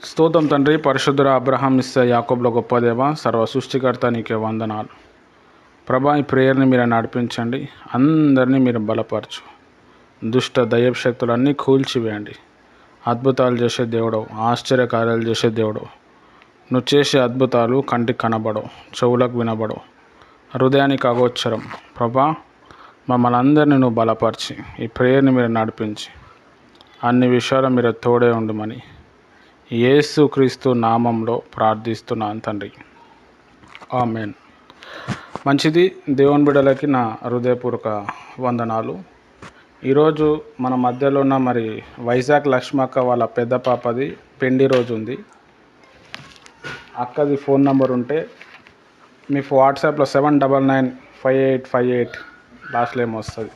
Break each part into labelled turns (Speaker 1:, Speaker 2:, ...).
Speaker 1: స్తోత్రం తండ్రి, పరిశుద్ధుడ అబ్రహాం, ఇస్సా, యాకోబుల గొప్ప దేవ, సర్వ సృష్టికర్త నీకే వందనాలు. ప్రభా, ఈ ప్రేయర్ని మీరు నడిపించండి, అందరినీ మీరు బలపరచు, దుష్ట దయ్యపు శక్తులన్నీ కూల్చివేయండి. అద్భుతాలు చేసే దేవుడు, ఆశ్చర్యకార్యాలు చేసే దేవుడు, నువ్వు చేసే అద్భుతాలు కంటికి కనబడవు, చెవులకు వినబడవు, హృదయానికి అగోచరం. ప్రభా, మమ్మల్ని అందరినీ నువ్వు బలపరిచి ఈ ప్రేయర్ని మీరు నడిపించి అన్ని విషయాలు మీరు తోడే ఉండమని యేసుక్రీస్తు నామంలో ప్రార్థిస్తున్నాను తండ్రి, ఆమేన్. మంచిది. దేవుని బిడ్డలకి నా హృదయపూర్వక వందనాలు. ఈరోజు మన మధ్యలో ఉన్న వైజాగ్ లక్ష్మక్క వాళ్ళ పెద్ద పాపది పెండి రోజు ఉంది. అక్కది ఫోన్ నంబర్ ఉంటే మీ వాట్సాప్లో 7995858 లాస్ట్లో ఏమో వస్తుంది.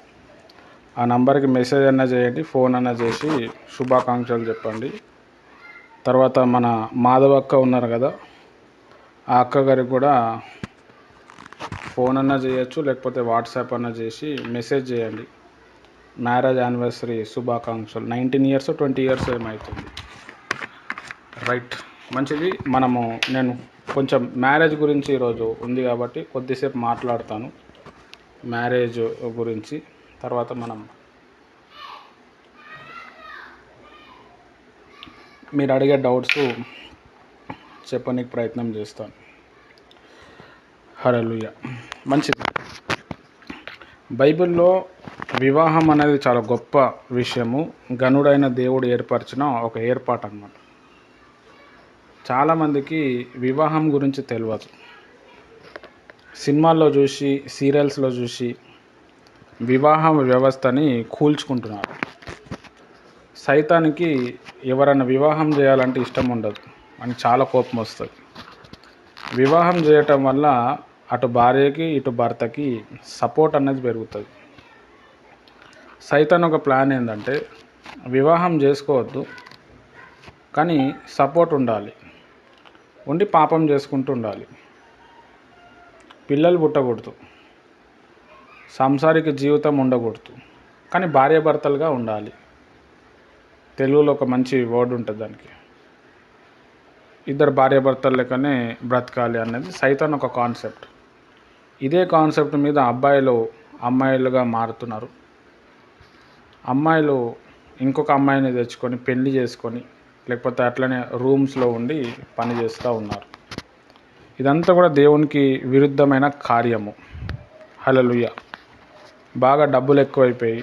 Speaker 1: ఆ నంబర్కి మెసేజ్ అన్నా చేయండి, ఫోన్ అన్నా చేసి శుభాకాంక్షలు చెప్పండి. తర్వాత మన మాధవ అక్క ఉన్నారు కదా, ఆ అక్క గారికి కూడా ఫోన్ అన్నా చేయొచ్చు, లేకపోతే వాట్సాప్ అన్నా చేసి మెసేజ్ చేయండి. మ్యారేజ్ యానివర్సరీ శుభాకాంక్షలు. 19 years 20 years ఏమవుతుంది. రైట్, మంచిది. నేను కొంచెం మ్యారేజ్ గురించి ఈరోజు ఉంది కాబట్టి కొద్దిసేపు మాట్లాడతాను మ్యారేజ్ గురించి. తర్వాత మీరు అడిగే డౌట్స్ చెప్పడానికి ప్రయత్నం చేస్తాను. హల్లెలూయా. మంచిది. బైబిల్లో వివాహం అనేది చాలా గొప్ప విషయము, గనుడైన దేవుడు ఏర్పరిచిన ఒక ఏర్పాటు అన్నమాట. చాలామందికి వివాహం గురించి తెలియదు. సినిమాల్లో చూసి, సీరియల్స్లో చూసి వివాహం వ్యవస్థని కూల్చుకుంటున్నారు. సైతానికి ఎవరైనా వివాహం చేయాలంటే ఇష్టం ఉండదు, అని చాలా కోపం వస్తుంది. వివాహం చేయటం వల్ల అటు భార్యకి ఇటు భర్తకి సపోర్ట్ అనేది పెరుగుతుంది. సైతాన్ ఒక ప్లాన్ ఏంటంటే వివాహం చేసుకోవద్దు, కానీ సపోర్ట్ ఉండాలి, ఉండి పాపం చేసుకుంటూ ఉండాలి, పిల్లలు పుట్టకూడదు, సంసారిక జీవితం ఉండకూడదు, కానీ భార్యాభర్తలుగా ఉండాలి. తెలుగులో ఒక మంచి వర్డ్ ఉంటుంది దానికి, ఇద్దరు భార్యాభర్తలు లెక్కనే బ్రతకాలి అనేది సైతాన్ ఒక కాన్సెప్ట్. ఇదే కాన్సెప్ట్ మీద అబ్బాయిలు అమ్మాయిలుగా మారుతున్నారు. అమ్మాయిలు ఇంకొక అమ్మాయిని తెచ్చుకొని పెళ్లి చేసుకొని, లేకపోతే అట్లనే రూమ్స్లో ఉండి పని చేస్తూ ఉన్నారు. ఇదంతా కూడా దేవునికి విరుద్ధమైన కార్యము. హల్లెలూయా. బాగా డబ్బులు ఎక్కువైపోయి,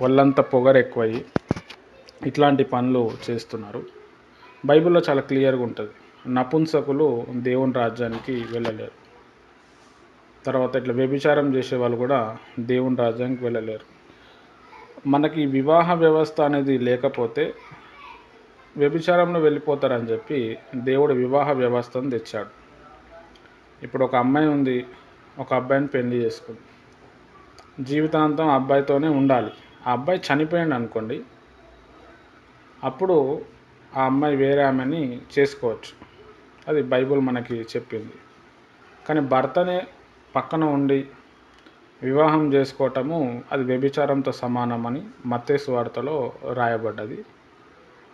Speaker 1: ఒళ్ళంతా పొగరు ఎక్కువయ్యి ఇట్లాంటి పనులు చేస్తున్నారు. బైబిల్లో చాలా క్లియర్గా ఉంటుంది, నపుంసకులు దేవుని రాజ్యానికి వెళ్ళలేరు. తర్వాత ఇట్లా వ్యభిచారం చేసే వాళ్ళు కూడా దేవుని రాజ్యానికి వెళ్ళలేరు. మనకి వివాహ వ్యవస్థ అనేది లేకపోతే వ్యభిచారంలో వెళ్ళిపోతారని చెప్పి దేవుడు వివాహ వ్యవస్థను తెచ్చాడు. ఇప్పుడు ఒక అమ్మాయి ఉంది, ఒక అబ్బాయిని పెళ్లి చేసుకుంది, జీవితాంతం ఆ అబ్బాయితోనే ఉండాలి. ఆ అబ్బాయి చనిపోయాడు అనుకోండి, అప్పుడు ఆ అమ్మాయి వేరే ఆమెని చేసుకోవచ్చు, అది బైబిల్ మనకి చెప్పింది. కానీ భర్తనే పక్కన ఉండి వివాహం చేసుకోవటము అది వ్యభిచారంతో సమానమని మత్తయి సువార్తలో రాయబడ్డది.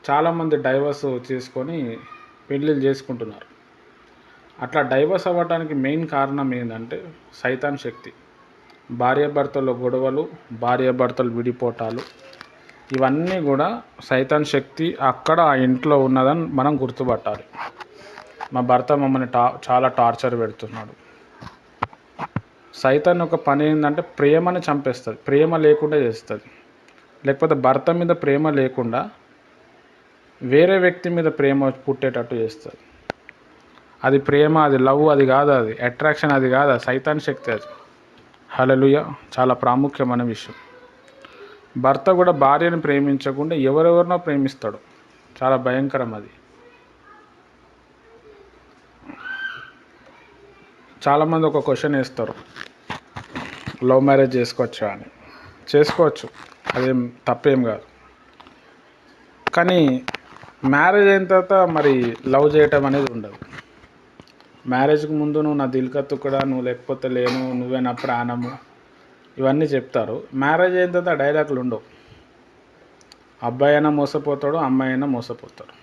Speaker 1: చాలామంది డైవర్స్ చేసుకొని పెళ్ళిళ్ళు చేసుకుంటున్నారు. అట్లా డైవర్స్ అవ్వడానికి మెయిన్ కారణం ఏంటంటే సైతాన్ శక్తి. భార్యాభర్తల గొడవలు, భార్యాభర్తలు విడిపోవటాలు, ఇవన్నీ కూడా సైతాన్ శక్తి అక్కడ ఆ ఇంట్లో ఉన్నదని మనం గుర్తుపట్టాలి. మా భర్త మమ్మల్ని చాలా టార్చర్ పెడుతున్నాడు. సైతాన్ ఒక పని ఏంటంటే ప్రేమని చంపేస్తుంది, ప్రేమ లేకుండా చేస్తుంది. లేకపోతే భర్త మీద ప్రేమ లేకుండా వేరే వ్యక్తి మీద ప్రేమ పుట్టేటట్టు చేస్తుంది. అది ప్రేమ, అది లవ్, అది కాదు, అది అట్రాక్షన్, అది కాదు, అది సైతాన్ శక్తి. అది హల్లెలూయా. చాలా ప్రాముఖ్యమైన విషయం. భర్త కూడా భార్యను ప్రేమించకుండా ఎవరెవరినో ప్రేమిస్తాడు, చాలా భయంకరం అది. చాలామంది ఒక క్వశ్చన్ వేస్తారు, లవ్ మ్యారేజ్ చేసుకోవచ్చా అని. చేసుకోవచ్చు, అదేం తప్పేం కాదు. కానీ మ్యారేజ్ అయిన తర్వాత లవ్ చేయటం అనేది ఉండదు. మ్యారేజ్కి ముందు నువ్వు నా దిల్కత్తు కూడా, నువ్వు లేకపోతే లేను, నువ్వే నా ప్రాణము, ఇవన్నీ చెప్తారు. మ్యారేజ్ అయిన తర్వాత డైలాగులు ఉండవు. అబ్బాయి అయినా మోసపోతాడు, అమ్మాయి అయినా మోసపోతారు.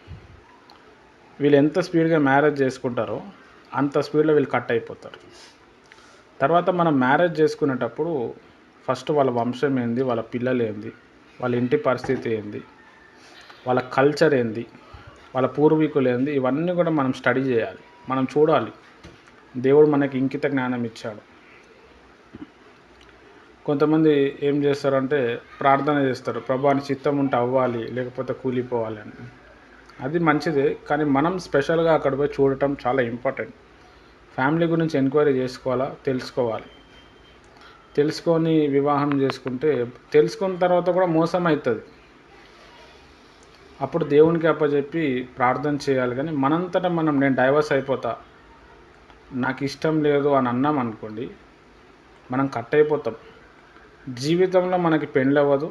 Speaker 1: వీళ్ళు ఎంత స్పీడ్గా మ్యారేజ్ చేసుకుంటారో అంత స్పీడ్లో వీళ్ళు కట్ అయిపోతారు. తర్వాత మనం మ్యారేజ్ చేసుకునేటప్పుడు ఫస్ట్ వాళ్ళ వంశం ఏంది, వాళ్ళ పిల్లలు ఏంది, వాళ్ళ ఇంటి పరిస్థితి ఏంది, వాళ్ళ కల్చర్ ఏంది, వాళ్ళ పూర్వీకులు ఏంది, ఇవన్నీ కూడా మనం స్టడీ చేయాలి, మనం చూడాలి. దేవుడు మనకి ఇంకిత జ్ఞానం ఇచ్చాడు. కొంతమంది ఏం చేస్తారంటే ప్రార్థన చేస్తారు, ప్రభువాని చిత్తం ఉంటే అవ్వాలి లేకపోతే కూలిపోవాలి అని. అది మంచిదే, కానీ మనం స్పెషల్గా అక్కడ పోయి చూడటం చాలా ఇంపార్టెంట్. ఫ్యామిలీ గురించి ఎంక్వైరీ చేసుకోవాలా, తెలుసుకోవాలి. తెలుసుకొని వివాహం చేసుకుంటే తెలుసుకున్న తర్వాత కూడా మోసం అవుతుంది. అప్పుడు దేవునికి అప్పచెప్పి ప్రార్థన చేయాలి. కానీ మనంతటా మనం నేను డైవర్స్ అయిపోతా, నాకు ఇష్టం లేదు అని అన్నాం అనుకోండి, మనం కట్ అయిపోతాం. జీవితంలో మనకి పెళ్ళి అవ్వదు.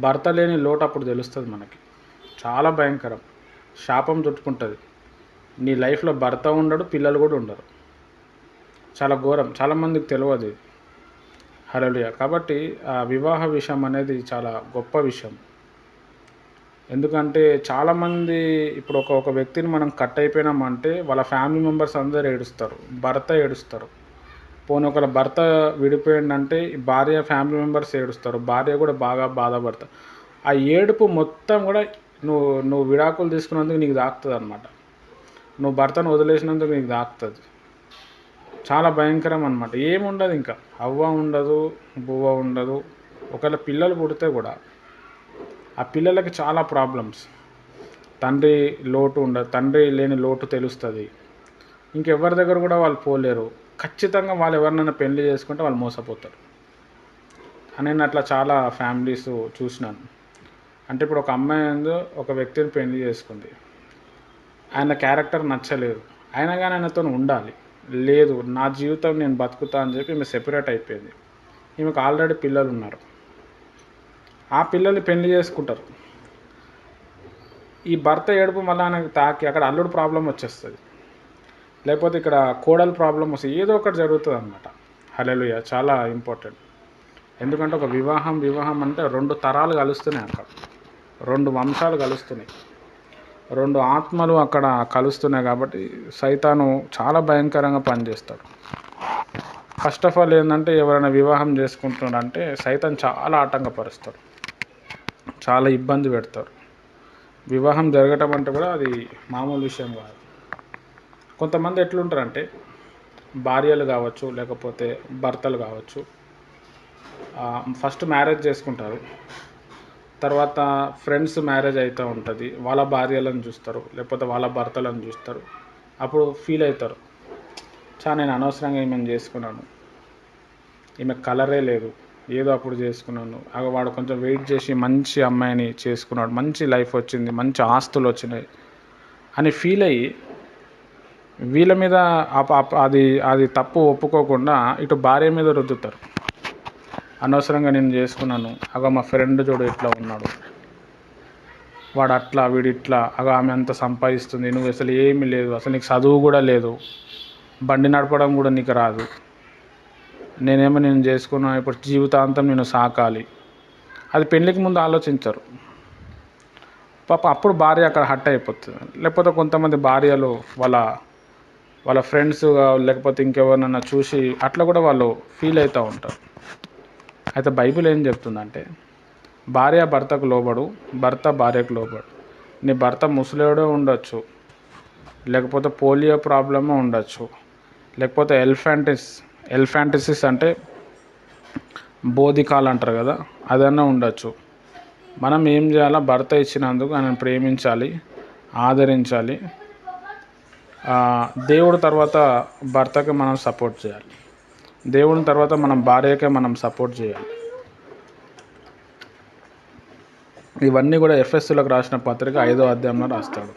Speaker 1: భర్త లేని లోటు అప్పుడు తెలుస్తుంది మనకి. చాలా భయంకరం, శాపం చుట్టుకుంటుంది. నీ లైఫ్లో భర్త ఉండడు, పిల్లలు కూడా ఉండరు. చాలా ఘోరం, చాలామందికి తెలియదు. హల్లెలూయా. కాబట్టి ఆ వివాహ విషయం అనేది చాలా గొప్ప విషయం. ఎందుకంటే చాలామంది ఇప్పుడు ఒక వ్యక్తిని మనం కట్ అయిపోయినామంటే వాళ్ళ ఫ్యామిలీ మెంబర్స్ అందరూ ఏడుస్తారు, భర్త ఏడుస్తారు. పోనీ ఒకళ్ళ భర్త విడిపోయిందంటే భార్య ఫ్యామిలీ మెంబర్స్ ఏడుస్తారు, భార్య కూడా బాగా బాధపడతారు. ఆ ఏడుపు మొత్తం కూడా నువ్వు విడాకులు తీసుకున్నందుకు నీకు తాకుతుంది అన్నమాట. నువ్వు భర్తను వదిలేసినందుకు నీకు తాకుతుంది. చాలా భయంకరం అన్నమాట. ఏముండదు, ఇంకా అవ్వ ఉండదు, బువ్వ ఉండదు. ఒకవేళ పిల్లలు పుడితే కూడా ఆ పిల్లలకి చాలా ప్రాబ్లమ్స్. తండ్రి లోటు ఉండదు, తండ్రి లేని లోటు తెలుస్తుంది. ఇంకెవరి దగ్గర కూడా వాళ్ళు పోలేరు. ఖచ్చితంగా వాళ్ళు ఎవరినైనా పెళ్లి చేసుకుంటే వాళ్ళు మోసపోతారు. నేను అట్లా చాలా ఫ్యామిలీస్ చూసినాను. అంటే ఇప్పుడు ఒక అమ్మాయి ఒక వ్యక్తిని పెళ్లి చేసుకుంది, ఆయన క్యారెక్టర్ నచ్చలేదు, అయినా కానీ ఆయనతో ఉండాలి. లేదు, నా జీవితం నేను బతుకుతా అని చెప్పి ఈమె సెపరేట్ అయిపోయింది. ఈమెకు ఆల్రెడీ పిల్లలు ఉన్నారు. ఆ పిల్లల్ని పెళ్లి చేసుకుంటారు. ఈ భర్త ఏడుపు మళ్ళీ ఆయనకు తాకి అక్కడ అల్లుడు ప్రాబ్లం వచ్చేస్తుంది, లేకపోతే ఇక్కడ కోడలు ప్రాబ్లం వస్తుంది, ఏదో ఒకటి జరుగుతుంది అన్నమాట. హల్లెలూయా. చాలా ఇంపార్టెంట్. ఎందుకంటే ఒక వివాహం అంటే 2 తరాలు కలుస్తున్నాయి, అక్కడ 2 వంశాలు కలుస్తున్నాయి, 2 ఆత్మలు అక్కడ కలుస్తున్నాయి. కాబట్టి సైతాను చాలా భయంకరంగా పనిచేస్తాడు. ఫస్ట్ ఆఫ్ ఆల్ ఏంటంటే ఎవరైనా వివాహం చేసుకుంటున్నాడంటే సైతాన్ చాలా ఆటంకపరుస్తాడు, చాలా ఇబ్బంది పెడతారు. వివాహం జరగటం అంటే కూడా అది మామూలు విషయం కాదు. కొంతమంది ఎట్లుంటారంటే భార్యలు కావచ్చు లేకపోతే భర్తలు కావచ్చు, ఫస్ట్ మ్యారేజ్ చేసుకుంటారు, తర్వాత ఫ్రెండ్స్ మ్యారేజ్ అవుతూ ఉంటుంది, వాళ్ళ భార్యలను చూస్తారు లేకపోతే వాళ్ళ భర్తలను చూస్తారు. అప్పుడు ఫీల్ అవుతారు, నేను అనవసరంగా ఈమెను చేసుకున్నాను, ఈమె కలరే లేదు, ఏదో అప్పుడు చేసుకున్నాను. వాడు కొంచెం వెయిట్ చేసి మంచి అమ్మాయిని చేసుకున్నాడు, మంచి లైఫ్ వచ్చింది, మంచి ఆస్తులు వచ్చినాయి అని ఫీల్ అయ్యి వీళ్ళ మీద అది తప్పు ఒప్పుకోకుండా ఇటు భార్య మీద రుద్దుతారు. అనవసరంగా నేను చేసుకున్నాను, మా ఫ్రెండ్ చూడు ఇట్లా ఉన్నాడు, వాడు అట్లా వీడు ఇట్లా, ఆమె అంత సంపాదిస్తుంది, నువ్వు అసలు ఏమీ లేదు, అసలు నీకు చదువు కూడా లేదు, బండి నడపడం కూడా నీకు రాదు, నేను చేసుకున్నా, ఇప్పుడు జీవితాంతం నేను సాకాలి. అది పెళ్ళికి ముందు ఆలోచించరు పాప. అప్పుడు భార్య అక్కడ హట్ అయిపోతుంది. లేకపోతే కొంతమంది భార్యలు వాళ్ళ ఫ్రెండ్స్ లేకపోతే ఇంకెవరినన్నా చూసి అట్లా కూడా వాళ్ళు ఫీల్ అవుతూ ఉంటారు. అయితే బైబిల్ ఏం చెప్తుందంటే భార్య భర్తకు లోబడు, భర్త భార్యకు లోబడు. నీ భర్త ముసలివాడే ఉండొచ్చు, లేకపోతే పోలియో ప్రాబ్లమ్ ఉండొచ్చు, లేకపోతే ఎల్ఫాంటిసిస్ అంటే బోధికాలు అంటారు కదా, అదన్నా ఉండొచ్చు. మనం ఏం చేయాలా, భర్త ఇచ్చినందుకు ఆయన ప్రేమించాలి, ఆదరించాలి. దేవుడు తర్వాత భర్తకి మనం సపోర్ట్ చేయాలి, దేవుని తర్వాత మనం భార్యకే మనం సపోర్ట్ చేయాలి. ఇవన్నీ కూడా ఎఫెసీయులకు రాసిన పత్రిక 5వ అధ్యాయంలో రాస్తాడు.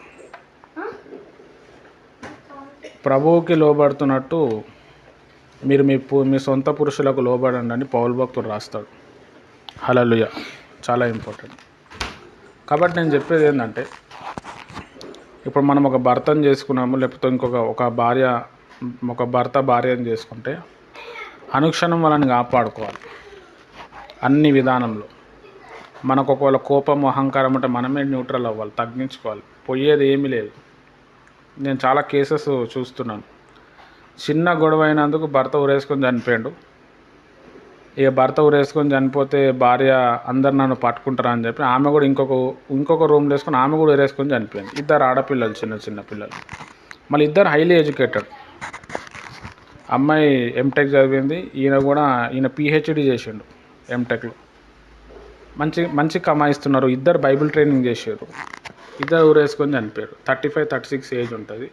Speaker 1: ప్రభువుకి లోబడుతున్నట్టు మీరు మీ సొంత పురుషులకు లోబడండి అని పౌలు భక్తుడు రాస్తాడు. హల్లెలూయా. చాలా ఇంపార్టెంట్. కాబట్టి నేను చెప్పేది ఏంటంటే ఇప్పుడు మనం ఒక భర్తను చేసుకున్నాము, లేకపోతే ఒక భర్త భార్యను చేసుకుంటే అనుక్షణం వాళ్ళని కాపాడుకోవాలి అన్ని విధానంలో. మనకు ఒకవేళ కోపం అహంకారం అంటే మనమే న్యూట్రల్ అవ్వాలి, తగ్గించుకోవాలి. పోయేది ఏమీ లేదు. నేను చాలా కేసెస్ చూస్తున్నాను. చిన్న గొడవ అయినందుకు భర్త ఉరేసుకొని చనిపోయాడు. ఇక భర్త ఉరేసుకొని చనిపోతే భార్య అందరు నన్ను పట్టుకుంటారా అని చెప్పి ఆమె కూడా ఇంకొక రూమ్లో వేసుకొని ఆమె కూడా ఉరేసుకొని చనిపోయింది. ఇద్దరు ఆడపిల్లలు, చిన్న పిల్లలు. మళ్ళీ ఇద్దరు హైలీ ఎడ్యుకేటెడ్. అమ్మాయి ఎంటెక్ చదివింది, ఈయన పిహెచ్డి చేసిండు ఎంటెక్లో. మంచి కమాయిస్తున్నారు. ఇద్దరు బైబిల్ ట్రైనింగ్ చేశారు. ఇద్దరు ఊరేసుకొని చనిపోయారు. 35-36 ఏజ్ ఉంటుంది.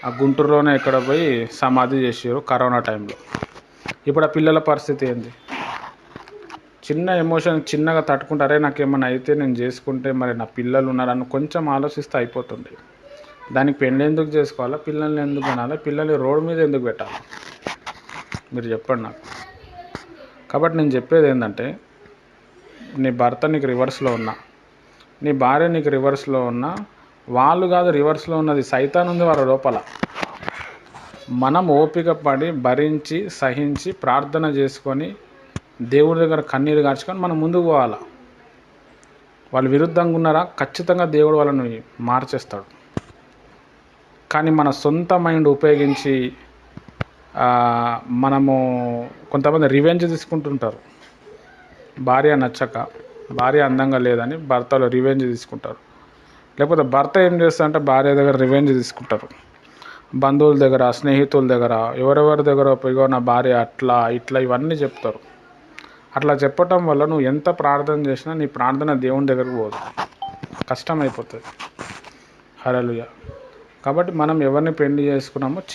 Speaker 1: ఆ గుంటూరులోనే ఎక్కడ పోయి సమాధి చేసారు కరోనా టైంలో. ఇప్పుడు ఆ పిల్లల పరిస్థితి ఏంది? చిన్న ఎమోషన్ చిన్నగా తట్టుకుంటారే, నాకేమన్నా అయితే నేను చేసుకుంటే మరి నా పిల్లలు ఉన్నారని కొంచెం ఆలోచిస్తే అయిపోతుంది. దానికి పెళ్ళి ఎందుకు చేసుకోవాలా? పిల్లల్ని ఎందుకు కనాలి? పిల్లల్ని రోడ్డు మీద ఎందుకు పెట్టాలి? మీరు చెప్పండి నాకు. కాబట్టి నేను చెప్పేది ఏంటంటే, నీ భర్త నీకు రివర్స్లో ఉన్నా, నీ భార్య నీకు రివర్స్లో ఉన్నా, వాళ్ళు కాదు రివర్స్లో ఉన్నది, సైతాన్ ఉంది వాళ్ళ లోపల. మనం ఓపిక పడి భరించి సహించి ప్రార్థన చేసుకొని దేవుడి దగ్గర కన్నీరు కార్చుకొని మనం ముందుకు పోవాలి. వాళ్ళు విరుద్ధంగా ఉన్నారా, ఖచ్చితంగా దేవుడు వాళ్ళని మార్చేస్తాడు. కానీ మన సొంత మైండ్ ఉపయోగించి మనము కొంతమంది రివెంజ్ తీసుకుంటుంటారు. భార్య నచ్చక, భార్య అందంగా లేదని భర్తలో రివెంజ్ తీసుకుంటారు. లేకపోతే భర్త ఏం చేస్తారంటే భార్య దగ్గర రివెంజ్ తీసుకుంటారు. బంధువుల దగ్గర, స్నేహితుల దగ్గర, ఎవరెవరి దగ్గర ఇగో నా భార్య అట్లా ఇట్లా ఇవన్నీ చెప్తారు. అట్లా చెప్పటం వల్ల నువ్వు ఎంత ప్రార్థన చేసినా నీ ప్రార్థన దేవుని దగ్గరకు పోదు, కష్టమైపోతుంది. హల్లెలూయా. కాబట్టి మనం ఎవరిని పెళ్లి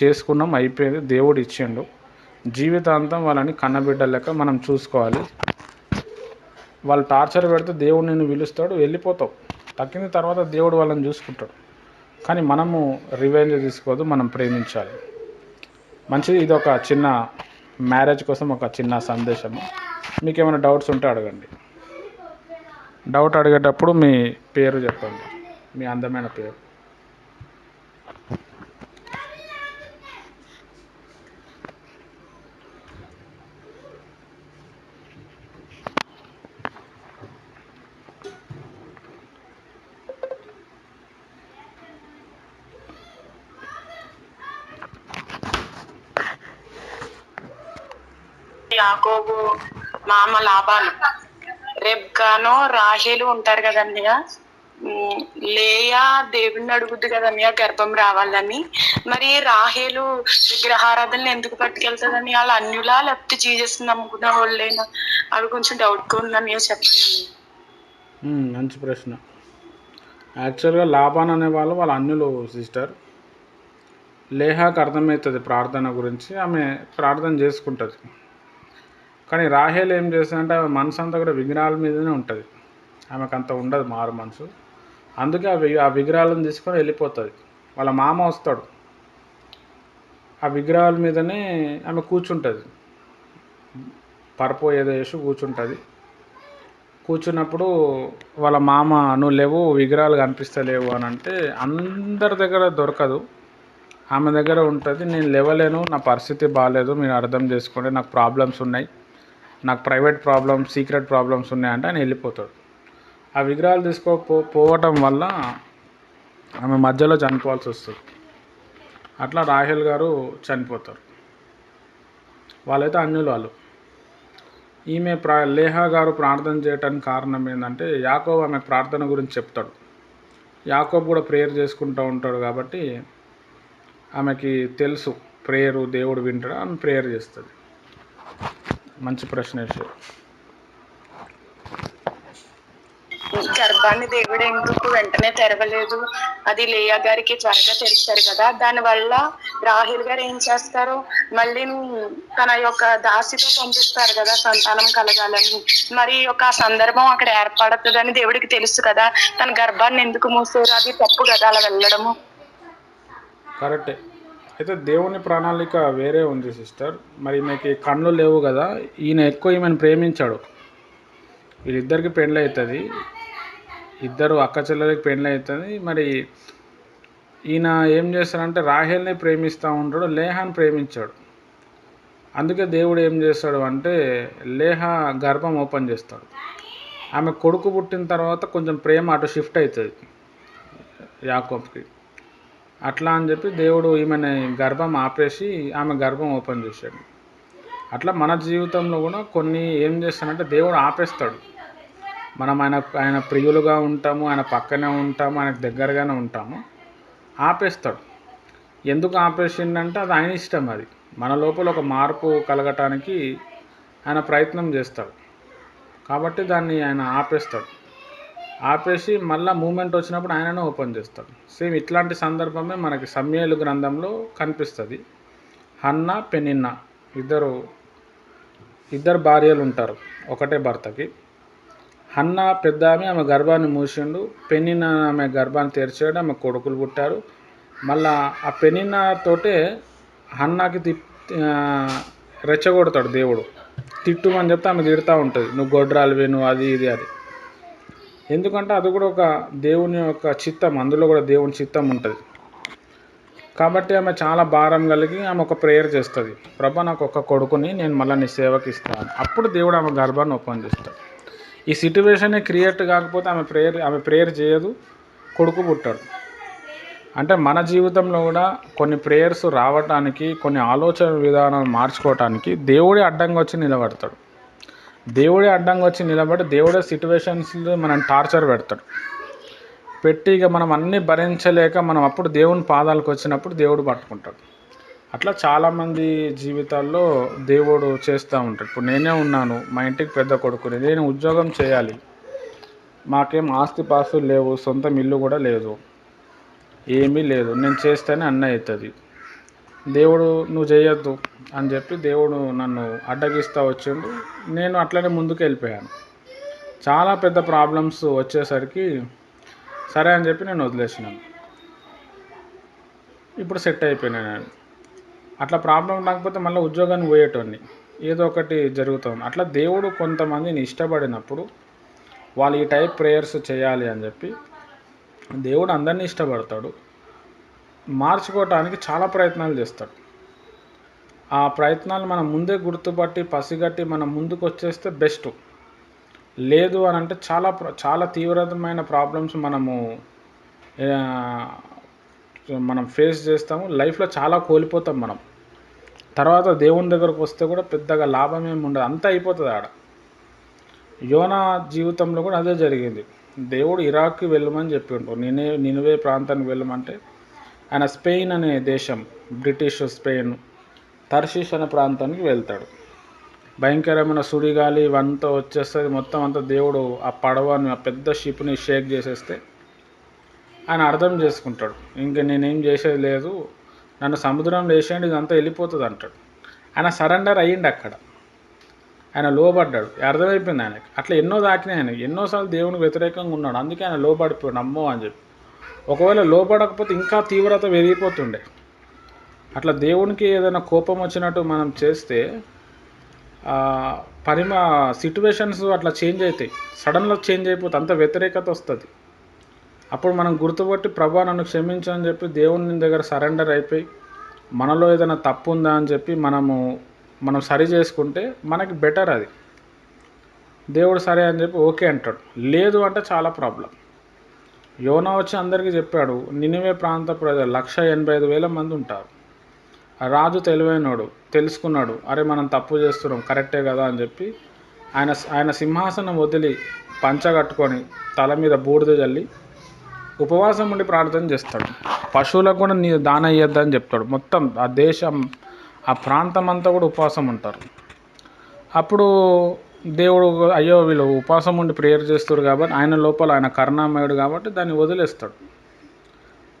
Speaker 1: చేసుకున్నాం, అయిపోయింది. దేవుడు ఇచ్చిండు. జీవితాంతం వాళ్ళని కన్నబిడ్డ లెక్క మనం చూసుకోవాలి. వాళ్ళు టార్చర్ పెడితే దేవుడు నిన్ను పిలుస్తాడు, వెళ్ళిపోతావు. తగ్గిన తర్వాత దేవుడు వాళ్ళని చూసుకుంటాడు. కానీ మనము రివెంజ్ తీసుకోవద్దు, మనం ప్రేమించాలి. మంచిది. ఇది ఒక చిన్న మ్యారేజ్ కోసం ఒక చిన్న సందేశము. మీకు ఏమైనా డౌట్స్ ఉంటే అడగండి. డౌట్ అడిగేటప్పుడు మీ పేరు చెప్పండి, మీ అందమైన పేరు.
Speaker 2: యాకోబు మామ లాభాలు, రెబ్కాను రాహేలు ఉంటారు కదన్నయ్య. లేయా దేవుణ్ణి అడుగుద్ది కదన్నయ్య గర్భం రావాలని. మరి రాహేలు విగ్రహారాధనలు ఎందుకు పట్టుకెళ్తుందని? వాళ్ళు అన్యులా లేకపోతే జీసస్ నమ్ముకున్న వాళ్ళైనా? అది కొంచెం డౌట్గా ఉందని చెప్పండి.
Speaker 1: మంచి ప్రశ్న. యాక్చువల్గా లాభాన్ అనే వాళ్ళ అన్యులు సిస్టర్. లేహాకు అర్థమవుతుంది ప్రార్థన గురించి, ఆమె ప్రార్థన చేసుకుంటుంది. కానీ రాహేల్ ఏం చేస్తుందంటే ఆమె మనసు అంతా కూడా విగ్రహాల మీదనే ఉంటుంది. ఆమెకు అంత ఉండదు మారు మనసు. అందుకే ఆ విగ్రహాలను తీసుకొని వెళ్ళిపోతుంది. వాళ్ళ మామ వస్తాడు, ఆ విగ్రహాల మీదనే ఆమె కూర్చుంటుంది. పరపో ఏదో వేసి కూర్చుంటుంది. కూర్చున్నప్పుడు వాళ్ళ మామ నువ్వు లేవు, విగ్రహాలు కనిపిస్తలేవు అని అంటే అందరి దగ్గర దొరకదు, ఆమె దగ్గర ఉంటుంది. నేను లేవలేను, నా పరిస్థితి బాగాలేదు, మీరు అర్థం చేసుకోండి, నాకు ప్రాబ్లమ్స్ ఉన్నాయి, నాకు ప్రైవేట్ ప్రాబ్లమ్స్, సీక్రెట్ ప్రాబ్లమ్స్ ఉన్నాయంటే ఆయన వెళ్ళిపోతాడు. ఆ విగ్రహాలు పోవటం వల్ల ఆమె మధ్యలో చనిపోవాల్సి వస్తుంది. అట్లా రాహేల్ గారు చనిపోతారు. వాళ్ళైతే అన్యులు వాళ్ళు. ఈమె లేహా గారు ప్రార్థన చేయడానికి కారణం ఏంటంటే యాకోబు ఆమె ప్రార్థన గురించి చెప్తాడు. యాకోబు కూడా ప్రేయర్ చేసుకుంటూ ఉంటాడు కాబట్టి ఆమెకి తెలుసు ప్రేయరు దేవుడు వింటాడు, ఆమె ప్రేయర్ చేస్తుంది. మంచి ప్రశ్న వేసారు.
Speaker 2: గర్భాన్ని దేవుడు ఎందుకు వెంటనే తెరవలేదు? అది లేయా గారికి త్వరగా తెరిచారు కదా, దానివల్ల రాహేల్ గారు ఏం చేస్తారు, మళ్ళీ తన యొక్క దాసితో పంపిస్తారు కదా సంతానం కలగాలని. మరి ఒక సందర్భం అక్కడ ఏర్పడుతుందని దేవుడికి తెలుసు కదా, తన గర్భాన్ని ఎందుకు మూసారు? అది తప్పు కదా అలా వెళ్ళడము.
Speaker 1: కరెక్టే. అయితే దేవుని ప్రణాళిక వేరే ఉంది సిస్టర్. మరి ఈమెకి కళ్ళు లేవు కదా, ఈయన ఎక్కువ ఈమెను ప్రేమించాడు. వీళ్ళిద్దరికి పెళ్ళి అవుతుంది, ఇద్దరు అక్క చెల్లెలకి పెళ్ళి అవుతుంది. మరి ఈయన ఏం చేస్తాడంటే రాహేల్ని ప్రేమిస్తూ ఉంటాడు, లేహాని ప్రేమించాడు. అందుకే దేవుడు ఏం చేస్తాడు అంటే లేహా గర్భం ఓపెన్ చేస్తాడు. ఆమె కొడుకు పుట్టిన తర్వాత కొంచెం ప్రేమ అటు షిఫ్ట్ అవుతుంది. యాకోబ్కి. అట్లా అని చెప్పి దేవుడు ఈమెని గర్భం ఆపేసి ఆమె గర్భం ఓపెన్ చేశాడు. అట్లా మన జీవితంలో కూడా కొన్ని ఏం చేస్తానంటే దేవుడు ఆపేస్తాడు. మనం ఆయన ప్రియులుగా ఉంటాము, ఆయన పక్కనే ఉంటాము, ఆయనకు దగ్గరగానే ఉంటాము, ఆపేస్తాడు. ఎందుకు ఆపేసిండంటే అది ఆయన ఇష్టం. అది మన లోపల ఒక మార్పు కలగటానికి ఆయన ప్రయత్నం చేస్తాడు. కాబట్టి దాన్ని ఆయన ఆపేస్తాడు. ఆపేసి మళ్ళీ మూమెంట్ వచ్చినప్పుడు ఆయననే ఓపెన్ చేస్తాడు. సేమ్ ఇట్లాంటి సందర్భమే మనకి సమూయేలు గ్రంథంలో కనిపిస్తుంది. హన్నా, పెనిన్నా ఇద్దరు భార్యలు ఉంటారు ఒకటే భర్తకి. హన్నా పెద్ద ఆమె గర్భాన్ని మూసిండు. పెనిన్నా ఆమె గర్భాన్ని తెరిచాడు, ఆమె కొడుకులు పుట్టారు. మళ్ళా ఆ పెనిన్నా తోటే హన్నాకి రెచ్చగొడతాడు దేవుడు. తిట్టుమని చెప్తే ఆమె తిడుతూ ఉంటుంది, నువ్వు గొడ్రాలివి, నువ్వు అది ఇది అది. ఎందుకంటే అది కూడా ఒక దేవుని యొక్క చిత్తం, అందులో కూడా దేవుని చిత్తం ఉంటుంది. కాబట్టి ఆమె చాలా భారం కలిగి ఆమె ఒక ప్రేయర్ చేస్తుంది, ప్రభా నాకు ఒక కొడుకుని నేను మళ్ళీ నీ సేవకి ఇస్తాను. అప్పుడు దేవుడు ఆమె గర్భాన్ని ఓపెన్ చేస్తాడు. ఈ సిట్యువేషనే క్రియేట్ కాకపోతే ఆమె ప్రేయర్ చేయదు, కొడుకు పుట్టాడు. అంటే మన జీవితంలో కూడా కొన్ని ప్రేయర్స్ రావటానికి, కొన్ని ఆలోచన విధానాలు మార్చుకోవటానికి దేవుడే అడ్డంగా వచ్చి నిలబడతాడు. దేవుడే అడ్డంగా వచ్చి నిలబడి దేవుడే సిట్యువేషన్స్లో మనం టార్చర్ పెడతాడు. పెట్టి ఇక మనం అన్నీ భరించలేక మనం అప్పుడు దేవుని పాదాలకు వచ్చినప్పుడు దేవుడు పట్టుకుంటాడు. అట్లా చాలామంది జీవితాల్లో దేవుడు చేస్తూ ఉంటాడు. ఇప్పుడు నేనే ఉన్నాను, మా ఇంటికి పెద్ద కొడుకుని, నేను ఉద్యోగం చేయాలి, మాకేం ఆస్తిపాస్తులు లేవు, సొంతం ఇల్లు కూడా లేదు, ఏమీ లేదు, నేను చేస్తేనే అన్నీ అవుతుంది. దేవుడు నువ్వు చేయొద్దు అని చెప్పి దేవుడు నన్ను అడ్డగిస్తూ వచ్చిండు. నేను అట్లనే ముందుకు వెళ్ళిపోయాను. చాలా పెద్ద ప్రాబ్లమ్స్ వచ్చేసరికి సరే అని చెప్పి నేను వదిలేసినాను. ఇప్పుడు సెట్ అయిపోయినాను నేను. అట్లా ప్రాబ్లం రాకపోతే మళ్ళీ ఉద్యోగానికి పోయేటోని, ఏదో ఒకటి జరుగుతుంది. అట్లా దేవుడు కొంతమందిని ఇష్టపడినప్పుడు వాళ్ళు ఈ టైప్ ప్రేయర్స్ చేయాలి అని చెప్పి దేవుడు అందరినీ ఇష్టపడతాడు. మార్చుకోవటానికి చాలా ప్రయత్నాలు చేస్తాడు. ఆ ప్రయత్నాలు మనం ముందే గుర్తుపట్టి పసిగట్టి మనం ముందుకు వచ్చేస్తే బెస్ట్. లేదు అని అంటే చాలా తీవ్రమైన ప్రాబ్లమ్స్ మనం ఫేస్ చేస్తాము. లైఫ్లో చాలా కోల్పోతాం మనం. తర్వాత దేవుని దగ్గరకు వస్తే కూడా పెద్దగా లాభం ఏమి ఉండదు, అంతా అయిపోతుంది ఆడ. యోనా జీవితంలో కూడా అదే జరిగింది. దేవుడు ఇరాక్కి వెళ్ళమని చెప్పిండు, నినివే ప్రాంతానికి వెళ్ళమంటే ఆయన స్పెయిన్ అనే దేశం, బ్రిటిష్ స్పెయిన్, తర్షీష్ అనే ప్రాంతానికి వెళ్తాడు. భయంకరమైన సుడిగాలి ఇవంతా వచ్చేస్తుంది. మొత్తం అంతా దేవుడు ఆ పడవని, ఆ పెద్ద షిప్ని షేక్ చేసేస్తే ఆయన అర్థం చేసుకుంటాడు, ఇంక నేనేం చేసేది లేదు, నన్ను సముద్రంలో వేసేయండి, ఇదంతా వెళ్ళిపోతుంది అంటాడు. ఆయన సరెండర్ అయ్యిండు అక్కడ, ఆయన లోబడ్డాడు. అర్థమైపోయింది ఆయనకి. అట్లా ఎన్నో దాకినాయి ఆయనకి, ఎన్నోసార్లు దేవునికి వ్యతిరేకంగా ఉన్నాడు, అందుకే ఆయన లోబడిపోయాడు, అమ్మో అని చెప్పి. ఒకవేళ లోబడకపోతే ఇంకా తీవ్రత పెరిగిపోతుండే. అట్లా దేవునికి ఏదైనా కోపం వచ్చినట్టు మనం చేస్తే సిట్యువేషన్స్ అట్లా చేంజ్ అవుతాయి, సడన్గా చేంజ్ అయిపోతుంది, అంత వ్యతిరేకత వస్తుంది. అప్పుడు మనం గుర్తుపట్టి ప్రభా నన్ను క్షమించని చెప్పి దేవుని దగ్గర సరెండర్ అయిపోయి మనలో ఏదైనా తప్పు ఉందా అని చెప్పి మనం సరి చేసుకుంటే మనకి బెటర్. అది దేవుడు సరే అని చెప్పి ఓకే అంటాడు. లేదు అంటే చాలా ప్రాబ్లం. యోనా వచ్చి అందరికీ చెప్పాడు, నినివే ప్రాంత ప్రజలు 185,000 మంది ఉంటారు. రాజు తెలివైనోడు, తెలుసుకున్నాడు, అరే మనం తప్పు చేస్తున్నాం, కరెక్టే కదా అని చెప్పి ఆయన సింహాసనం వదిలి పంచ కట్టుకొని తల మీద బూడిద చల్లి ఉపవాసం ఉండి ప్రార్థన చేస్తాడు. పశువులకు కూడా నీ దాన ఇయ్యొద్దని చెప్తాడు. మొత్తం ఆ దేశం, ఆ ప్రాంతం అంతా కూడా ఉపవాసం ఉంటారు. అప్పుడు దేవుడు అయ్యో వీళ్ళు ఉపవాసం ఉండి ప్రేయర్ చేస్తారు కాబట్టి ఆయన లోపల ఆయన కరుణామయుడు కాబట్టి దాన్ని వదిలేస్తాడు.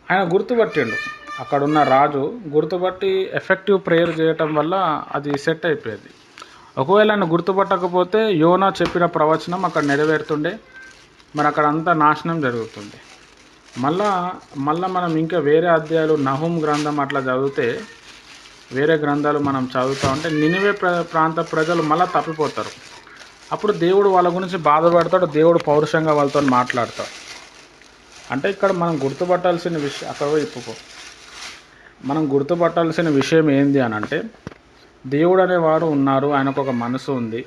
Speaker 1: ఆయన గుర్తుపట్టిండు, అక్కడున్న రాజు గుర్తుపట్టి ఎఫెక్టివ్ ప్రేయర్ చేయటం వల్ల అది సెట్ అయిపోయేది. ఒకవేళ ఆయన గుర్తుపట్టకపోతే యోనా చెప్పిన ప్రవచనం అక్కడ నెరవేరుతుండే, మరి అక్కడ అంతా నాశనం జరుగుతుంది. మళ్ళా మనం ఇంకా వేరే అధ్యాయాలు, నహూం గ్రంథం అట్లా చదివితే, వేరే గ్రంథాలు మనం చదువుతూ ఉంటే నినివే ప్రాంత ప్రజలు మళ్ళీ తప్పిపోతారు. అప్పుడు దేవుడు వాళ్ళ గురించి బాధపడతాడు, దేవుడు పౌరుషంగా వాళ్ళతో మాట్లాడతాడు. అంటే ఇక్కడ మనం గుర్తుపట్టాల్సిన విషయం, మనం గుర్తుపట్టాల్సిన విషయం ఏంది అని అంటే, దేవుడు అనేవాడు ఉన్నారు, ఆయనకు ఒక మనసు ఉంది,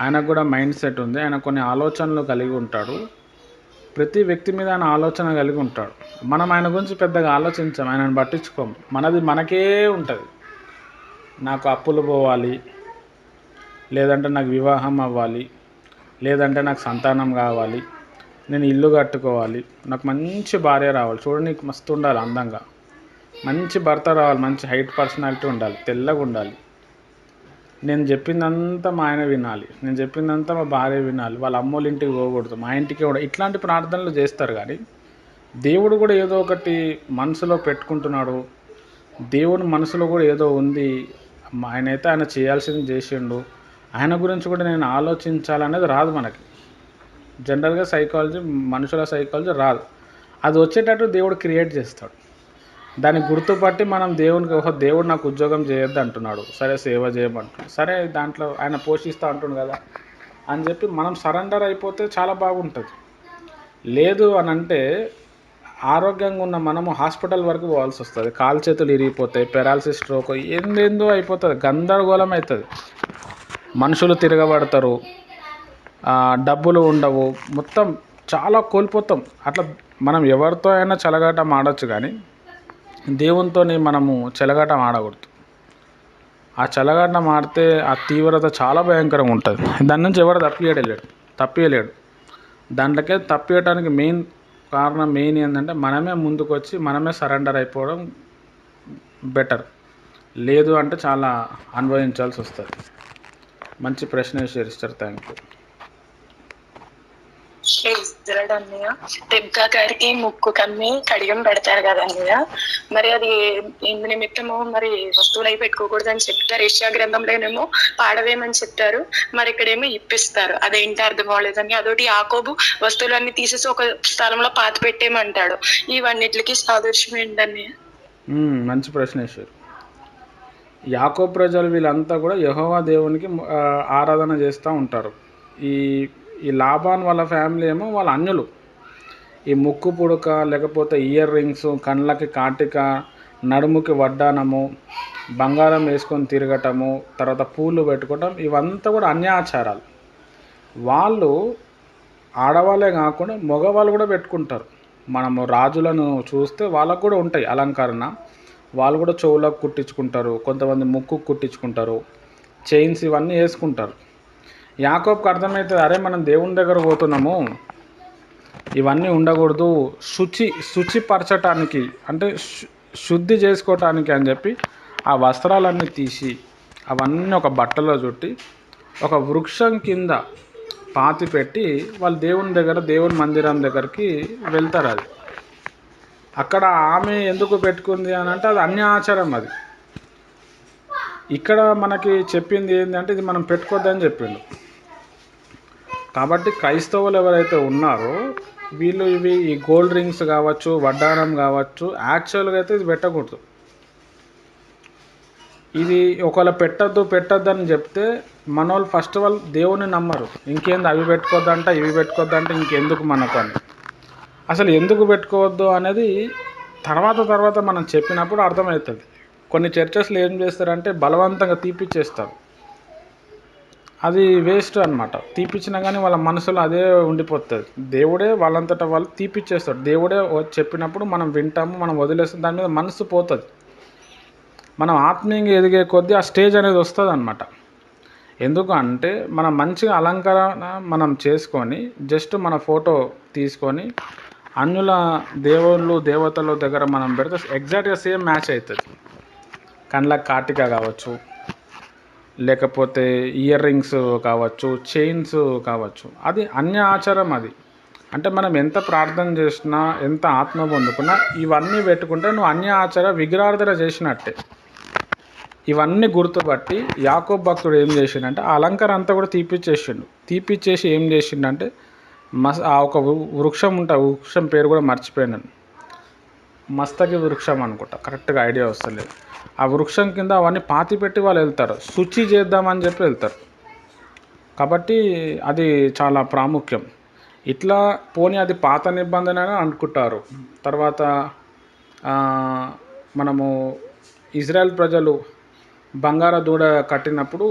Speaker 1: ఆయనకు కూడా మైండ్ సెట్ ఉంది, ఆయన కొన్ని ఆలోచనలు కలిగి ఉంటాడు. ప్రతి వ్యక్తి మీద ఆయన ఆలోచన కలిగి ఉంటాడు. మనం ఆయన గురించి పెద్దగా ఆలోచించాం, ఆయనను పట్టించుకోము. మనది మనకే ఉంటుంది. నాకు అప్పులు పోవాలి, లేదంటే నాకు వివాహం అవ్వాలి, లేదంటే నాకు సంతానం కావాలి, నేను ఇల్లు కట్టుకోవాలి, నాకు మంచి భార్య రావాలి, చూడడానికి మస్తు ఉండాలి, అందంగా మంచి భర్త రావాలి, మంచి హైట్ పర్సనాలిటీ ఉండాలి, తెల్లగా ఉండాలి, నేను చెప్పిందంతా మా ఆయన వినాలి, నేను చెప్పిందంతా మా భార్య వినాలి, వాళ్ళ అమ్మోళ్ళ ఇంటికి పోకూడదు, మా ఇంటికి కూడా, ఇట్లాంటి ప్రార్థనలు చేస్తారు. కానీ దేవుడు కూడా ఏదో ఒకటి మనసులో పెట్టుకుంటున్నాడు. దేవుని మనసులో కూడా ఏదో ఉంది. ఆయన చేయాల్సింది చేసిండు, ఆయన గురించి కూడా నేను ఆలోచించాలనేది రాదు మనకి. జనరల్గా సైకాలజీ, మనుషుల సైకాలజీ రాదు. అది వచ్చేటట్టు దేవుడు క్రియేట్ చేస్తాడు. దాన్ని గుర్తుపట్టి మనం దేవునికి, దేవుడు నాకు ఉద్యోగం చేయొద్దు అంటున్నాడు, సరే సేవ చేయమంటున్నాడు, సరే దాంట్లో ఆయన పోషిస్తూ అంటుండు కదా అని చెప్పి మనం సరెండర్ అయిపోతే చాలా బాగుంటుంది. లేదు అని అంటే ఆరోగ్యంగా ఉన్న మనము హాస్పిటల్ వరకు పోవాల్సి వస్తుంది. కాలు చేతులు ఇరిగిపోతాయి, పెరాలసిస్, స్ట్రోక్, ఏందేందో అయిపోతుంది, గందరగోళం అవుతుంది, మనుషులు తిరగబడతారు, డబ్బులు ఉండవు, మొత్తం చాలా కోల్పోతాం. అట్లా మనం ఎవరితో అయినా చెలగాటం ఆడొచ్చు, కానీ దేవునితో మనము చెలగాటం ఆడకూడదు. ఆ చెలగాటం ఆడితే ఆ తీవ్రత చాలా భయంకరంగా ఉంటుంది. దాని నుంచి ఎవరు తప్పియలేడు. దాంట్లోకే తప్పియటానికి మెయిన్ కారణం ఏంటంటే మనమే ముందుకు వచ్చి మనమే సరెండర్ అయిపోవడం బెటర్. లేదు అంటే చాలా అనుభవించాల్సి వస్తుంది. మంచి ప్రశ్న వేసారు సిస్టర్, థ్యాంక్ యూ.
Speaker 2: అన్నయ్య, రెబ్కా గారికి ముక్కు కమ్మి కడియం పెడతారు కదా అన్నయ్య, మరి అది ఎందు నిమిత్తము మరి వస్తువులు అయి పెట్టుకోకూడదు అని చెప్తారు. యెషయా గ్రంథంలోనేమో పాడవేమని చెప్తారు, మరి ఇక్కడేమో ఇప్పిస్తారు. అదేంటి అర్థం అవ్వలేదని. అదొకటి యాకోబు వస్తువులన్నీ తీసేసి ఒక స్థలంలో పాత పెట్టేయమంటాడు. ఇవన్నిటికి సాదృశ్యం ఏంటన్నయ్య?
Speaker 1: మంచి ప్రశ్న వేశారు. యాకోబు ప్రజలు వీళ్ళంతా కూడా యెహోవా దేవునికి ఆరాధన చేస్తూ ఉంటారు. ఈ లాబాన్ వాళ్ళ ఫ్యామిలీ ఏమో వాళ్ళ అన్యులు. ఈ ముక్కు పుడక, లేకపోతే ఇయర్ రింగ్స్, కళ్ళకి కాటిక, నడుముకి వడ్డానము, బంగారం వేసుకొని తిరగటము, తర్వాత పూలు పెట్టుకోవటం, ఇవంతా కూడా అన్యాచారాలు. వాళ్ళు ఆడవాళ్ళే కాకుండా మగవాళ్ళు కూడా పెట్టుకుంటారు. మనము రాజులను చూస్తే వాళ్ళకు కూడా ఉంటాయి అలంకరణ. వాళ్ళు కూడా చెవులకు కుట్టించుకుంటారు, కొంతమంది ముక్కుకు కుట్టించుకుంటారు, చైన్స్ ఇవన్నీ వేసుకుంటారు. యాకోబుకి అర్థమవుతుంది, అరే మనం దేవుని దగ్గర పోతున్నాము, ఇవన్నీ ఉండకూడదు, శుచిపరచటానికి అంటే శుద్ధి చేసుకోవటానికి అని చెప్పి ఆ వస్త్రాలన్నీ తీసి అవన్నీ ఒక బట్టలో చుట్టి ఒక వృక్షం కింద పాతి పెట్టి వాళ్ళు దేవుని మందిరం దగ్గరికి వెళ్తారు. అది అక్కడ ఆమె ఎందుకు పెట్టుకుంది అని అంటే అది అన్యాచారం. అది ఇక్కడ మనకి చెప్పింది ఏంటంటే ఇది మనం పెట్టుకోవద్దని చెప్పిండు. కాబట్టి క్రైస్తవులు ఎవరైతే ఉన్నారో వీళ్ళు ఈ గోల్డ్ రింగ్స్ కావచ్చు, వడ్డానం కావచ్చు, యాక్చువల్గా అయితే ఇది పెట్టకూడదు. ఇది ఒకవేళ పెట్టద్దు అని చెప్తే మనోళ్ళు ఫస్ట్ ఆఫ్ ఆల్ దేవుని నమ్మరు. ఇంకేంది అవి పెట్టుకోవద్దంట, ఇవి పెట్టుకోవద్దంట, ఇంకెందుకు మనకు అని. అసలు ఎందుకు పెట్టుకోవద్దు అనేది తర్వాత మనం చెప్పినప్పుడు అర్థమవుతుంది. కొన్ని చర్చెస్లో ఏం చేస్తారంటే బలవంతంగా తీపిచ్చేస్తారు. అది వేస్ట్ అనమాట. తీపిచ్చినా కానీ వాళ్ళ మనసులో అదే ఉండిపోతుంది. దేవుడే వాళ్ళంతటా వాళ్ళు తీపిచ్చేస్తాడు. దేవుడే చెప్పినప్పుడు మనం వింటాము, మనం వదిలేస్తాం, దాని మీద మనసు పోతుంది. మనం ఆత్మీయంగా ఎదిగే కొద్దీ ఆ స్టేజ్ అనేది వస్తుంది అనమాట. ఎందుకు అంటే మనం మంచిగా అలంకరణ మనం చేసుకొని జస్ట్ మన ఫోటో తీసుకొని అన్యుల దేవుళ్ళు దేవతల దగ్గర మనం పెడితే ఎగ్జాక్ట్గా సేమ్ మ్యాచ్ అవుతుంది. కళ్ళకి కాటిక కావచ్చు, లేకపోతే ఇయర్ రింగ్స్ కావచ్చు, చైన్స్ కావచ్చు, అది అన్య ఆచారం. అది అంటే మనం ఎంత ప్రార్థన చేసినా, ఎంత ఆత్మ పొందుకున్నా ఇవన్నీ పెట్టుకుంటే నువ్వు అన్య ఆచార విగ్రహార్థన చేసినట్టే. ఇవన్నీ గుర్తుపట్టి యాకోబు భక్తుడు ఏం చేసిండంటే ఆ అలంకారం అంతా కూడా తీపిచ్చేసి ఏం చేసిండంటే ఒక వృక్షం వృక్షం పేరు కూడా మర్చిపోయాను, మస్తకి వృక్షం అనుకుంటా, కరెక్ట్గా ఐడియా వస్తలేదు. ఆ వృక్షం కింద అవన్నీ పాతి పెట్టి వాళ్ళు వెళ్తారు, శుచి చేద్దామని చెప్పి వెళ్తారు. కాబట్టి అది చాలా ప్రాముఖ్యం. ఇట్లా పోనీ అది పాత నిబంధన అనుకుంటారు. తర్వాత మనము ఇజ్రాయెల్ ప్రజలు బంగార దూడ కట్టినప్పుడు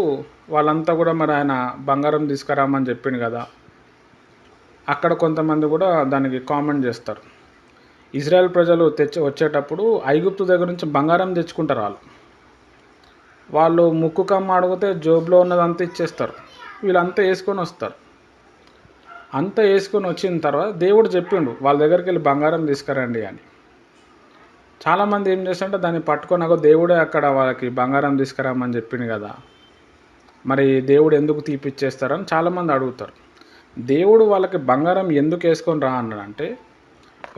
Speaker 1: వాళ్ళంతా కూడా మరి ఆయన బంగారం తీసుకురామని చెప్పిండు కదా, అక్కడ కొంతమంది కూడా దానికి కామెంట్ చేస్తారు. ఇజ్రాయెల్ ప్రజలు వచ్చేటప్పుడు ఐగుప్తు దగ్గర నుంచి బంగారం తెచ్చుకుంటారు. వాళ్ళు ముక్కు కమ్మ అడిగితే జోబులో ఉన్నదంతా ఇచ్చేస్తారు. వీళ్ళంతా వేసుకొని వస్తారు. అంతా వేసుకొని వచ్చిన తర్వాత దేవుడు చెప్పిండు వాళ్ళ దగ్గరికి వెళ్ళి బంగారం తీసుకురండి అని. చాలామంది ఏం చేస్తారంటే దాన్ని పట్టుకొని దేవుడే అక్కడ వాళ్ళకి బంగారం తీసుకురామని చెప్పిండు కదా, మరి దేవుడు ఎందుకు తీపిచ్చేస్తారని చాలామంది అడుగుతారు. దేవుడు వాళ్ళకి బంగారం ఎందుకు వేసుకొని రా అన్నాడంటే,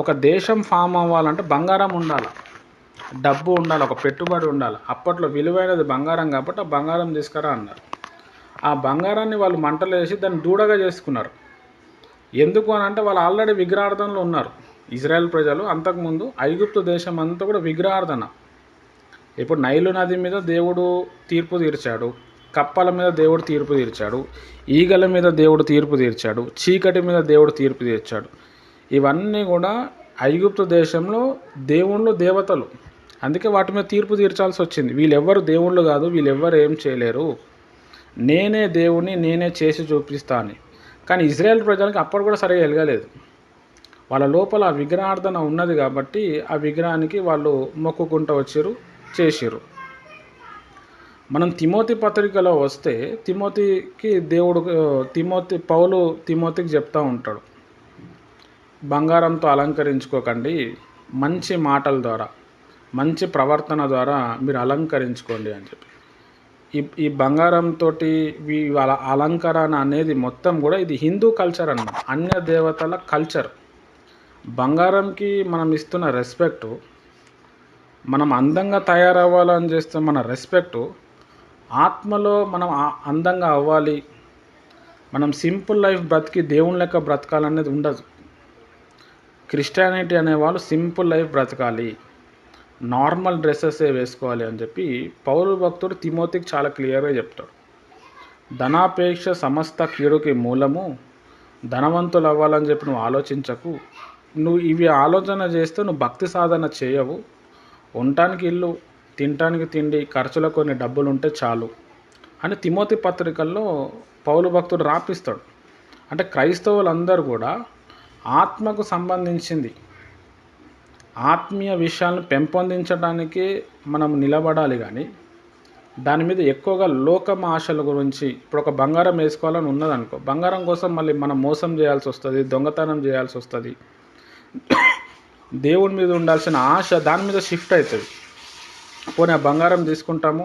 Speaker 1: ఒక దేశం ఫామ్ అవ్వాలంటే బంగారం ఉండాలి, డబ్బు ఉండాలి, ఒక పెట్టుబడి ఉండాలి. అప్పట్లో విలువైనది బంగారం కాబట్టి ఆ బంగారం తీసుకురా అన్నారు. ఆ బంగారాన్ని వాళ్ళు మంటలు వేసి దాన్ని దూడగా చేసుకున్నారు. ఎందుకు అని అంటే వాళ్ళు ఆల్రెడీ విగ్రహార్థనలో ఉన్నారు. ఇజ్రాయెల్ ప్రజలు అంతకుముందు ఐగుప్తు దేశం అంతా కూడా విగ్రహార్థన. ఇప్పుడు నైలు నది మీద దేవుడు తీర్పు తీర్చాడు, కప్పల మీద దేవుడు తీర్పు తీర్చాడు, ఈగల మీద దేవుడు తీర్పు తీర్చాడు, చీకటి మీద దేవుడు తీర్పు తీర్చాడు. ఇవన్నీ కూడా ఐగుప్తు దేశంలో దేవుళ్ళు దేవతలు. అందుకే వాటి మీద తీర్పు తీర్చాల్సి వచ్చింది. వీళ్ళెవ్వరు దేవుళ్ళు కాదు, వీళ్ళెవ్వరు ఏం చేయలేరు, నేనే దేవుణ్ణి, నేనే చేసి చూపిస్తా అని. కానీ ఇజ్రాయెల్ ప్రజలకు అప్పుడు కూడా సరిగా ఎలగలేదు. వాళ్ళ లోపల ఆ విగ్రహార్థన ఉన్నది కాబట్టి ఆ విగ్రహానికి వాళ్ళు మొక్కుకుంటూ వచ్చారు, చేసిర్రు. మనం తిమోతి పత్రికలో వస్తే తిమోతికి దేవుడు పౌలు తిమోతికి చెప్తూ ఉంటాడు, బంగారంతో అలంకరించుకోకండి, మంచి మాటల ద్వారా, మంచి ప్రవర్తన ద్వారా మీరు అలంకరించుకోండి అని చెప్పి. ఈ బంగారంతో వాళ్ళ అలంకరణ అనేది మొత్తం కూడా ఇది హిందూ కల్చర్ అన్నమాట, అన్య దేవతల కల్చర్. బంగారంకి మనం ఇస్తున్న రెస్పెక్టు, మనం అందంగా తయారవ్వాలని చేస్తే మన రెస్పెక్టు, ఆత్మలో మనం అందంగా అవ్వాలి, మనం సింపుల్ లైఫ్ బ్రతికి దేవుని లెక్క బ్రతకాలనేది ఉండదు. క్రిస్టియానిటీ అనేవాళ్ళు సింపుల్ లైఫ్ బ్రతకాలి, నార్మల్ డ్రెస్సెసే వేసుకోవాలి అని చెప్పి పౌలు భక్తుడు తిమోతికి చాలా క్లియర్గా చెప్తాడు. ధనాపేక్ష సమస్త కీడుకి మూలము, ధనవంతులు అవ్వాలని చెప్పి నువ్వు ఆలోచించకు, నువ్వు ఇవి ఆలోచన చేస్తే నువ్వు భక్తి సాధన చేయవు. ఉండటానికి ఇల్లు, తినటానికి తిండి, ఖర్చులకు కొన్ని డబ్బులు ఉంటే చాలు అని తిమోతి పత్రికల్లో పౌలు భక్తుడు రాపిస్తాడు. అంటే క్రైస్తవులందరూ కూడా ఆత్మకు సంబంధించింది, ఆత్మీయ విషయాలను పెంపొందించడానికి మనం నిలబడాలి. కానీ దాని మీద ఎక్కువగా లోకం ఆశల గురించి, ఇప్పుడు ఒక బంగారం వేసుకోవాలని ఉన్నదనుకో, బంగారం కోసం మళ్ళీ మనం మోసం చేయాల్సి వస్తుంది, దొంగతనం చేయాల్సి వస్తుంది. దేవుడి మీద ఉండాల్సిన ఆశ దాని మీద షిఫ్ట్ అవుతుంది. పోనీ ఆ బంగారం తీసుకుంటాము,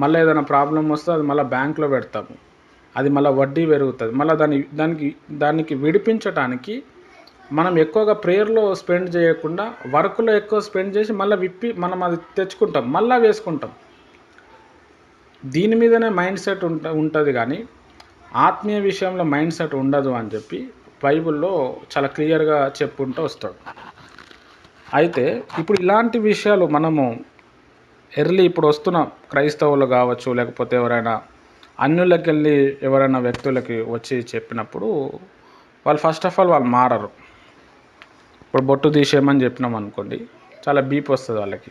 Speaker 1: మళ్ళీ ఏదైనా ప్రాబ్లం వస్తే అది మళ్ళీ బ్యాంకులో పెడతాము, అది మళ్ళీ వడ్డీ పెరుగుతుంది. మళ్ళీ దానికి విడిపించడానికి మనం ఎక్కువగా ప్రేయర్లో స్పెండ్ చేయకుండా వర్క్లో ఎక్కువ స్పెండ్ చేసి మళ్ళీ విప్పి మనం అది తెచ్చుకుంటాం, మళ్ళీ వేసుకుంటాం. దీని మీదనే మైండ్ సెట్ ఉంటుంది కానీ ఆత్మీయ విషయంలో మైండ్ సెట్ ఉండదు అని చెప్పి బైబిల్లో చాలా క్లియర్గా చెప్పుకుంటూ వస్తాడు. అయితే ఇప్పుడు ఇలాంటి విషయాలు మనము ఇప్పుడు వస్తున్న క్రైస్తవులు కావచ్చు, లేకపోతే ఎవరైనా అన్యులకి వెళ్ళి ఎవరైనా వ్యక్తులకి వచ్చి చెప్పినప్పుడు వాళ్ళు ఫస్ట్ ఆఫ్ ఆల్ వాళ్ళు మారరు. ఇప్పుడు బొట్టు తీసేయమని చెప్పినాం అనుకోండి, చాలా బీప్ వస్తుంది వాళ్ళకి,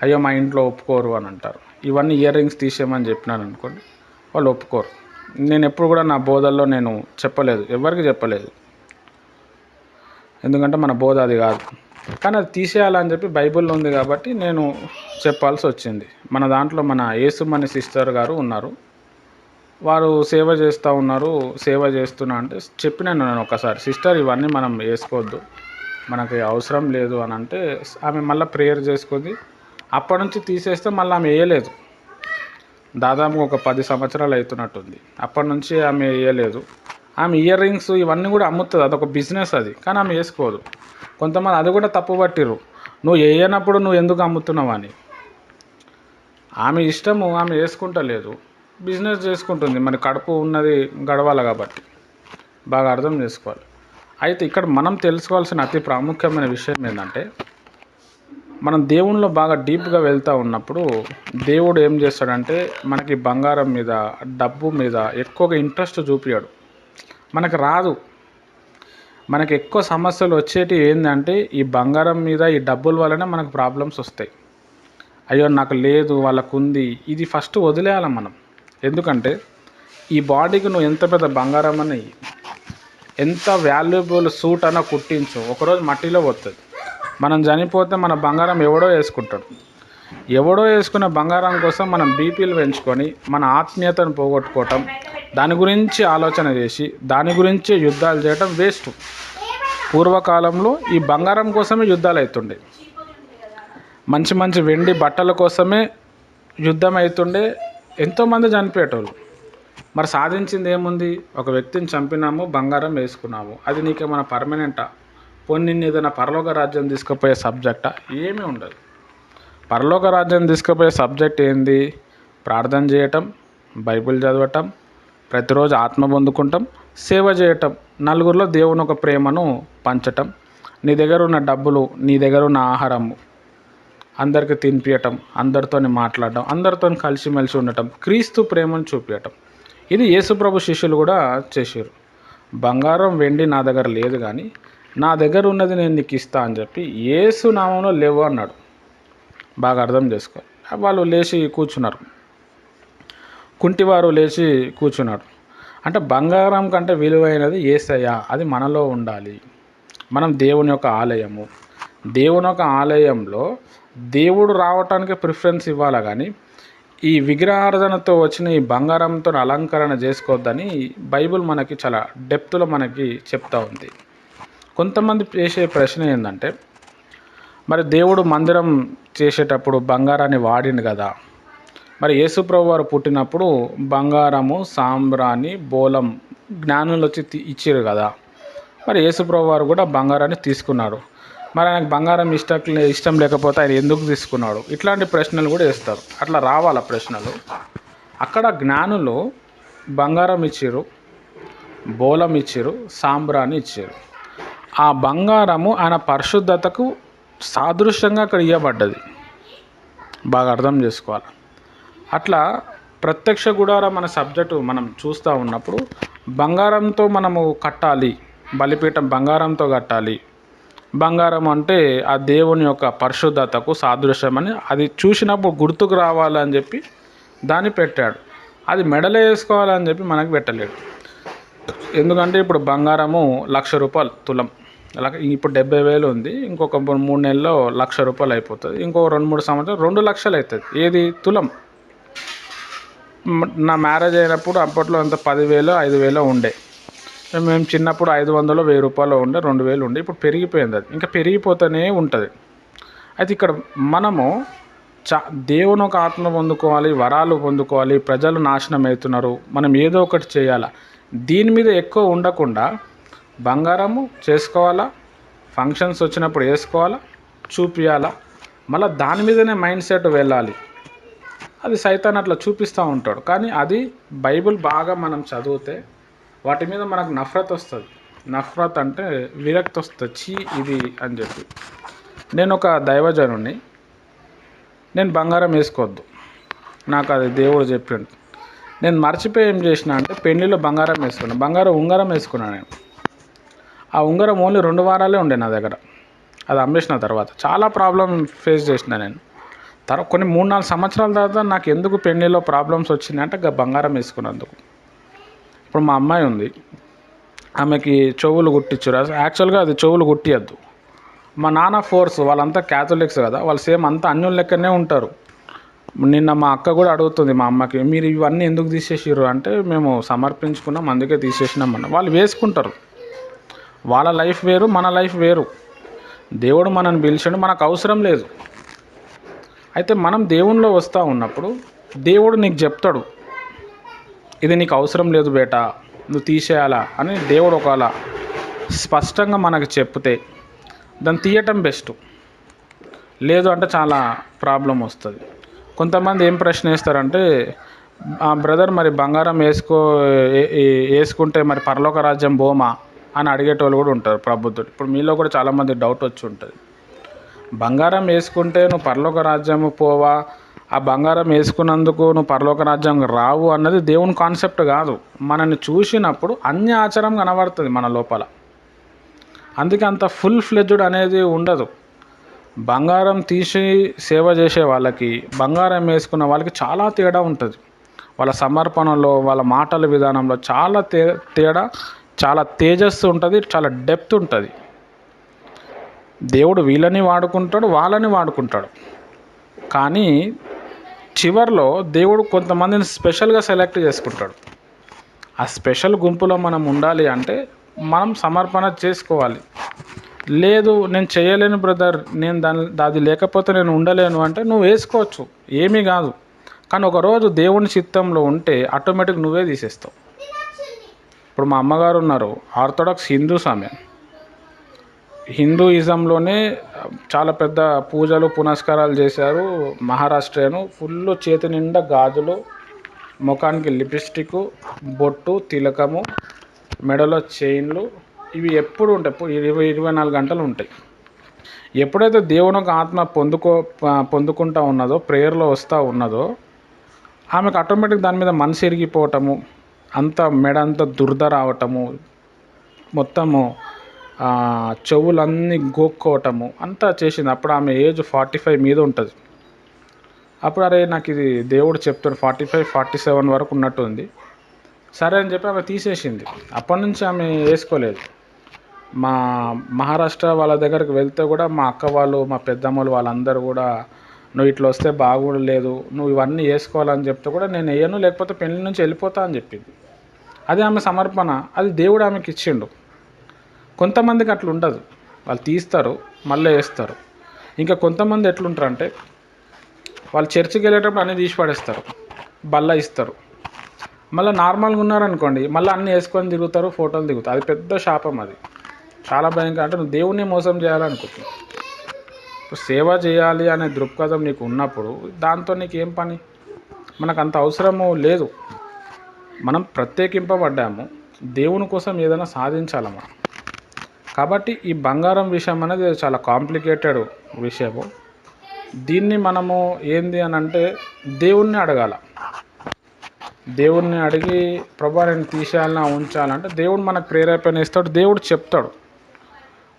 Speaker 1: అయ్యో మా ఇంట్లో ఒప్పుకోరు అని అంటారు. ఇవన్నీ ఇయర్ రింగ్స్ తీసేయమని చెప్పినాను అనుకోండి, వాళ్ళు ఒప్పుకోరు. నేను ఎప్పుడు కూడా నా బోధల్లో నేను చెప్పలేదు, ఎవరికి చెప్పలేదు, ఎందుకంటే మన బోధ అది కాదు. కానీ అది తీసేయాలని చెప్పి బైబిల్లో ఉంది కాబట్టి నేను చెప్పాల్సి వచ్చింది. మన దాంట్లో మన యేసుమణి సిస్టర్ గారు ఉన్నారు, వారు సేవ చేస్తూ ఉన్నారు. సేవ చేస్తున్నా అంటే చెప్పినాను నేను ఒకసారి, సిస్టర్ ఇవన్నీ మనం వేసుకోవద్దు, మనకి అవసరం లేదు అని అంటే ఆమె మళ్ళీ ప్రేయర్ చేసుకుంది. అప్పటి నుంచి తీసేస్తే మళ్ళీ ఆమె వేయలేదు. దాదాపు ఒక 10 సంవత్సరాలు అవుతున్నట్టుంది. అప్పటి నుంచి ఆమె వేయలేదు. ఆమె ఇయర్ రింగ్స్ ఇవన్నీ కూడా అమ్ముతుంది, అదొక బిజినెస్ అది, కానీ ఆమె వేసుకోదు. కొంతమంది అది కూడా తప్పు పట్టిర్రు, నువ్వు వేయనప్పుడు నువ్వు ఎందుకు అమ్ముతున్నావు అని. ఆమె ఇష్టము, ఆమె వేసుకుంటలేదు, బిజినెస్ చేసుకుంటుంది, మరి కడుపు ఉన్నది గడవాలి కాబట్టి బాగా అర్థం చేసుకోవాలి. అయితే ఇక్కడ మనం తెలుసుకోవాల్సిన అతి ప్రాముఖ్యమైన విషయం ఏంటంటే, మనం దేవునిలో బాగా డీప్గా వెళ్తూ ఉన్నప్పుడు దేవుడు ఏం చేస్తాడంటే మనకి బంగారం మీద, డబ్బు మీద ఎక్కువగా ఇంట్రెస్ట్ చూపించాడు. మనకు రాదు. మనకు ఎక్కువ సమస్యలు వచ్చేటి ఏంటంటే ఈ బంగారం మీద, ఈ డబ్బుల వల్లనే మనకు ప్రాబ్లమ్స్ వస్తాయి. అయ్యో నాకు లేదు, వాళ్ళకు ఉంది, ఇది ఫస్ట్ వదిలేయాలి మనం. ఎందుకంటే ఈ బాడీకి నువ్వు ఎంత పెద్ద బంగారం అని ఎంత వాల్యుబుల్ సూట్ అన్న కుట్టించు ఒకరోజు మట్టిలో పోతుంది. మనం చనిపోతే మన బంగారం ఎవడో వేసుకుంటాడు. ఎవడో వేసుకున్న బంగారం కోసం మనం బీపీలు పెంచుకొని మన ఆత్మీయతను పోగొట్టుకోవటం, దాని గురించి ఆలోచన చేసి దాని గురించి యుద్ధాలు చేయటం వేస్ట్. పూర్వకాలంలో ఈ బంగారం కోసమే యుద్ధాలు అవుతుండే, మంచి మంచి వెండి బట్టల కోసమే యుద్ధం అవుతుండే, ఎంతోమంది చనిపోయేటోళ్ళు. మరి సాధించింది ఏముంది? ఒక వ్యక్తిని చంపినాము, బంగారం వేసుకున్నాము. అది నీకేమైనా పర్మనెంటా? పోనీ నిన్ను ఏదైనా పరలోక రాజ్యం తీసుకుపోయే సబ్జెక్టా? ఏమీ ఉండదు. పరలోక రాజ్యం తీసుకుపోయే సబ్జెక్ట్ ఏంది? ప్రార్థన చేయటం, బైబిల్ చదవటం, ప్రతిరోజు ఆత్మ పొందుకుంటాం, సేవ చేయటం, నలుగురిలో దేవుని ఒక ప్రేమను పంచటం, నీ దగ్గర ఉన్న డబ్బులు, నీ దగ్గర ఉన్న ఆహారము అందరికీ తినిపించటం, అందరితో మాట్లాడటం, అందరితో కలిసిమెలిసి ఉండటం, క్రీస్తు ప్రేమను చూపించటం. ఇది యేసుప్రభు శిష్యులు కూడా చేశారు. బంగారం వెండి నా దగ్గర లేదు, కానీ నా దగ్గర ఉన్నది నేను నీకు ఇస్తా అని చెప్పి యేసు నామంలో లేవు అన్నాడు. బాగా అర్థం చేసుకోవాలి. వాళ్ళు లేచి కూర్చున్నారు, కుంటివారు లేచి కూర్చున్నాడు. అంటే బంగారం కంటే విలువైనది యేసయ్య, అది మనలో ఉండాలి. మనం దేవుని యొక్క ఆలయము. దేవుని యొక్క ఆలయంలో దేవుడు రావటానికి ప్రిఫరెన్స్ ఇవ్వాలి, కానీ ఈ విగ్రహారాధనతో వచ్చిన ఈ బంగారంతో అలంకరణ చేసుకోవద్దని బైబిల్ మనకి చాలా డెప్త్లో మనకి చెప్తా ఉంది. కొంతమంది చేసే ప్రశ్న ఏంటంటే, మరి దేవుడు మందిరం చేసేటప్పుడు బంగారాన్ని వాడిండు కదా, మరి యేసుప్రభు వారు పుట్టినప్పుడు బంగారము, సాంబ్రాణి, బోలం జ్ఞానులు వచ్చి ఇచ్చారు కదా, మరి యేసుప్రభు వారు కూడా బంగారాన్ని తీసుకున్నాడు. మరి ఆయనకు బంగారం ఇష్టం లేకపోతే ఆయన ఎందుకు తీసుకున్నాడు? ఇట్లాంటి ప్రశ్నలు కూడా వేస్తారు. అట్లా రావాల ప్రశ్నలు. అక్కడ జ్ఞానులు బంగారం ఇచ్చారు, బోలం ఇచ్చారు, సాంబ్రాన్ని ఇచ్చారు. ఆ బంగారము ఆయన పరిశుద్ధతకు సాదృశ్యంగా అక్కడ ఇవ్వబడ్డది. బాగా అర్థం చేసుకోవాలి. అట్లా ప్రత్యక్ష గుడారం మన సబ్జెక్టు మనం చూస్తూ ఉన్నప్పుడు బంగారంతో మనము కట్టాలి, బలిపీఠం బంగారంతో కట్టాలి. బంగారం అంటే ఆ దేవుని యొక్క పరిశుద్ధతకు సాదృశ్యమని అది చూసినప్పుడు గుర్తుకు రావాలని చెప్పి దాన్ని పెట్టాడు. అది మెడలో వేసుకోవాలని చెప్పి మనకు పెట్టలేడు. ఎందుకంటే ఇప్పుడు బంగారము ₹1,00,000 తులం. ఇప్పుడు 70,000 ఉంది. ఇంకొక 3 నెలల్లో ₹1,00,000 అయిపోతుంది. ఇంకో 2-3 సంవత్సరాలు 2 లక్షలు అవుతుంది. ఏది? తులం. నా మ్యారేజ్ అయినప్పుడు అప్పట్లో అంత 10,000 5,000 ఉండే. మేము చిన్నప్పుడు 500 ₹1,000 ఉండే, 2,000 ఉండే. ఇప్పుడు పెరిగిపోయింది. అది ఇంకా పెరిగిపోతూనే ఉంటుంది. అయితే ఇక్కడ మనము దేవుని ఒక ఆత్మ పొందుకోవాలి, వరాలు పొందుకోవాలి. ప్రజలు నాశనం అవుతున్నారు, మనం ఏదో ఒకటి చేయాలా. దీని మీద ఎక్కువ ఉండకుండా బంగారము చేసుకోవాలా, ఫంక్షన్స్ వచ్చినప్పుడు వేసుకోవాలా, చూపించాలా, మళ్ళీ దాని మీదనే మైండ్ సెట్ వెళ్ళాలి. అది సైతాన్ అట్లా చూపిస్తూ ఉంటాడు. కానీ అది బైబిల్ బాగా మనం చదివితే వాటి మీద మనకు నఫరత్ వస్తుంది. నఫరత్ అంటే విరక్తి వస్తుంది, చీ ఇది అని చెప్పి. నేను ఒక దైవజనుడిని, నేను బంగారం వేసుకోవద్దు, నాకు అది దేవుడు చెప్పిండు. నేను మర్చిపోయి ఏం చేసిన అంటే పెళ్ళిలో బంగారం వేసుకున్నాను, బంగారం ఉంగరం వేసుకున్నాను. నేను ఆ ఉంగరం ఓన్లీ 2 వారాలే ఉండే నా దగ్గర. అది అమ్మేసిన తర్వాత చాలా ప్రాబ్లం ఫేస్ చేసిన నేను. కొన్ని 3-4 సంవత్సరాల తర్వాత నాకు ఎందుకు పెళ్ళిలో ప్రాబ్లమ్స్ వచ్చినాయంటే బంగారం వేసుకున్నందుకు. ఇప్పుడు మా అమ్మాయి ఉంది, ఆమెకి చెవులు కుట్టించారు. యాక్చువల్గా అది చెవులు కుట్టియద్దు. మా నాన్న ఫోర్స్, వాళ్ళంతా క్యాథలిక్స్ కదా, వాళ్ళు సేమ్ అంతా అన్యుల లెక్కనే ఉంటారు. నిన్న మా అక్క కూడా అడుగుతుంది మా అమ్మకి, మీరు ఇవన్నీ ఎందుకు తీసేసారు అంటే, మేము సమర్పించుకున్నాం అందుకే తీసేసినాం అన్న. వాళ్ళు వేసుకుంటారు, వాళ్ళ లైఫ్ వేరు, మన లైఫ్ వేరు. దేవుడు మనల్ని పిలిచాడు, మనకు అవసరం లేదు. అయితే మనం దేవునిలో వస్తూ ఉన్నప్పుడు దేవుడు నీకు చెప్తాడు, ఇది నీకు అవసరం లేదు బేటా, నువ్వు తీసేయాలా అని దేవుడు ఒకవేళ స్పష్టంగా మనకు చెప్తే దాన్ని తీయటం బెస్ట్. లేదు అంటే చాలా ప్రాబ్లం వస్తుంది. కొంతమంది ఏం ప్రశ్న వేస్తారంటే, బ్రదర్ మరి బంగారం వేసుకుంటే మరి పరలోక రాజ్యం బోమా అని అడిగేటోళ్ళు కూడా ఉంటారు ప్రబుద్ధుడు. ఇప్పుడు మీలో కూడా చాలామంది డౌట్ వచ్చి ఉంటుంది, బంగారం వేసుకుంటే నువ్వు పరలోక రాజ్యం పోవా, ఆ బంగారం వేసుకున్నందుకు నువ్వు పరలోక రాజ్యం రావు అన్నది దేవుని కాన్సెప్ట్ కాదు. మనల్ని చూసినప్పుడు అన్ని ఆచారం కనబడుతుంది మన లోపల. అందుకే అంత ఫుల్ ఫ్లెడ్జ్డ్ అనేది ఉండదు. బంగారం తీసి సేవ చేసే వాళ్ళకి, బంగారం వేసుకున్న వాళ్ళకి చాలా తేడా ఉంటుంది. వాళ్ళ సమర్పణలో, వాళ్ళ మాటల విధానంలో చాలా తేడా చాలా తేజస్సు ఉంటుంది, చాలా డెప్త్ ఉంటుంది. దేవుడు వీళ్ళని వాడుకుంటాడు, వాళ్ళని వాడుకుంటాడు. కానీ చివర్లో దేవుడు కొంతమందిని స్పెషల్గా సెలెక్ట్ చేసుకుంటాడు. ఆ స్పెషల్ గుంపులో మనం ఉండాలి అంటే మనం సమర్పణ చేసుకోవాలి. లేదు నేను చేయలేను బ్రదర్, నేను అది లేకపోతే నేను ఉండలేను అంటే నువ్వు వేసుకోవచ్చు, ఏమీ కాదు. కానీ ఒకరోజు దేవుని చిత్తంలో ఉంటే ఆటోమేటిక్ నువ్వే తీసేస్తావు. ఇప్పుడు మా అమ్మగారు ఉన్నారు, ఆర్థోడాక్స్ హిందూస్. ఆమె హిందూయిజంలోనే చాలా పెద్ద పూజలు పునస్కారాలు చేశారు. మహారాష్ట్రియను, ఫుల్ చేతి నిండా గాజులు, ముఖానికి లిప్స్టిక్, బొట్టు, తిలకము, మెడలో చైన్లు, ఇవి ఎప్పుడు ఉంటాయి, 24 గంటలు ఉంటాయి. ఎప్పుడైతే దేవుని ఒక ఆత్మ పొందుకుంటా ఉన్నదో, ప్రేయర్లో వస్తూ ఉన్నదో, ఆమెకు ఆటోమేటిక్ దాని మీద మనసు ఇరిగిపోవటము, అంత మెడ అంతా దురద రావటము, మొత్తము చెవులన్నీ గోక్కోవటము అంతా చేసింది. అప్పుడు ఆమె ఏజ్ 45 మీద ఉంటుంది. అప్పుడు అరే నాకు ఇది దేవుడు చెప్తాడు 45, 47 వరకు ఉన్నట్టుంది. సరే అని చెప్పి ఆమె తీసేసింది. అప్పటి నుంచి ఆమె వేసుకోలేదు. మా మహారాష్ట్ర వాళ్ళ దగ్గరికి వెళ్తే కూడా మా అక్క వాళ్ళు, మా పెద్దమ్మలు వాళ్ళందరూ కూడా నువ్వు ఇట్లా వస్తే బాగులేదు, నువ్వు ఇవన్నీ వేసుకోవాలని చెప్తే కూడా నేను వేయను, లేకపోతే పెళ్లి నుంచి వెళ్ళిపోతా అని చెప్పింది. అది ఆమె సమర్పణ, అది దేవుడు ఆమెకి ఇచ్చిండు. కొంతమందికి అట్లా ఉండదు, వాళ్ళు తీస్తారు మళ్ళీ వేస్తారు. ఇంకా కొంతమంది ఎట్లుంటారంటే వాళ్ళు చర్చికి వెళ్ళేటప్పుడు అన్నీ తీసి పడేస్తారు, బల్ల ఇస్తారు. మళ్ళీ నార్మల్గా ఉన్నారనుకోండి, మళ్ళీ అన్నీ వేసుకొని తిరుగుతారు, ఫోటోలు దిగుతారు. అది పెద్ద శాపం, అది చాలా భయంకరం. అంటే నువ్వు దేవుణ్ణి మోసం చేయాలనుకుంటున్నావు. ఇప్పుడు సేవ చేయాలి అనే దృక్పథం నీకు ఉన్నప్పుడు దాంతో నీకు ఏం పని? మనకు అంత అవసరము లేదు. మనం ప్రత్యేకింపబడ్డాము, దేవుని కోసం ఏదైనా సాధించాలి మనం. కాబట్టి ఈ బంగారం విషయం అనేది చాలా కాంప్లికేటెడ్ విషయము. దీన్ని మనము ఏంది అని అంటే దేవుణ్ణి అడగాల. దేవుణ్ణి అడిగి ప్రభా నేను తీసేయాలన్నా ఉంచాలంటే దేవుడు మనకు ప్రేరేపణ ఇస్తాడు, దేవుడు చెప్తాడు.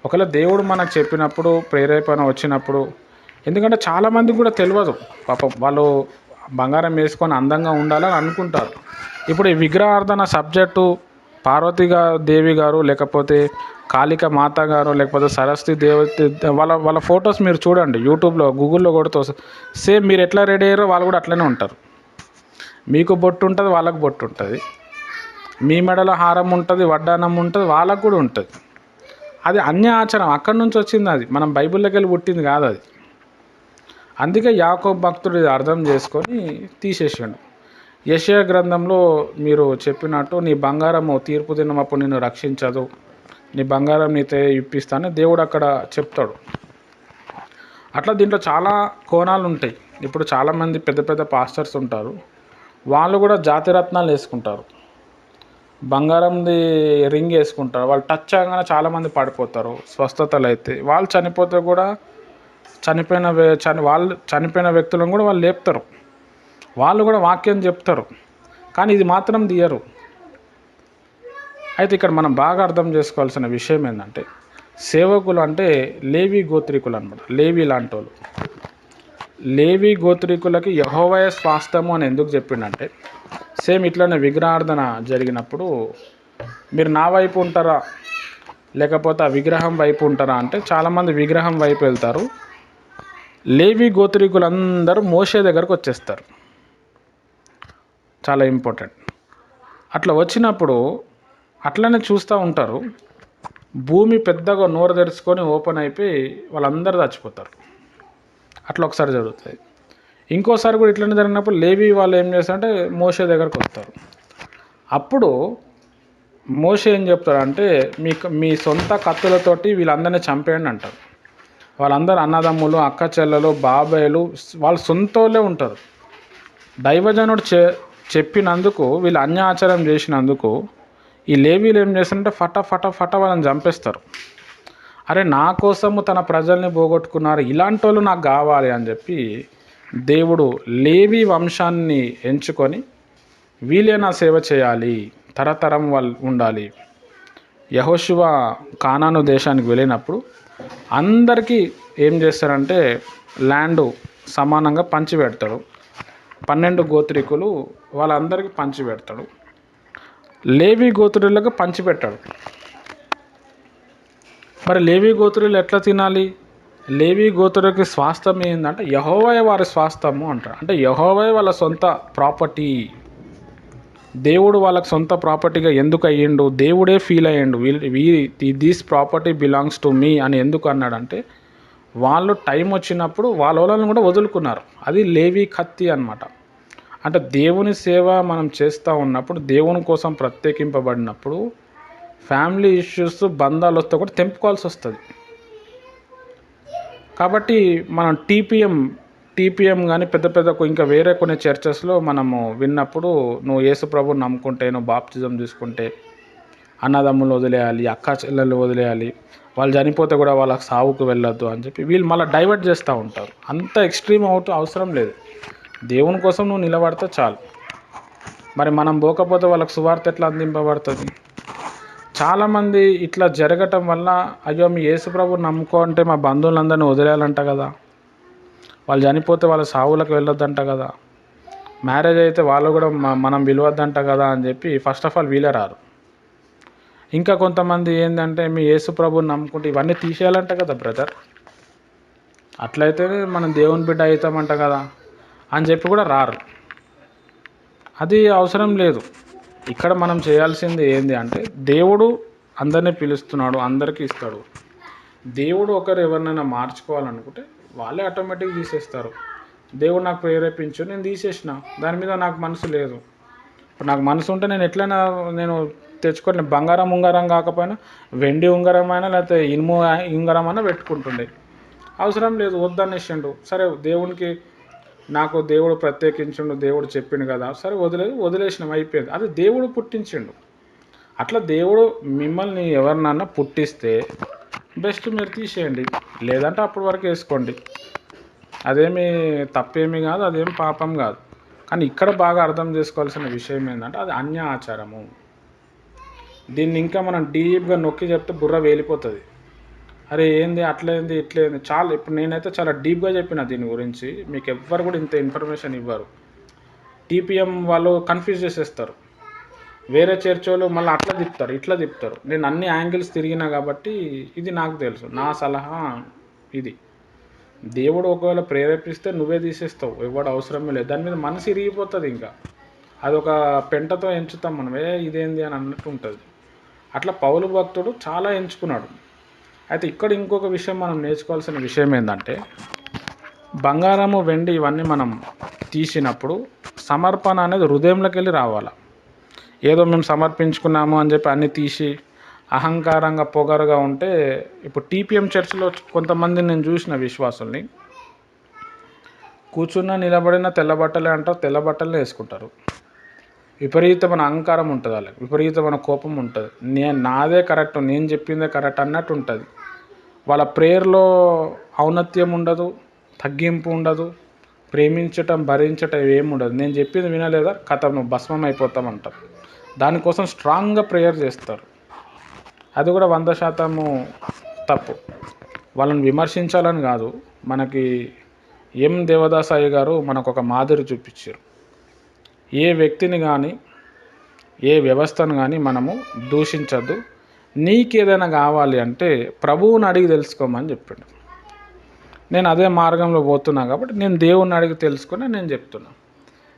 Speaker 1: ఒకవేళ దేవుడు మనకు చెప్పినప్పుడు, ప్రేరేపణ వచ్చినప్పుడు, ఎందుకంటే చాలామందికి కూడా తెలియదు పాపం, వాళ్ళు బంగారం వేసుకొని అందంగా ఉండాలని అనుకుంటారు. ఇప్పుడు ఈ విగ్రహార్థన సబ్జెక్టు పార్వతీదేవి గారు, లేకపోతే కాళిక మాత గారు, లేకపోతే సరస్వతి దేవత, వాళ్ళ ఫొటోస్ మీరు చూడండి యూట్యూబ్లో, గూగుల్లో కొడుతూ సేమ్ మీరు ఎట్లా రెడీ అయ్యారో వాళ్ళు కూడా అట్లనే ఉంటారు. మీకు బొట్టు ఉంటుంది, వాళ్ళకు బొట్టు ఉంటుంది. మీ మెడలో హారం ఉంటుంది, వడ్డానం ఉంటుంది, వాళ్ళకు కూడా ఉంటుంది. అది అన్య ఆచారం, అక్కడి నుంచి వచ్చింది. అది మనం బైబిల్లోకి వెళ్ళి పుట్టింది కాదు అది. అందుకే యాకోబు భక్తుడు ఇది అర్థం చేసుకొని తీసేసాడు. యెషయా గ్రంథంలో మీరు చెప్పినట్టు నీ బంగారము తీర్పు దినమప్పుడు నిన్ను రక్షించదు, నీ బంగారం నీతో ఇప్పిస్తానని దేవుడు అక్కడ చెప్తాడు. అట్లా దీంట్లో చాలా కోణాలు ఉంటాయి. ఇప్పుడు చాలామంది పెద్ద పెద్ద పాస్టర్స్ ఉంటారు, వాళ్ళు కూడా జాతిరత్నాలు వేసుకుంటారు, బంగారంది రింగ్ వేసుకుంటారు. వాళ్ళు టచ్ అవ్వగానే చాలామంది పడిపోతారు, స్వస్థతలు అయితే. వాళ్ళు చనిపోతే కూడా వాళ్ళు చనిపోయిన వ్యక్తులను కూడా వాళ్ళు లేపుతారు, వాళ్ళు కూడా వాక్యం చెప్తారు. కానీ ఇది మాత్రం తీయరు. అయితే ఇక్కడ మనం బాగా అర్థం చేసుకోవాల్సిన విషయం ఏంటంటే, సేవకులు అంటే లేవి గోత్రికులు అన్నమాట. లేవి లాంటి వాళ్ళు. లేవి గోత్రికులకి యెహోవాయే స్వాస్థ్యము అని ఎందుకు చెప్పిండంటే, సేమ్ ఇట్లనే విగ్రహార్థన జరిగినప్పుడు మీరు నా వైపు ఉంటారా లేకపోతే ఆ విగ్రహం వైపు ఉంటారా అంటే చాలామంది విగ్రహం వైపు వెళ్తారు. లేవి గోత్రికులందరూ మోషే దగ్గరకు వచ్చేస్తారు. చాలా ఇంపార్టెంట్. అట్లా వచ్చినప్పుడు అట్లనే చూస్తూ ఉంటారు, భూమి పెద్దగా నోరు తెరుచుకొని ఓపెన్ అయిపోయి వాళ్ళందరూ చచ్చిపోతారు. అట్లా ఒకసారి జరుగుతుంది. ఇంకోసారి కూడా ఇట్లనే జరిగినప్పుడు లేవి వాళ్ళు ఏం చేస్తారంటే మోషే దగ్గరకు వస్తారు. అప్పుడు మోషే ఏం చెప్తాడంటే మీ సొంత కత్తులతోటి వీళ్ళందరినీ చంపేయండి అంటారు. వాళ్ళందరూ అన్నదమ్ములు, అక్క చెల్లెలు, బాబాయిలు, వాళ్ళ సొంత వాళ్ళే ఉంటారు. దైవజనుడు చెప్పినందుకు, వీళ్ళు అన్యాచారం చేసినందుకు ఈ లేవీలు ఏం చేస్తారంటే ఫట వాళ్ళని చంపేస్తారు. అరే నా కోసము తన ప్రజల్ని పోగొట్టుకున్నారు, ఇలాంటి వాళ్ళు నాకు కావాలి అని చెప్పి దేవుడు లేవి వంశాన్ని ఎంచుకొని వీళ్ళే నా సేవ చేయాలి, తరతరం వాళ్ళు ఉండాలి. యెహోషువ కానాను దేశానికి వెళ్ళినప్పుడు అందరికీ ఏం చేస్తారంటే ల్యాండ్ సమానంగా పంచిపెడతాడు. 12 గోత్రికులు వాళ్ళందరికీ పంచిపెడతాడు. లేవి గోత్రులకు పంచిపెట్టాడు. మరి లేవి గోత్రులు ఎట్లా తినాలి? లేవి గోత్రులకి స్వాస్థ్యం ఏంటంటే యెహోవాయే వారి స్వాస్థ్యము అంటారు. అంటే యెహోవాయే వాళ్ళ సొంత ప్రాపర్టీ. దేవుడు వాళ్ళకి సొంత ప్రాపర్టీగా ఎందుకు అయ్యిండు? దేవుడే ఫీల్ అయ్యిండు this property belongs to me అని ఎందుకు అన్నాడంటే వాళ్ళు టైం వచ్చినప్పుడు వాళ్ళని కూడా వదులుకున్నారు. అది లేవి కత్తి అన్నమాట. అంటే దేవుని సేవ మనం చేస్తూ ఉన్నప్పుడు, దేవుని కోసం ప్రత్యేకింపబడినప్పుడు ఫ్యామిలీ ఇష్యూస్ బంధాలు వస్తే కూడా తెంపుకోవాల్సి వస్తుంది. కాబట్టి మనం టీపీఎం కానీ పెద్ద ఇంకా వేరే కొన్ని చర్చెస్లో మనము విన్నప్పుడు, నువ్వు యేసు ప్రభుని నమ్ముకుంటే, నువ్వు బాప్తిజం తీసుకుంటే అన్నదమ్ములు వదిలేయాలి, అక్క చెల్లెలు వదిలేయాలి, వాళ్ళు చనిపోతే కూడా వాళ్ళకి సావుకు వెళ్ళొద్దు అని చెప్పి వీళ్ళు మళ్ళీ డైవర్ట్ చేస్తూ ఉంటారు. అంత ఎక్స్ట్రీమ్ అవసరం లేదు. దేవుని కోసం నువ్వు నిలబడితే చాలు. మరి మనం పోకపోతే వాళ్ళకి సువార్త ఎట్లా అందింపబడుతుంది? చాలామంది ఇట్లా జరగటం వల్ల, అయ్యో మీ యేసు ప్రభుని నమ్ముకో అంటే మా బంధువులందరినీ వదిలేయాలంట కదా, వాళ్ళు చనిపోతే వాళ్ళ సావులకు వెళ్ళొద్దంట కదా, మ్యారేజ్ అయితే వాళ్ళు కూడా మనం పిలవద్దంట కదా అని చెప్పి ఫస్ట్ ఆఫ్ ఆల్ వీళ్ళే రారు. ఇంకా కొంతమంది ఏంటంటే మీ యేసు ప్రభుని నమ్ముకుంటే ఇవన్నీ తీసేయాలంట కదా బ్రదర్, అట్లయితేనే మనం దేవుని బిడ్డ అవుతామంట కదా అని చెప్పి కూడా రారు. అది అవసరం లేదు. ఇక్కడ మనం చేయాల్సింది ఏంది అంటే, దేవుడు అందరినీ పిలుస్తున్నాడు, అందరికీ ఇస్తాడు. దేవుడు ఒకరు ఎవరినైనా మార్చుకోవాలనుకుంటే వాళ్ళే ఆటోమేటిక్గా తీసేస్తారు. దేవుడు నాకు ప్రేరేపించు, నేను తీసేసిన, దాని మీద నాకు మనసు లేదు. ఇప్పుడు నాకు మనసు ఉంటే నేను ఎట్లయినా తెచ్చుకొని బంగారం ఉంగరం కాకపోయినా వెండి ఉంగరం అయినా లేకపోతే ఇనుము ఉంగరం అయినా పెట్టుకుంటుండే. అవసరం లేదు, వద్దనేసిండు. సరే దేవునికి నాకు దేవుడు ప్రత్యేకించిండు, దేవుడు చెప్పిండు కదా, సరే వదిలేసినాం, అయిపోయింది. అది దేవుడు పుట్టించిండు. అట్లా దేవుడు మిమ్మల్ని ఎవరినన్నా పుట్టిస్తే బెస్ట్ మీరు తీసేయండి, లేదంటే అప్పటి వరకు వేసుకోండి. అదేమి తప్పేమీ కాదు, అదేం పాపం కాదు. కానీ ఇక్కడ బాగా అర్థం చేసుకోవాల్సిన విషయం ఏంటంటే అది అన్య ఆచారము. దీన్ని ఇంకా మనం డీప్గా నొక్కి చెప్తే బుర్ర వేలిపోతుంది. అరే ఏంది అట్లేంది ఇట్లేంది చాలా. ఇప్పుడు నేనైతే చాలా డీప్గా చెప్పిన దీని గురించి, మీకు ఎవ్వరు కూడా ఇంత ఇన్ఫర్మేషన్ ఇవ్వరు. టీపీఎం వాళ్ళు కన్ఫ్యూజ్ చేసేస్తారు, వేరే చర్చ్ వాళ్ళు మళ్ళీ అట్లా తిప్పుతారు, ఇట్లా తిప్పుతారు. నేను అన్ని యాంగిల్స్ తిరిగినా కాబట్టి ఇది నాకు తెలుసు. నా సలహా ఇది, దేవుడు ఒకవేళ ప్రేరేపిస్తే నువ్వే తీసేస్తావు, ఎవడు అవసరమే లేదు. దాని మీద మనసు ఇరిగిపోతుంది. ఇంకా అదొక పెంటతో ఎంచుతాం మనం, ఇదేంది అని అన్నట్టు ఉంటుంది. అట్లా పౌలు భక్తుడు చాలా ఎంచుకున్నాడు. అయితే ఇక్కడ ఇంకొక విషయం మనం నేర్చుకోవాల్సిన విషయం ఏంటంటే, బంగారము వెండి ఇవన్నీ మనం తీసినప్పుడు సమర్పణ అనేది హృదయంలోకి వెళ్ళి రావాలి. ఏదో మేము సమర్పించుకున్నాము అని చెప్పి అన్నీ తీసి అహంకారంగా పొగరుగా ఉంటే, ఇప్పుడు టీపీఎం చర్చిలో కొంతమంది నేను చూసిన విశ్వాసుల్ని కూర్చున్న నిలబడిన తెల్ల బట్టలే అంటారు, తెల్ల బట్టలే వేసుకుంటారు. విపరీతమైన అహంకారం ఉంటుంది వాళ్ళకి, విపరీతమైన కోపం ఉంటుంది. నాదే కరెక్ట్, నేను చెప్పిందే కరెక్ట్ అన్నట్టు ఉంటుంది. వాళ్ళ ప్రేయర్లో ఔన్నత్యం ఉండదు, తగ్గింపు ఉండదు, ప్రేమించటం భరించటం ఏముండదు. నేను చెప్పింది వినలేదా, కథ నువ్వు భస్మం అయిపోతామంటారు. దానికోసం స్ట్రాంగ్గా ప్రేయర్ చేస్తారు. అది కూడా 100% తప్పు. వాళ్ళని విమర్శించాలని కాదు, మనకి దేవదాసాయి గారు మనకు ఒక మాదిరి చూపించారు. ఏ వ్యక్తిని కానీ ఏ వ్యవస్థను కానీ మనము దూషించద్దు. నీకేదైనా కావాలి అంటే ప్రభువుని అడిగి తెలుసుకోమని చెప్పిండు. నేను అదే మార్గంలో పోతున్నా కాబట్టి నేను దేవుణ్ణి అడిగి తెలుసుకుని నేను చెప్తున్నా.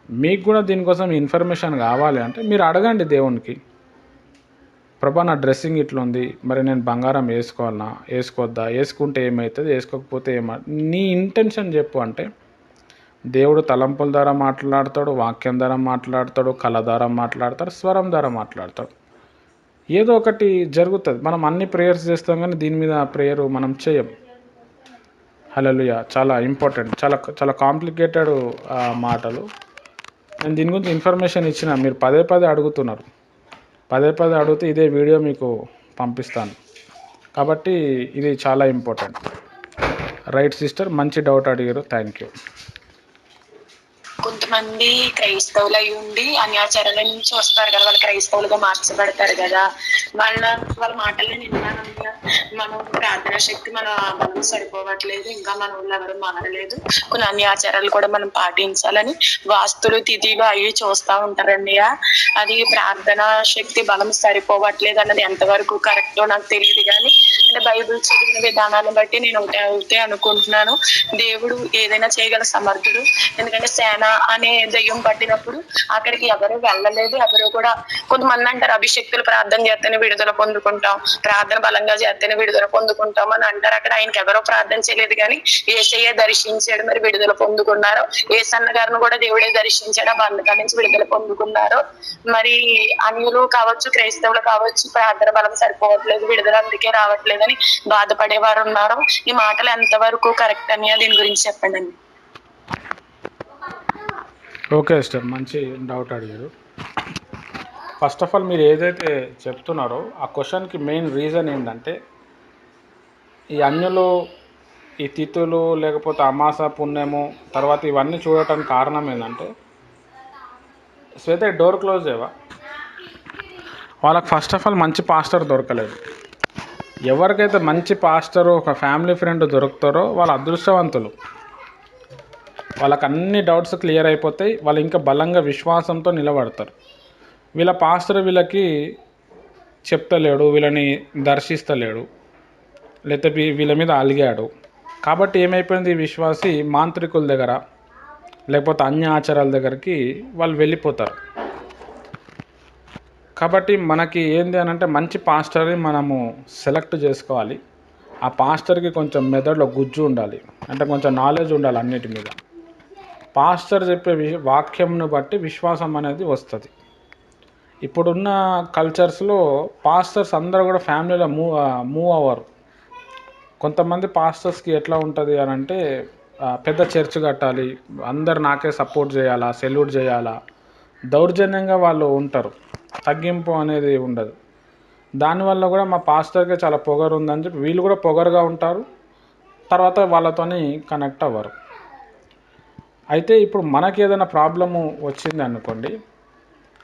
Speaker 1: మీకు కూడా దీనికోసం ఇన్ఫర్మేషన్ కావాలి అంటే మీరు అడగండి దేవునికి. ప్రభా నా డ్రెస్సింగ్ ఇట్లా ఉంది, మరి నేను బంగారం వేసుకోవాలన్నా, వేసుకోవద్దా, వేసుకుంటే ఏమవుతుంది, వేసుకోకపోతే నీ ఇంటెన్షన్ చెప్పు అంటే దేవుడు తలంపుల ద్వారా మాట్లాడతాడు, వాక్యం ద్వారా మాట్లాడతాడు, కళ ద్వారా మాట్లాడతాడు, స్వరం ద్వారా మాట్లాడతాడు. ఏదో ఒకటి జరుగుతుంది. మనం అన్ని ప్రేయర్స్ చేస్తాం కానీ దీని మీద ప్రేయర్ మనం చేయం. హల్లెలూయా. చాలా ఇంపార్టెంట్, చాలా చాలా కాంప్లికేటెడ్ మాటలు. నేను దీని గురించి ఇన్ఫర్మేషన్ ఇచ్చిన, మీరు పదే అడుగుతున్నారు. పదే అడిగితే ఇదే వీడియో మీకు పంపిస్తాను. కాబట్టి ఇది చాలా ఇంపార్టెంట్. రైట్ సిస్టర్, మంచి డౌట్ అడిగారు, థ్యాంక్ యూ.
Speaker 2: కొంతమంది క్రైస్తవులు అయి ఉండి అన్యాచారాల నుంచి వస్తారు కదా, వాళ్ళు క్రైస్తవులుగా మార్చబడతారు కదా. వాళ్ళ మాటల్లో విన్నానన్నయ్య, మనం ప్రార్థనా శక్తి మన బలం సరిపోవట్లేదు, ఇంకా మన ఊళ్ళో ఎవరు మారలేదు, కొన్ని అన్యాచారాలు కూడా మనం పాటించాలని వాస్తులు తిథిలు అవి చూస్తా ఉంటారండి. అది ప్రార్థనా శక్తి బలం సరిపోవట్లేదు అన్నది ఎంతవరకు కరెక్టో నాకు తెలియదు, కానీ అంటే బైబిల్ చదివిన విధానాన్ని బట్టి నేను ఒకటే అనుకుంటున్నాను, దేవుడు ఏదైనా చేయగల సమర్థుడు. ఎందుకంటే సేన అనే దయ్యం పట్టినప్పుడు అక్కడికి ఎవరు వెళ్ళలేదు, ఎవరు కూడా. కొంతమంది అంటారు అభిషక్తులు ప్రార్థన చేస్తేనే విడుదల పొందుకుంటాం, ప్రార్థన బలంగా చేస్తేనే విడుదల పొందుకుంటాం అని అంటారు. అక్కడ ఆయనకి ఎవరో ప్రార్థన చేయలేదు కానీ యేసయ్య దర్శించాడు, మరి విడుదల పొందుకున్నారు. యేసన్న గారిని కూడా దేవుడే దర్శించాడు, ఆ బంధకాల నుంచి విడుదల పొందుకున్నారు. మరి అన్యులు కావచ్చు, క్రైస్తవులు కావచ్చు, ప్రార్థన బలం సరిపోవట్లేదు, విడుదల అందుకే రావట్లేదని బాధపడేవారు ఉన్నారు. ఈ మాటలు ఎంతవరకు కరెక్ట్ అని దీని గురించి చెప్పండి.
Speaker 1: ఓకే సిస్టర్, మంచి డౌట్ అడిగారు. ఫస్ట్ ఆఫ్ ఆల్ మీరు ఏదైతే చెప్తున్నారో ఆ క్వశ్చన్కి మెయిన్ రీజన్ ఏంటంటే, ఈ అన్యులు, ఈ తిథులు, లేకపోతే అమాస పుణ్యము తర్వాత ఇవన్నీ చూడటానికి కారణం ఏంటంటే, శ్వేత డోర్ క్లోజ్ చేయవా, వాళ్ళకి ఫస్ట్ ఆఫ్ ఆల్ మంచి పాస్టర్ దొరకలేదు. ఎవరికైతే మంచి పాస్టరు, ఒక ఫ్యామిలీ ఫ్రెండ్ దొరుకుతారో వాళ్ళ అదృష్టవంతులు. వాళ్ళకి అన్ని డౌట్స్ క్లియర్ అయిపోతాయి, వాళ్ళు ఇంకా బలంగా విశ్వాసంతో నిలబడతారు. వీళ్ళ పాస్టర్ వీళ్ళకి చెప్తలేడు, వీళ్ళని దర్శిస్తలేడు, లేకపోతే వీళ్ళ మీద అలిగాడు. కాబట్టి ఏమైపోయింది, ఈ విశ్వాసి మాంత్రికుల దగ్గర లేకపోతే అన్య ఆచారాల దగ్గరికి వాళ్ళు వెళ్ళిపోతారు. కాబట్టి మనకి ఏంది అని అంటే, మంచి పాస్టర్ని మనము సెలెక్ట్ చేసుకోవాలి. ఆ పాస్టర్కి కొంచెం మెదడులో గుజ్జు ఉండాలి, అంటే కొంచెం నాలెడ్జ్ ఉండాలి అన్నిటి మీద. పాస్టర్ చెప్పే వాక్యంను బట్టి విశ్వాసం అనేది వస్తుంది. ఇప్పుడున్న కల్చర్స్లో పాస్టర్స్ అందరూ కూడా ఫ్యామిలీలో మూవ్ అవ్వరు. కొంతమంది పాస్టర్స్కి ఎట్లా ఉంటుంది అని అంటే, పెద్ద చర్చ్ కట్టాలి, అందరు నాకే సపోర్ట్ చేయాలా, సెల్యూట్ చేయాలా, దౌర్జన్యంగా వాళ్ళు ఉంటారు, తగ్గింపు అనేది ఉండదు. దానివల్ల కూడా మా పాస్టర్కి చాలా పొగరు ఉందని చెప్పి వీళ్ళు కూడా పొగరుగా ఉంటారు, తర్వాత వాళ్ళతోని కనెక్ట్ అవ్వరు. అయితే ఇప్పుడు మనకి ఏదైనా ప్రాబ్లము వచ్చింది అనుకోండి,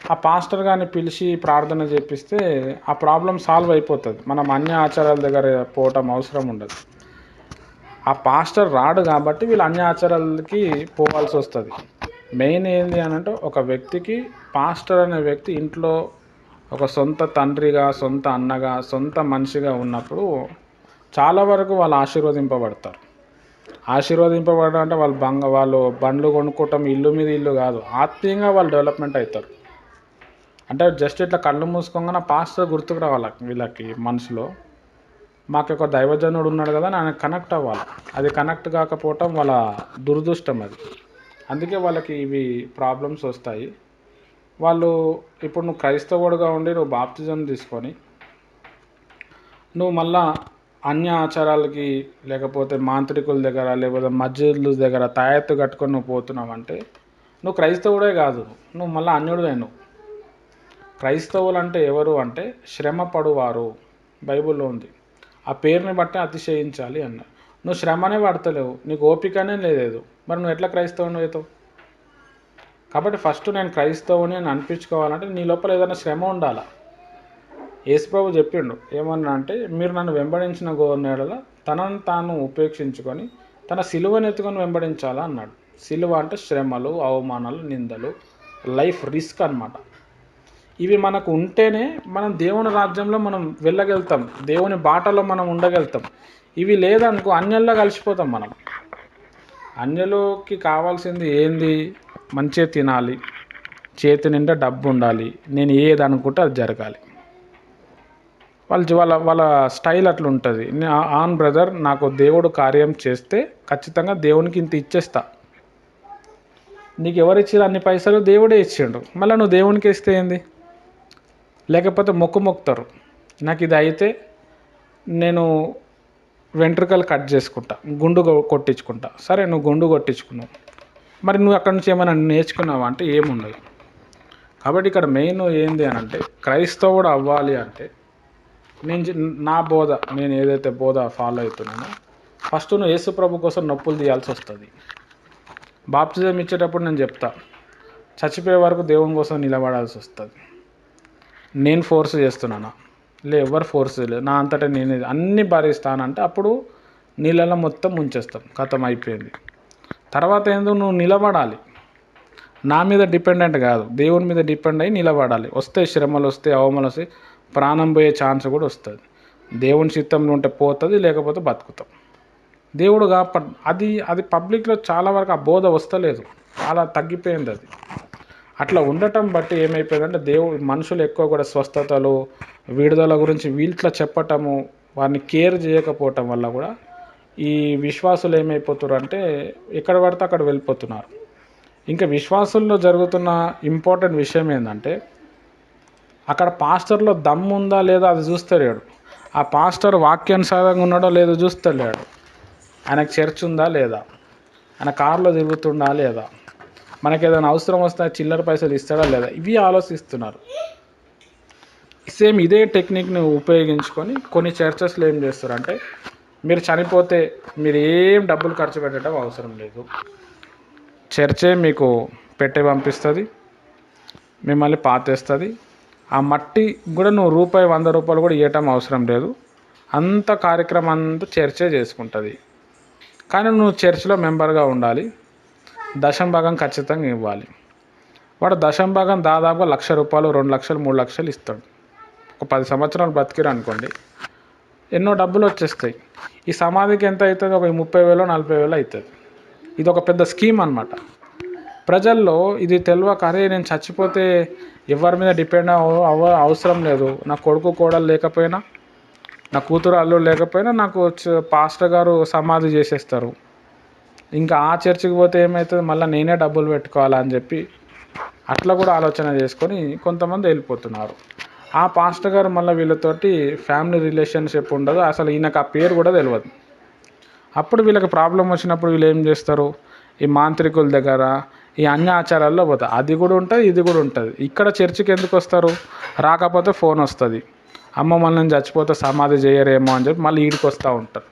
Speaker 1: ఆ పాస్టర్ గారిని పిలిచి ప్రార్థన చేపిస్తే ఆ ప్రాబ్లం సాల్వ్ అయిపోతుంది. మనం అన్య ఆచారాల దగ్గర పోవటం అవసరం ఉండదు. ఆ పాస్టర్ రాడు కాబట్టి వీళ్ళు అన్య ఆచారాలకి పోవాల్సి వస్తుంది. మెయిన్ ఏంది అని అంటే, ఒక వ్యక్తికి పాస్టర్ అనే వ్యక్తి ఇంట్లో ఒక సొంత తండ్రిగా, సొంత అన్నగా, సొంత మనిషిగా ఉన్నప్పుడు చాలా వరకు వాళ్ళు ఆశీర్వదింపబడతారు. ఆశీర్వదింపబడడం అంటే వాళ్ళు బండ్లు కొనుక్కోవటం, ఇల్లు మీద ఇల్లు కాదు, ఆత్మీయంగా వాళ్ళు డెవలప్మెంట్ అవుతారు. అంటే జస్ట్ ఇట్లా కళ్ళు మూసుకోగానే పాస్టర్ గుర్తుకు రావాలి వీళ్ళకి మనసులో, మాకు ఒక దైవజనుడు ఉన్నాడు కదా అని ఆయన కనెక్ట్ అవ్వాలి. అది కనెక్ట్ కాకపోవటం వాళ్ళ దురదృష్టం అది. అందుకే వాళ్ళకి ఇవి ప్రాబ్లమ్స్ వస్తాయి. వాళ్ళు ఇప్పుడు నువ్వు క్రైస్తవుడుగా ఉండి నువ్వు బాప్తిజం తీసుకొని నువ్వు మళ్ళా అన్య ఆచారాలకి, లేకపోతే మాంత్రికుల దగ్గర, లేకపోతే మస్జిద్ల దగ్గర తాయెత్తు కట్టుకొని నువ్వు పోతున్నావంటే నువ్వు క్రైస్తవుడే కాదు, నువ్వు మళ్ళీ అన్యుడే. నువ్వు క్రైస్తవులు అంటే ఎవరు అంటే శ్రమ పడువారు, బైబిల్లో ఉంది. ఆ పేరుని బట్టి అతిశయించాలి అన్నారు. నువ్వు శ్రమనే పడతలేవు, నీకు ఓపికనే లేదు, మరి నువ్వు ఎట్లా క్రైస్తవుని అవుతావు? కాబట్టి ఫస్ట్ నేను క్రైస్తవుని అని అనిపించుకోవాలంటే నీ లోపల ఏదైనా శ్రమ ఉండాలి. యేసుప్రభు చెప్పిండు ఏమన్నా అంటే, మీరు నన్ను వెంబడించిన గోర్నేడల తనను తాను ఉపేక్షించుకొని తన సిలువను ఎత్తుకొని వెంబడించాలా అన్నాడు. సిలువ అంటే శ్రమలు, అవమానాలు, నిందలు, లైఫ్ రిస్క్ అన్నమాట. ఇవి మనకు ఉంటేనే మనం దేవుని రాజ్యంలో మనం వెళ్ళగలుగుతాం, దేవుని బాటలో మనం ఉండగలుగుతాం. ఇవి లేదనుకో అన్యుల్లో కలిసిపోతాం మనం. అన్యులకి కావాల్సింది ఏంది, మంచిగా తినాలి, చేతి నిండా డబ్బు ఉండాలి, నేను ఏది అనుకుంటే అది జరగాలి. వాళ్ళ స్టైల్ అట్లా ఉంటుంది. ఆన్ బ్రదర్, నాకు దేవుడు కార్యం చేస్తే ఖచ్చితంగా దేవునికి ఇంత ఇచ్చేస్తా. నీకు ఎవరు ఇచ్చారు అన్ని పైసలు? దేవుడే ఇచ్చిండు. మళ్ళీ నువ్వు దేవునికి ఇస్తే ఏంది? లేకపోతే మొక్కుతారు, నాకు ఇది అయితే నేను వెంట్రుకలు కట్ చేసుకుంటా, గుండు కొట్టించుకుంటా. సరే, నువ్వు గుండు కొట్టించుకున్నావు, మరి నువ్వు అక్కడి నుంచి ఏమైనా నేర్చుకున్నావా అంటే ఏముండదు. కాబట్టి ఇక్కడ మెయిన్ ఏంది అని అంటే, క్రైస్తవుడు అవ్వాలి అంటే నా బోధ, నేను ఏదైతే బోధ ఫాలో అవుతున్నానో, ఫస్ట్ నువ్వు యేసుప్రభు కోసం నొప్పులు తీయాల్సి వస్తుంది. బాప్తిజం ఇచ్చేటప్పుడు నేను చెప్తా, చచ్చిపోయే వరకు దేవుని కోసం నిలబడాల్సి వస్తుంది. నేను ఫోర్స్ చేస్తున్నానా? ఎవరు ఫోర్స్ లేదు, నా అంతటా నేను అన్నీ భరిస్తానంటే అప్పుడు నీళ్ళలో మొత్తం ముంచేస్తాం, కథం అయిపోయింది. తర్వాత ఏందో నువ్వు నిలబడాలి, నా మీద డిపెండెంట్ కాదు, దేవుని మీద డిపెండ్ అయ్యి నిలబడాలి. వస్తాయి శ్రమలు, వస్తాయి అవమానాలు, వస్తాయి, ప్రాణం పోయే ఛాన్స్ కూడా వస్తుంది. దేవుని చిత్తంలో ఉంటే పోతుంది, లేకపోతే బతుకుతాం. దేవుడు అది అది పబ్లిక్లో చాలా వరకు ఆ బోధ వస్తలేదు, చాలా తగ్గిపోయింది అది. అట్లా ఉండటం బట్టి ఏమైపోయిందంటే మనుషులు ఎక్కువ కూడా స్వస్థతలు, విడుదల గురించి వీళ్ళ చెప్పటము, వారిని కేర్ చేయకపోవటం వల్ల కూడా ఈ విశ్వాసులు ఏమైపోతున్నారు అంటే ఎక్కడ పడితే అక్కడ వెళ్ళిపోతున్నారు. ఇంకా విశ్వాసుల్లో జరుగుతున్న ఇంపార్టెంట్ విషయం ఏంటంటే అక్కడ పాస్టర్లో దమ్ము ఉందా లేదా అది చూస్తలేడు, ఆ పాస్టర్ వాక్యానుసారంగా ఉన్నాడో లేదో చూస్తలేడు, ఆయనకు చర్చ్ ఉందా లేదా, ఆయన కారులో తిరుగుతుండా లేదా, మనకి ఏదైనా అవసరం వస్తే చిల్లర పైసలు ఇస్తాడా లేదా, ఇవి ఆలోచిస్తున్నారు. సేమ్ ఇదే టెక్నిక్ని ఉపయోగించుకొని కొన్ని చర్చెస్లో ఏం చేస్తారంటే మీరు చనిపోతే మీరు ఏం డబ్బులు ఖర్చు పెట్టడం అవసరం లేదు, చర్చే మీకు పెట్టే పంపిస్తుంది, మిమ్మల్ని పాతేస్తుంది, ఆ మట్టి కూడా నువ్వు రూపాయి 100 రూపాయలు కూడా ఇవ్వటం అవసరం లేదు, అంత కార్యక్రమం అంతా చర్చే చేసుకుంటుంది. కానీ నువ్వు చర్చ్లో మెంబర్గా ఉండాలి, దశంభాగం ఖచ్చితంగా ఇవ్వాలి. వాడు దశంభాగం దాదాపుగా 1,00,000 రూపాయలు, 2 లక్షలు, 3 లక్షలు ఇస్తాడు. ఒక 10 సంవత్సరాలు బతికిరు అనుకోండి, ఎన్నో డబ్బులు వచ్చేస్తాయి. ఈ సమాధికి ఎంత అవుతుంది? ఒక 30,000, 40,000 అవుతుంది. ఇది ఒక పెద్ద స్కీమ్ అన్నమాట. ప్రజల్లో ఇది తెలియక అరే నేను చచ్చిపోతే ఎవరి మీద డిపెండ్ అవసరం లేదు, నా కొడుకు కోడలు లేకపోయినా, నా కూతురు అల్లుడు లేకపోయినా నాకు పాస్టర్ గారు సమాధి చేసేస్తారు, ఇంకా ఆ చర్చికి పోతే ఏమవుతుంది, మళ్ళీ నేనే డబ్బులు పెట్టుకోవాలా అని చెప్పి అట్లా కూడా ఆలోచన చేసుకొని కొంతమంది వెళ్ళిపోతున్నారు. ఆ పాస్టర్ గారు మళ్ళీ వీళ్ళతోటి ఫ్యామిలీ రిలేషన్షిప్ ఉండదు, అసలు ఈయనకు ఆ పేరు కూడా తెలియదు. అప్పుడు వీళ్ళకి ప్రాబ్లం వచ్చినప్పుడు వీళ్ళు ఏం చేస్తారు, ఈ మాంత్రికుల దగ్గర ఈ అన్ని ఆచారాల్లో పోతారు. అది కూడా ఉంటుంది, ఇది కూడా ఉంటుంది. ఇక్కడ చర్చికి ఎందుకు వస్తారు? రాకపోతే ఫోన్ వస్తుంది, అమ్మ మనల్ని చచ్చిపోతే సమాధి చేయరేమో అని చెప్పి మళ్ళీ ఈడికి వస్తూ ఉంటారు.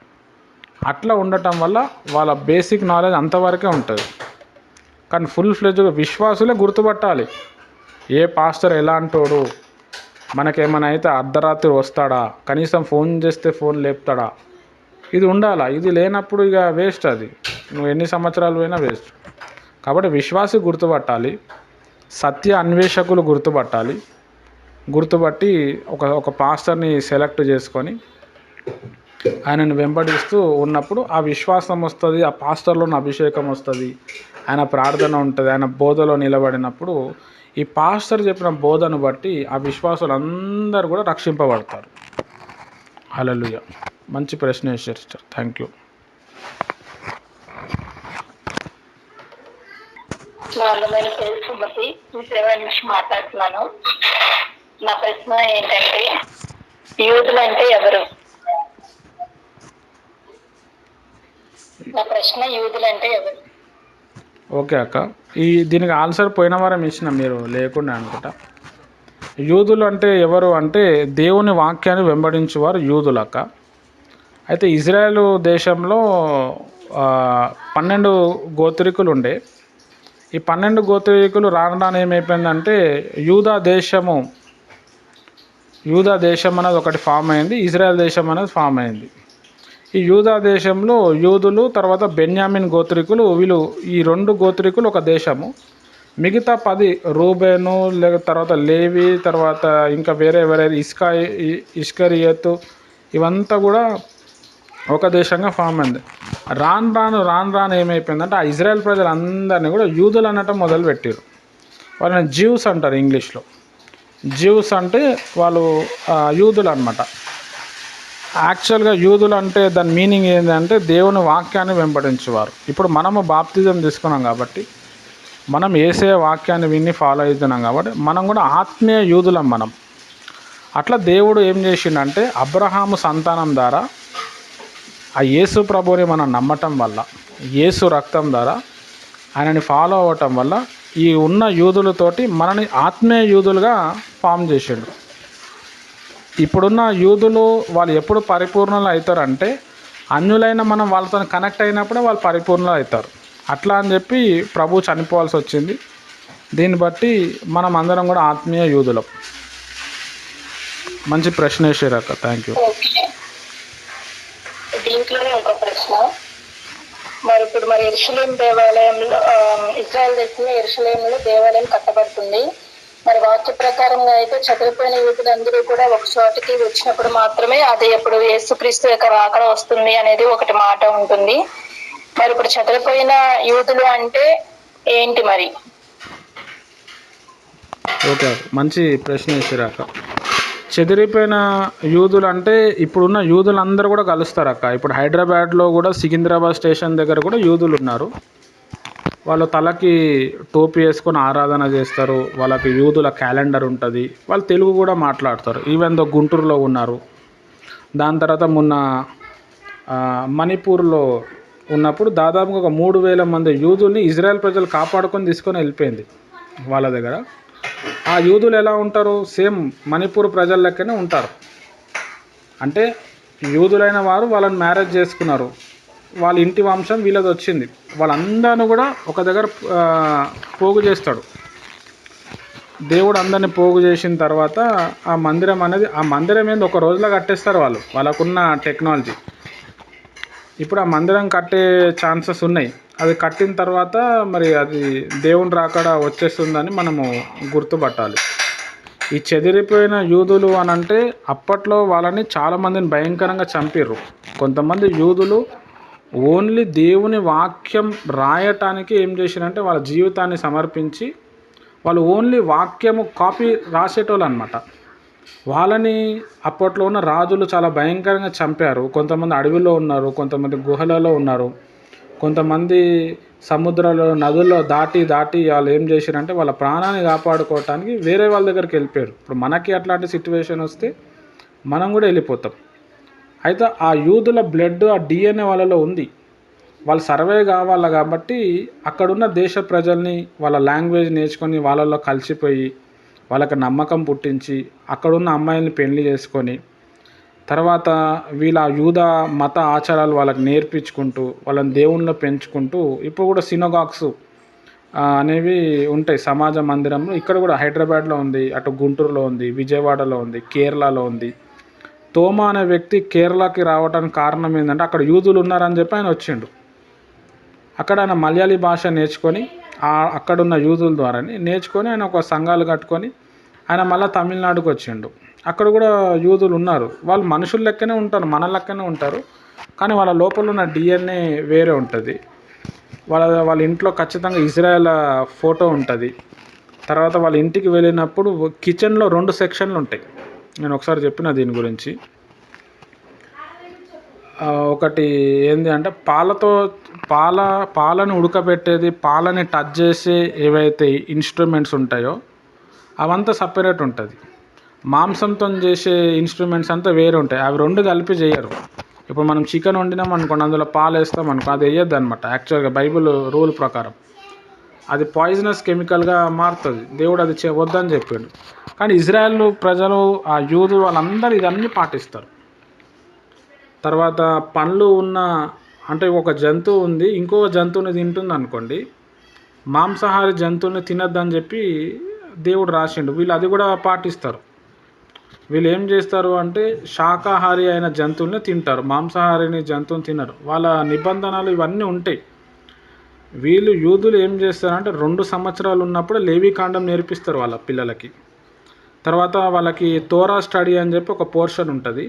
Speaker 1: అట్లా ఉండటం వల్ల వాళ్ళ బేసిక్ నాలెడ్జ్ అంతవరకే ఉంటుంది. కానీ ఫుల్ ఫ్లెడ్జ్గా విశ్వాసులే గుర్తుపట్టాలి, ఏ పాస్టర్ ఎలాంటోడు, మనకేమైనా అయితే అర్ధరాత్రి వస్తాడా, కనీసం ఫోన్ చేస్తే ఫోన్ లేపుతాడా, ఇది ఉండాలా. ఇది లేనప్పుడు ఇక వేస్ట్, అది నువ్వు ఎన్ని సంవత్సరాలు పోయినా వేస్ట్. కాబట్టి విశ్వాసి గుర్తుపట్టాలి, సత్య అన్వేషకులు గుర్తుపట్టాలి, గుర్తుపట్టి ఒక పాస్టర్ని సెలెక్ట్ చేసుకొని ఆయనను వెంబడిస్తూ ఉన్నప్పుడు ఆ విశ్వాసం వస్తుంది, ఆ పాస్టర్లో ఉన్న అభిషేకం వస్తుంది, ఆయన ప్రార్థన ఉంటుంది, ఆయన బోధలో నిలబడినప్పుడు ఈ పాస్టర్ చెప్పిన బోధను బట్టి ఆ విశ్వాసులందరూ కూడా రక్షింపబడతారు. హల్లెలూయా. మంచి ప్రశ్న వేశారు సిస్టర్, థ్యాంక్ యూ.
Speaker 3: నా అందమైన పేరు సుమతి, సేవ నుంచి మాట్లాడుతున్నాను. నా ప్రశ్న ఏంటంటే యూదులు అంటే ఎవరు? నా ప్రశ్న యూదులు అంటే ఎవరు?
Speaker 1: ఓకే అక్క, దీనికి ఆన్సర్ పోయిన వారం ఇచ్చిన, మీరు లేకుండా అనుకుంటా. యూదులు అంటే ఎవరు అంటే దేవుని వాక్యాన్ని వెంబడించేవారు యూదులు అక్క. అయితే ఇజ్రాయెల్ దేశంలో 12 గోత్రికులు ఉండే. ఈ 12 గోత్రికులు రాను ఏమైపోయిందంటే యూదా దేశం అనేది ఒకటి ఫామ్ అయింది, ఇజ్రాయెల్ దేశం అనేది ఫామ్ అయింది. ఈ యూదా దేశంలో యూదులు, తర్వాత బెన్యామిన్ గోత్రికులు, వీళ్ళు ఈ 2 గోత్రికులు ఒక దేశము. మిగతా 10 రూబేను, తర్వాత లేవి, తర్వాత ఇంకా వేరే ఇస్కరియోతు, ఇవంతా కూడా ఒక దేశంగా ఫామ్ అయింది. రాను ఏమైపోయిందంటే ఆ ఇజ్రాయెల్ ప్రజలందరినీ కూడా యూదులు అనటం మొదలుపెట్టారు. వాళ్ళని జ్యూస్ అంటారు ఇంగ్లీష్లో. జ్యూస్ అంటే వాళ్ళు యూదులు అనమాట. యాక్చువల్గా యూదులు అంటే దాని మీనింగ్ ఏంటంటే దేవుని వాక్యాన్ని వెంబడించేవారు. ఇప్పుడు మనము బాప్తిజం తీసుకున్నాం కాబట్టి, మనం యేసయ్య వాక్యాన్ని విని ఫాలో అవుతున్నాం కాబట్టి మనం కూడా ఆత్మీయ యూదులం మనం. అట్లా దేవుడు ఏం చేసిండంటే అబ్రహాము సంతానం ద్వారా ఆ యేసు ప్రభువుని మనం నమ్మటం వల్ల, యేసు రక్తం ద్వారా ఆయనని ఫాలో అవ్వటం వల్ల ఈ ఉన్న యూదులతోటి మనని ఆత్మీయ యూదులుగా ఫామ్ చేసిండు. ఇప్పుడున్న యూదులు వాళ్ళు ఎప్పుడు పరిపూర్ణలు అవుతారంటే అన్యులైన మనం వాళ్ళతో కనెక్ట్ అయినప్పుడే వాళ్ళు పరిపూర్ణలు అవుతారు. అట్లా అని చెప్పి ప్రభు చనిపోవాల్సి వచ్చింది. దీన్ని బట్టి మనం అందరం కూడా ఆత్మీయ యూదులం. మంచి ప్రశ్న వేసారు అక్క, థ్యాంక్ యూ.
Speaker 3: ఓకే, దీంట్లోనే ఒక ప్రశ్న. ఇప్పుడు యెరూషలేం దేవాలయంలో, ఇజ్రాయెల్ దేశంలో యెరూషలేంలో దేవాలయం కట్టబడుతుంది. మరి వాక్య ప్రకారంగా అయితే చెదిరిపోయిన యూదులందరూ కూడా ఒక చోటికి వచ్చినప్పుడు మాత్రమే అది ఎప్పుడు యేసుక్రీస్తు యొక్క రాకడ వస్తుంది అనేది ఒకటి మాట ఉంటుంది. మరి ఇప్పుడు చెదిరిపోయిన యూదులు అంటే ఏంటి మరి?
Speaker 1: ఓకే, మంచి ప్రశ్న వేసారు అక్క. చెదిరిపోయిన యూదులు అంటే ఇప్పుడున్న యూదులందరూ కూడా కలుస్తారు అక్క. ఇప్పుడు హైదరాబాద్లో కూడా సికింద్రాబాద్ స్టేషన్ దగ్గర కూడా యూదులు ఉన్నారు. వాళ్ళు తలకి టోపీ వేసుకొని ఆరాధన చేస్తారు. వాళ్ళకి యూదుల క్యాలెండర్ ఉంటుంది. వాళ్ళు తెలుగు కూడా మాట్లాడతారు. ఈవెన్ దో గుంటూరులో ఉన్నారు. దాని తర్వాత మొన్న మణిపూర్లో ఉన్నప్పుడు దాదాపుగా ఒక 3,000 మంది యూదుల్ని ఇజ్రాయెల్ ప్రజలు కాపాడుకొని తీసుకొని వెళ్ళిపోయింది వాళ్ళ దగ్గర. ఆ యూదులు ఎలా ఉంటారు? సేమ్ మణిపూర్ ప్రజల లెక్కనే ఉంటారు. అంటే యూదులైన వారు వాళ్ళని మ్యారేజ్ చేసుకున్నారు. వాళ్ళ ఇంటి వంశం వీళ్ళది వచ్చింది. వాళ్ళందరినీ కూడా ఒక దగ్గర పోగు చేస్తాడు దేవుడు. అందరిని పోగు చేసిన తర్వాత ఆ మందిరం ఏంది ఒక రోజులో కట్టేస్తారు వాళ్ళకున్న టెక్నాలజీ. ఇప్పుడు ఆ మందిరం కట్టే ఛాన్సెస్ ఉన్నాయి. అది కట్టిన తర్వాత మరి అది దేవుని రాకడ వచ్చేస్తుందని మనము గుర్తుపట్టాలి. ఈ చెదిరిపోయిన యూదులు అని అంటే అప్పట్లో వాళ్ళని చాలామందిని భయంకరంగా చంపిర్రు. కొంతమంది యూదులు ఓన్లీ దేవుని వాక్యం రాయటానికి ఏం చేశారంటే వాళ్ళ జీవితాన్ని సమర్పించి వాళ్ళు ఓన్లీ వాక్యము కాపీ రాసేటోళ్ళు అనమాట. వాళ్ళని అప్పట్లో ఉన్న రాజులు చాలా భయంకరంగా చంపారు. కొంతమంది అడవిలో ఉన్నారు, కొంతమంది గుహలలో ఉన్నారు, కొంతమంది సముద్రాలు నదుల్లో దాటి వాళ్ళు ఏం చేశారంటే వాళ్ళ ప్రాణాన్ని కాపాడుకోవటానికి వేరే వాళ్ళ దగ్గరికి వెళ్ళిపోయారు. ఇప్పుడు మనకి అట్లాంటి సిచ్యువేషన్ వస్తే మనం కూడా వెళ్ళిపోతాం. అయితే ఆ యూదుల బ్లడ్, ఆ DNA వాళ్ళలో ఉంది. వాళ్ళు సర్వే కావాలి కాబట్టి అక్కడున్న దేశ ప్రజల్ని వాళ్ళ లాంగ్వేజ్ నేర్చుకొని వాళ్ళల్లో కలిసిపోయి వాళ్ళకి నమ్మకం పుట్టించి అక్కడున్న అమ్మాయిల్ని పెళ్లి చేసుకొని తర్వాత వీళ్ళ యూద మత ఆచారాలు వాళ్ళకి నేర్పించుకుంటూ వాళ్ళని దేవుళ్ళలో పెంచుకుంటూ ఇప్పుడు కూడా సినగాగ్స్ అనేవి ఉంటాయి సమాజ మందిరంలో. ఇక్కడ కూడా హైదరాబాద్లో ఉంది, అటు గుంటూరులో ఉంది, విజయవాడలో ఉంది, కేరళలో ఉంది. తోమా అనే వ్యక్తి కేరళకి రావడానికి కారణం ఏంటంటే అక్కడ యూదులు ఉన్నారని చెప్పి ఆయన వచ్చిండు. అక్కడ ఆయన మలయాళీ భాష నేర్చుకొని అక్కడున్న యూదుల ద్వారానే నేర్చుకొని ఆయన ఒక సంఘాలు కట్టుకొని ఆయన మళ్ళీ తమిళనాడుకు వచ్చిండు. అక్కడ కూడా యూదులు ఉన్నారు. వాళ్ళు మనుషుల లెక్కనే ఉంటారు, మన లెక్కనే ఉంటారు. కానీ వాళ్ళ లోపల ఉన్న DNA వేరే ఉంటుంది. వాళ్ళ ఇంట్లో ఖచ్చితంగా ఇజ్రాయెల్ ఫోటో ఉంటుంది. తర్వాత వాళ్ళ ఇంటికి వెళ్ళినప్పుడు కిచెన్లో 2 సెక్షన్లు ఉంటాయి. నేను ఒకసారి చెప్పిన దీని గురించి. ఒకటి ఏంది అంటే పాలను ఉడకబెట్టేది, పాలని టచ్ చేసే ఏవైతే ఇన్స్ట్రుమెంట్స్ ఉంటాయో అవంతా సపరేట్ ఉంటుంది. మాంసంతో చేసే ఇన్స్ట్రుమెంట్స్ అంతా వేరే ఉంటాయి. అవి 2 కలిపి చేయరు. ఇప్పుడు మనం చికెన్ వండినాం అనుకోండి, అందులో పాలు వేస్తాం అనుకో, అది వేయద్దు అనమాట. యాక్చువల్గా బైబిల్ రూల్ ప్రకారం అది పాయిజనస్ కెమికల్గా మారుతుంది. దేవుడు అది వద్దని చెప్పాడు. కానీ ఇజ్రాయెల్ ప్రజలు, ఆ యూదు వాళ్ళందరూ ఇదన్నీ పాటిస్తారు. తర్వాత పండ్లు అంటే ఒక జంతువు ఉంది, ఇంకో జంతువుని తింటుంది అనుకోండి, మాంసాహారి జంతువుని తినద్దని చెప్పి దేవుడు రాసిండు. వీళ్ళు అది కూడా పాటిస్తారు. వీళ్ళు ఏం చేస్తారు అంటే శాకాహారి అయిన జంతువుల్ని తింటారు, మాంసాహారిని జంతువుని తినరు. వాళ్ళ నిబంధనలు ఇవన్నీ ఉంటాయి. వీళ్ళు యూదులు ఏం చేస్తారంటే 2 సంవత్సరాలు ఉన్నప్పుడు లేవీకాండం నేర్పిస్తారు వాళ్ళ పిల్లలకి. తర్వాత వాళ్ళకి తోరా స్టడీ అని చెప్పి ఒక పోర్షన్ ఉంటుంది.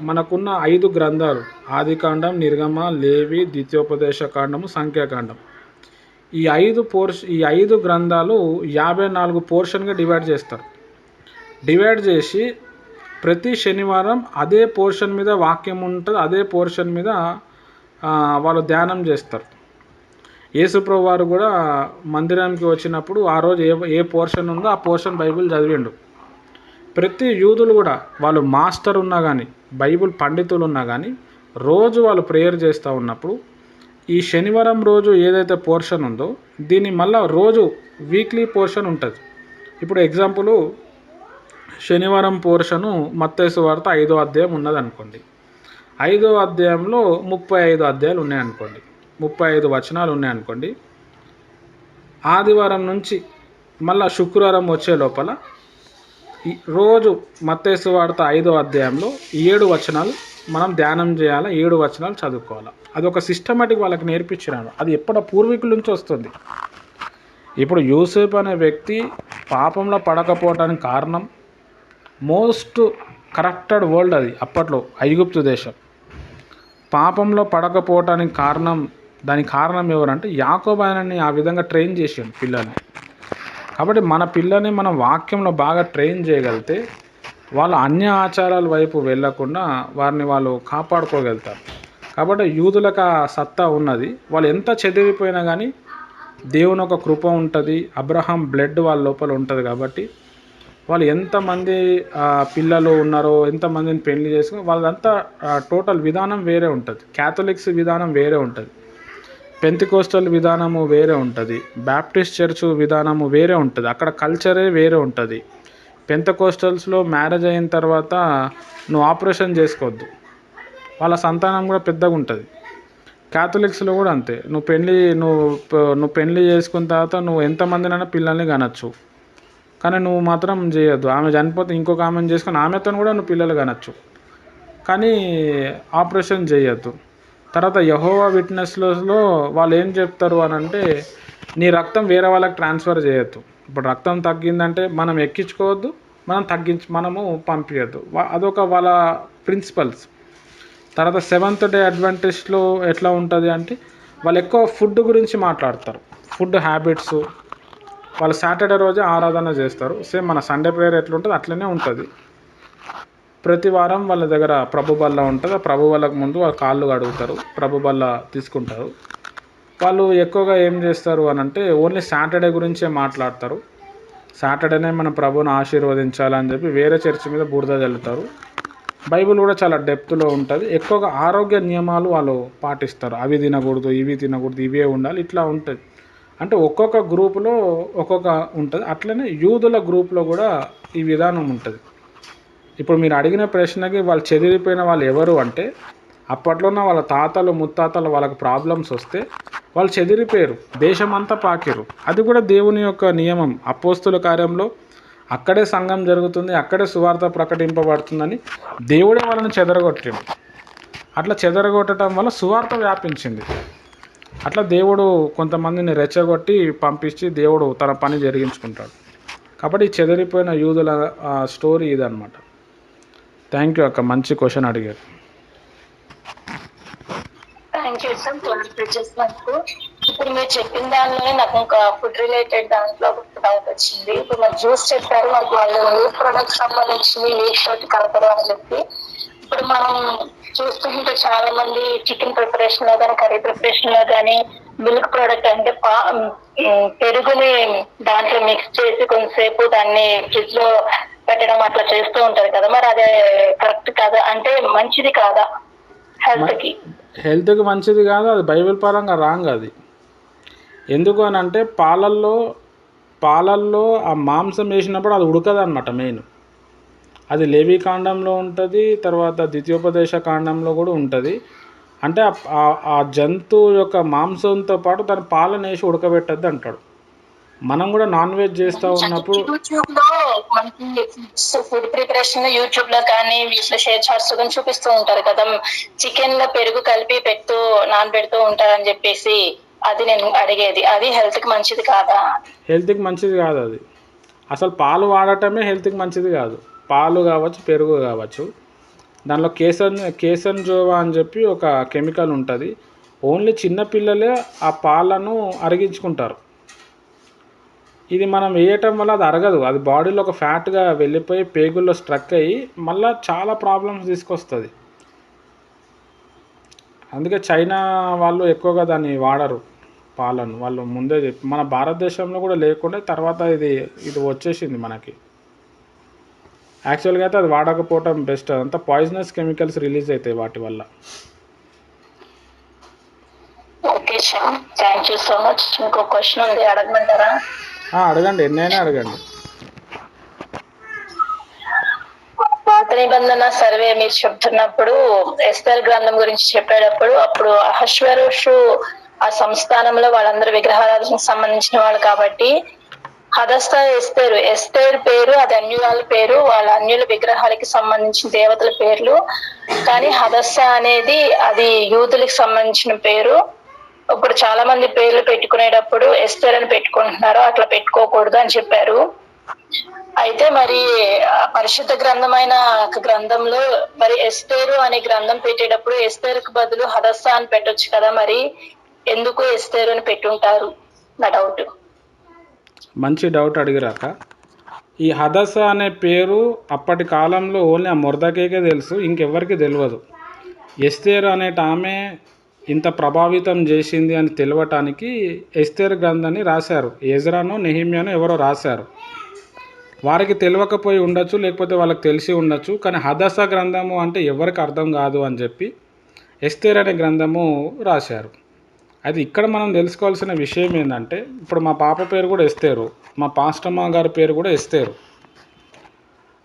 Speaker 1: మనకున్న 5 గ్రంథాలు, ఆదికాండం, నిర్గమ, లేవి, ద్వితీయోపదేశ కాండము, సంఖ్యాకాండం. ఈ 5 గ్రంథాలు 54 పోర్షన్గా డివైడ్ చేస్తారు. డివైడ్ చేసి ప్రతి శనివారం అదే పోర్షన్ మీద వాక్యం ఉంటుంది, అదే పోర్షన్ మీద వాళ్ళు ధ్యానం చేస్తారు. యేసుప్రభు వారు కూడా మందిరానికి వచ్చినప్పుడు ఆ రోజు ఏ పోర్షన్ ఉందో ఆ పోర్షన్ బైబిల్ చదివిండు. ప్రతి యూదులు కూడా వాళ్ళు మాస్టర్ ఉన్నా కానీ, బైబిల్ పండితులు ఉన్నా కానీ రోజు వాళ్ళు ప్రేయర్ చేస్తూ ఉన్నప్పుడు ఈ శనివారం రోజు ఏదైతే పోర్షన్ ఉందో దీన్ని మళ్ళీ రోజు వీక్లీ పోర్షన్ ఉంటుంది. ఇప్పుడు ఎగ్జాంపుల్ శనివారం పోర్షను మత్తయి సువార్త 5వ అధ్యాయం ఉన్నది అనుకోండి. 5వ అధ్యాయంలో 35 అధ్యాయాలు ఉన్నాయనుకోండి, 35 వచనాలు ఉన్నాయనుకోండి. ఆదివారం నుంచి మళ్ళా శుక్రవారం వచ్చే లోపల రోజు మత్తయి సువార్త 5వ అధ్యాయంలో 7 వచనాలు మనం ధ్యానం చేయాలి, 7 వచనాలు చదువుకోవాలి. అది ఒక సిస్టమేటిక్ వాళ్ళకి నేర్పించినాడు. అది ఎప్పుడో పూర్వీకుల నుంచి వస్తుంది. ఇప్పుడు యూసుఫ్ అనే వ్యక్తి పాపంలో పడకపోవడానికి కారణం మోస్ట్ కరప్టెడ్ వరల్డ్ అది అప్పట్లో ఐగుప్తు దేశం. పాపంలో పడకపోవటానికి దానికి కారణం ఎవరంటే యాకోబు ఆయనని ఆ విధంగా ట్రైన్ చేసాడు పిల్లల్ని. కాబట్టి మన పిల్లల్ని మనం వాక్యంలో బాగా ట్రైన్ చేయగలిగితే వాళ్ళు అన్య ఆచారాల వైపు వెళ్ళకుండా వాళ్ళు కాపాడుకోగలుగుతారు. కాబట్టి యూదులకు ఆ సత్తా ఉన్నది. వాళ్ళు ఎంత చెదిరిపోయినా కానీ దేవుని ఒక కృప ఉంటుంది, అబ్రహాం బ్లడ్ వాళ్ళ లోపల ఉంటుంది. కాబట్టి వాళ్ళు ఎంతమంది పిల్లలు ఉన్నారో, ఎంతమందిని పెళ్లి చేసుకుని వాళ్ళంతా టోటల్ విధానం వేరే ఉంటుంది. క్యాథలిక్స్ విధానం వేరే ఉంటుంది, పెంతికోస్టల్ విధానము వేరే ఉంటుంది, బ్యాప్టిస్ట్ చర్చ్ విధానము వేరే ఉంటుంది. అక్కడ కల్చరే వేరే ఉంటుంది. పెంతకోస్టల్స్లో మ్యారేజ్ అయిన తర్వాత నువ్వు ఆపరేషన్ చేసుకోవద్దు, వాళ్ళ సంతానం కూడా పెద్దగా ఉంటుంది. క్యాథలిక్స్లో కూడా అంతే. నువ్వు పెళ్ళి చేసుకున్న తర్వాత నువ్వు ఎంతమందినైనా పిల్లల్ని కనొచ్చు, కానీ నువ్వు మాత్రం చేయొద్దు. ఆమె చనిపోతే ఇంకొక ఆమెను చేసుకొని ఆమెతో కూడా నువ్వు పిల్లలు కనొచ్చు, కానీ ఆపరేషన్ చేయొద్దు. తర్వాత యెహోవా విట్నెస్లో వాళ్ళు ఏం చెప్తారు అని అంటే, నీ రక్తం వేరే వాళ్ళకి ట్రాన్స్ఫర్ చేయొద్దు. ఇప్పుడు రక్తం తగ్గిందంటే మనం ఎక్కించుకోవద్దు, మనము పంపించద్దు. అదొక వాళ్ళ ప్రిన్సిపల్స్. తర్వాత 7th డే అడ్వెంటిస్ట్లో ఎట్లా ఉంటుంది అంటే, వాళ్ళు ఎక్కువ ఫుడ్ గురించి మాట్లాడతారు, ఫుడ్ హ్యాబిట్స్. వాళ్ళు సాటర్డే రోజే ఆరాధన చేస్తారు. సేమ్ మన సండే ప్రేయర్ ఎట్లా ఉంటుంది అట్లనే ఉంటుంది. ప్రతి వారం వాళ్ళ దగ్గర ప్రభు బల్ల ఉంటుంది. ఆ ప్రభు బల్లకు ముందు వాళ్ళు కాళ్ళు కడుగుతారు, ప్రభు బల్ల తీసుకుంటారు. వాళ్ళు ఎక్కువగా ఏం చేస్తారు అని అంటే, ఓన్లీ సాటర్డే గురించే మాట్లాడతారు. సాటర్డేనే మన ప్రభుని ఆశీర్వదించాలని చెప్పి వేరే చర్చి మీద బురద చల్లుతారు. బైబిల్ కూడా చాలా డెప్త్లో ఉంటుంది. ఎక్కువగా ఆరోగ్య నియమాలు వాళ్ళు పాటిస్తారు. అవి తినకూడదు, ఇవి తినకూడదు, ఇవే ఉండాలి, ఇట్లా ఉంటుంది. అంటే ఒక్కొక్క గ్రూపులో ఒక్కొక్క ఉంటుంది. అట్లనే యూదుల గ్రూప్లో కూడా ఈ విధానం ఉంటుంది. ఇప్పుడు మీరు అడిగిన ప్రశ్నకి వాళ్ళు చెదిరిపోయిన వాళ్ళు ఎవరు అంటే, అప్పట్లోనే వాళ్ళ తాతలు ముత్తాతలు వాళ్ళకి ప్రాబ్లమ్స్ వస్తే వాళ్ళు చెదిరిపోయారు, దేశమంతా పాకిరు. అది కూడా దేవుని యొక్క నియమం. అపోస్తుల కార్యంలో అక్కడే సంఘం జరుగుతుంది, అక్కడే సువార్త ప్రకటింపబడుతుందని దేవుడే వాళ్ళని చెదరగొట్టాడు. అట్లా చెదరగొట్టడం వల్ల సువార్త వ్యాపించింది. అట్లా దేవుడు కొంతమందిని రెచ్చగొట్టి పంపించి దేవుడు తన పని జరిగించుకుంటాడు. కాబట్టి చెదిరిపోయిన యూదుల స్టోరీ ఇదన్నమాట. థ్యాంక్ యూ అక్క, మంచి క్వశ్చన్ అడిగారు.
Speaker 3: థ్యాంక్ యూ సార్ క్లారిఫై చేసినందుకు. ఇప్పుడు మీరు చెప్పిన దానిలోనే నాకు ఇంకా ఫుడ్ రిలేటెడ్ దాంట్లో డౌట్ వచ్చింది. ఇప్పుడు మరి జ్యూస్ చెప్పారు, మనకి వాళ్ళు మిల్క్ ప్రొడక్ట్స్ సంబంధించి మిల్క్ షర్ట్ కలపడం అని చెప్పి. ఇప్పుడు మనం చూస్తుంటే చాలా మంది చికెన్ ప్రిపరేషన్ లో కానీ కర్రీ ప్రిపరేషన్ లో కానీ మిల్క్ ప్రోడక్ట్ అంటే పెరుగుని దాంట్లో మిక్స్ చేసి కొంతసేపు దాన్ని ఫ్రిడ్జ్ లో పెట్టడం అట్లా చేస్తూ ఉంటారు కదా, మరి అదే కరెక్ట్ కాదా? అంటే మంచిది కాదా
Speaker 1: హెల్త్కి మంచిది కాదు, అది బైబిల్ పరంగా రాంగ్. అది ఎందుకు అని అంటే, పాలల్లో ఆ మాంసం వేసినప్పుడు అది ఉడకదు అనమాట. మెయిన్ అది లేవి కాండంలో ఉంటుంది, తర్వాత ద్వితీయోపదేశ కాండంలో కూడా ఉంటుంది. అంటే ఆ జంతువు యొక్క మాంసంతో పాటు దాని పాలను వేసి ఉడకబెట్టద్దు అంటాడు. మనం కూడా నాన్ వెజ్ చేస్తూ ఉన్నప్పుడు
Speaker 3: యూట్యూబ్ లో మనకి ఫుడ్ ప్రిపరేషన్ యూట్యూబ్ లో కానీ వీటిలో షేర్ చాట్స్ కానీ చూపిస్తూ ఉంటారు కదా, చికెన్ లో పెరుగు కలిపి నానబెడుతూ ఉంటారని చెప్పేసి. అది నేను అడిగేది, అది హెల్త్ కి మంచిది కాదా?
Speaker 1: హెల్త్కి మంచిది కాదు అది. అసలు పాలు వాడటమే హెల్త్కి మంచిది కాదు. పాలు కావచ్చు, పెరుగు కావచ్చు, దానిలో కేసన్ జోవా అని చెప్పి ఒక కెమికల్ ఉంటుంది. ఓన్లీ చిన్నపిల్లలే ఆ పాలను అరిగించుకుంటారు. ఇది మనం వేయటం వల్ల అది అరగదు, అది బాడీలో ఒక ఫ్యాట్గా వెళ్ళిపోయి పేగుల్లో స్ట్రక్ అయ్యి మళ్ళీ చాలా ప్రాబ్లమ్స్ తీసుకొస్తుంది. అందుకే చైనా వాళ్ళు ఎక్కువగా దాన్ని వాడరు పాలను. వాళ్ళు ముందే మన భారతదేశంలో కూడా లేకుండా తర్వాత ఇది వచ్చేసింది మనకి. యాక్చువల్గా అయితే అది వాడకపోవటం బెస్ట్. అదంతా పాయిజనస్ కెమికల్స్ రిలీజ్ అవుతాయి వాటి వల్ల.
Speaker 3: Okay sir, thank you so much. ఇంకో క్వశ్చన్ ఉంది, అడగమంటారా?
Speaker 1: అడగండి, ఎన్నైనా అడగండి.
Speaker 3: పాత నిబంధన సర్వే మీరు చెప్తున్నప్పుడు ఎస్తేర్ గ్రంథం గురించి చెప్పేటప్పుడు అప్పుడు అహశ్వేరోషు ఆ సంస్థానంలో వాళ్ళందరూ విగ్రహారాధనకు సంబంధించిన వాళ్ళు కాబట్టి హదస్త ఎస్తేరు పేరు అది అన్యుల పేరు, వాళ్ళ అన్యుల విగ్రహాలకి సంబంధించిన దేవతల పేర్లు. కానీ హదస్స అనేది అది యూదులకు సంబంధించిన పేరు. ఇప్పుడు చాలా మంది పేర్లు పెట్టుకునేటప్పుడు ఎస్తేర్ అని పెట్టుకుంటున్నారు, అట్లా పెట్టుకోకూడదు అని చెప్పారు. అయితే మరి పరిశుద్ధ గ్రంథమైన గ్రంథంలో మరి ఎస్తేరు అనే గ్రంథం పెట్టేటప్పుడు ఎస్తేరుకు బదులు హదస్స అని పెట్టొచ్చు కదా, మరి ఎందుకు ఎస్తేరు అని పెట్టుంటారు? నా డౌట్.
Speaker 1: మంచి డౌట్ అడిగిరాక. ఈ హదస అనే పేరు అప్పటి కాలంలో ఓన్లీ ఆ మొర్దకేకే తెలుసు, ఇంకెవ్వరికి తెలియదు. ఎస్తేరు అనేట ఆమె ఇంత ప్రభావితం చేసింది అని తెలియటానికి ఎస్తేరు గ్రంథాన్ని రాశారు. ఎజ్రానో నెహెమ్యానో ఎవరో రాశారు. వారికి తెలియకపోయి ఉండొచ్చు, లేకపోతే వాళ్ళకి తెలిసి ఉండొచ్చు. కానీ హదస గ్రంథము అంటే ఎవరికి అర్థం కాదు అని చెప్పి ఎస్తేర్ అనే గ్రంథము రాశారు. అది ఇక్కడ మనం తెలుసుకోవాల్సిన విషయం ఏంటంటే, ఇప్పుడు మా పాప పేరు కూడా ఎస్తేరు, మా పాస్టమ్మ గారి పేరు కూడా ఎస్తేరు.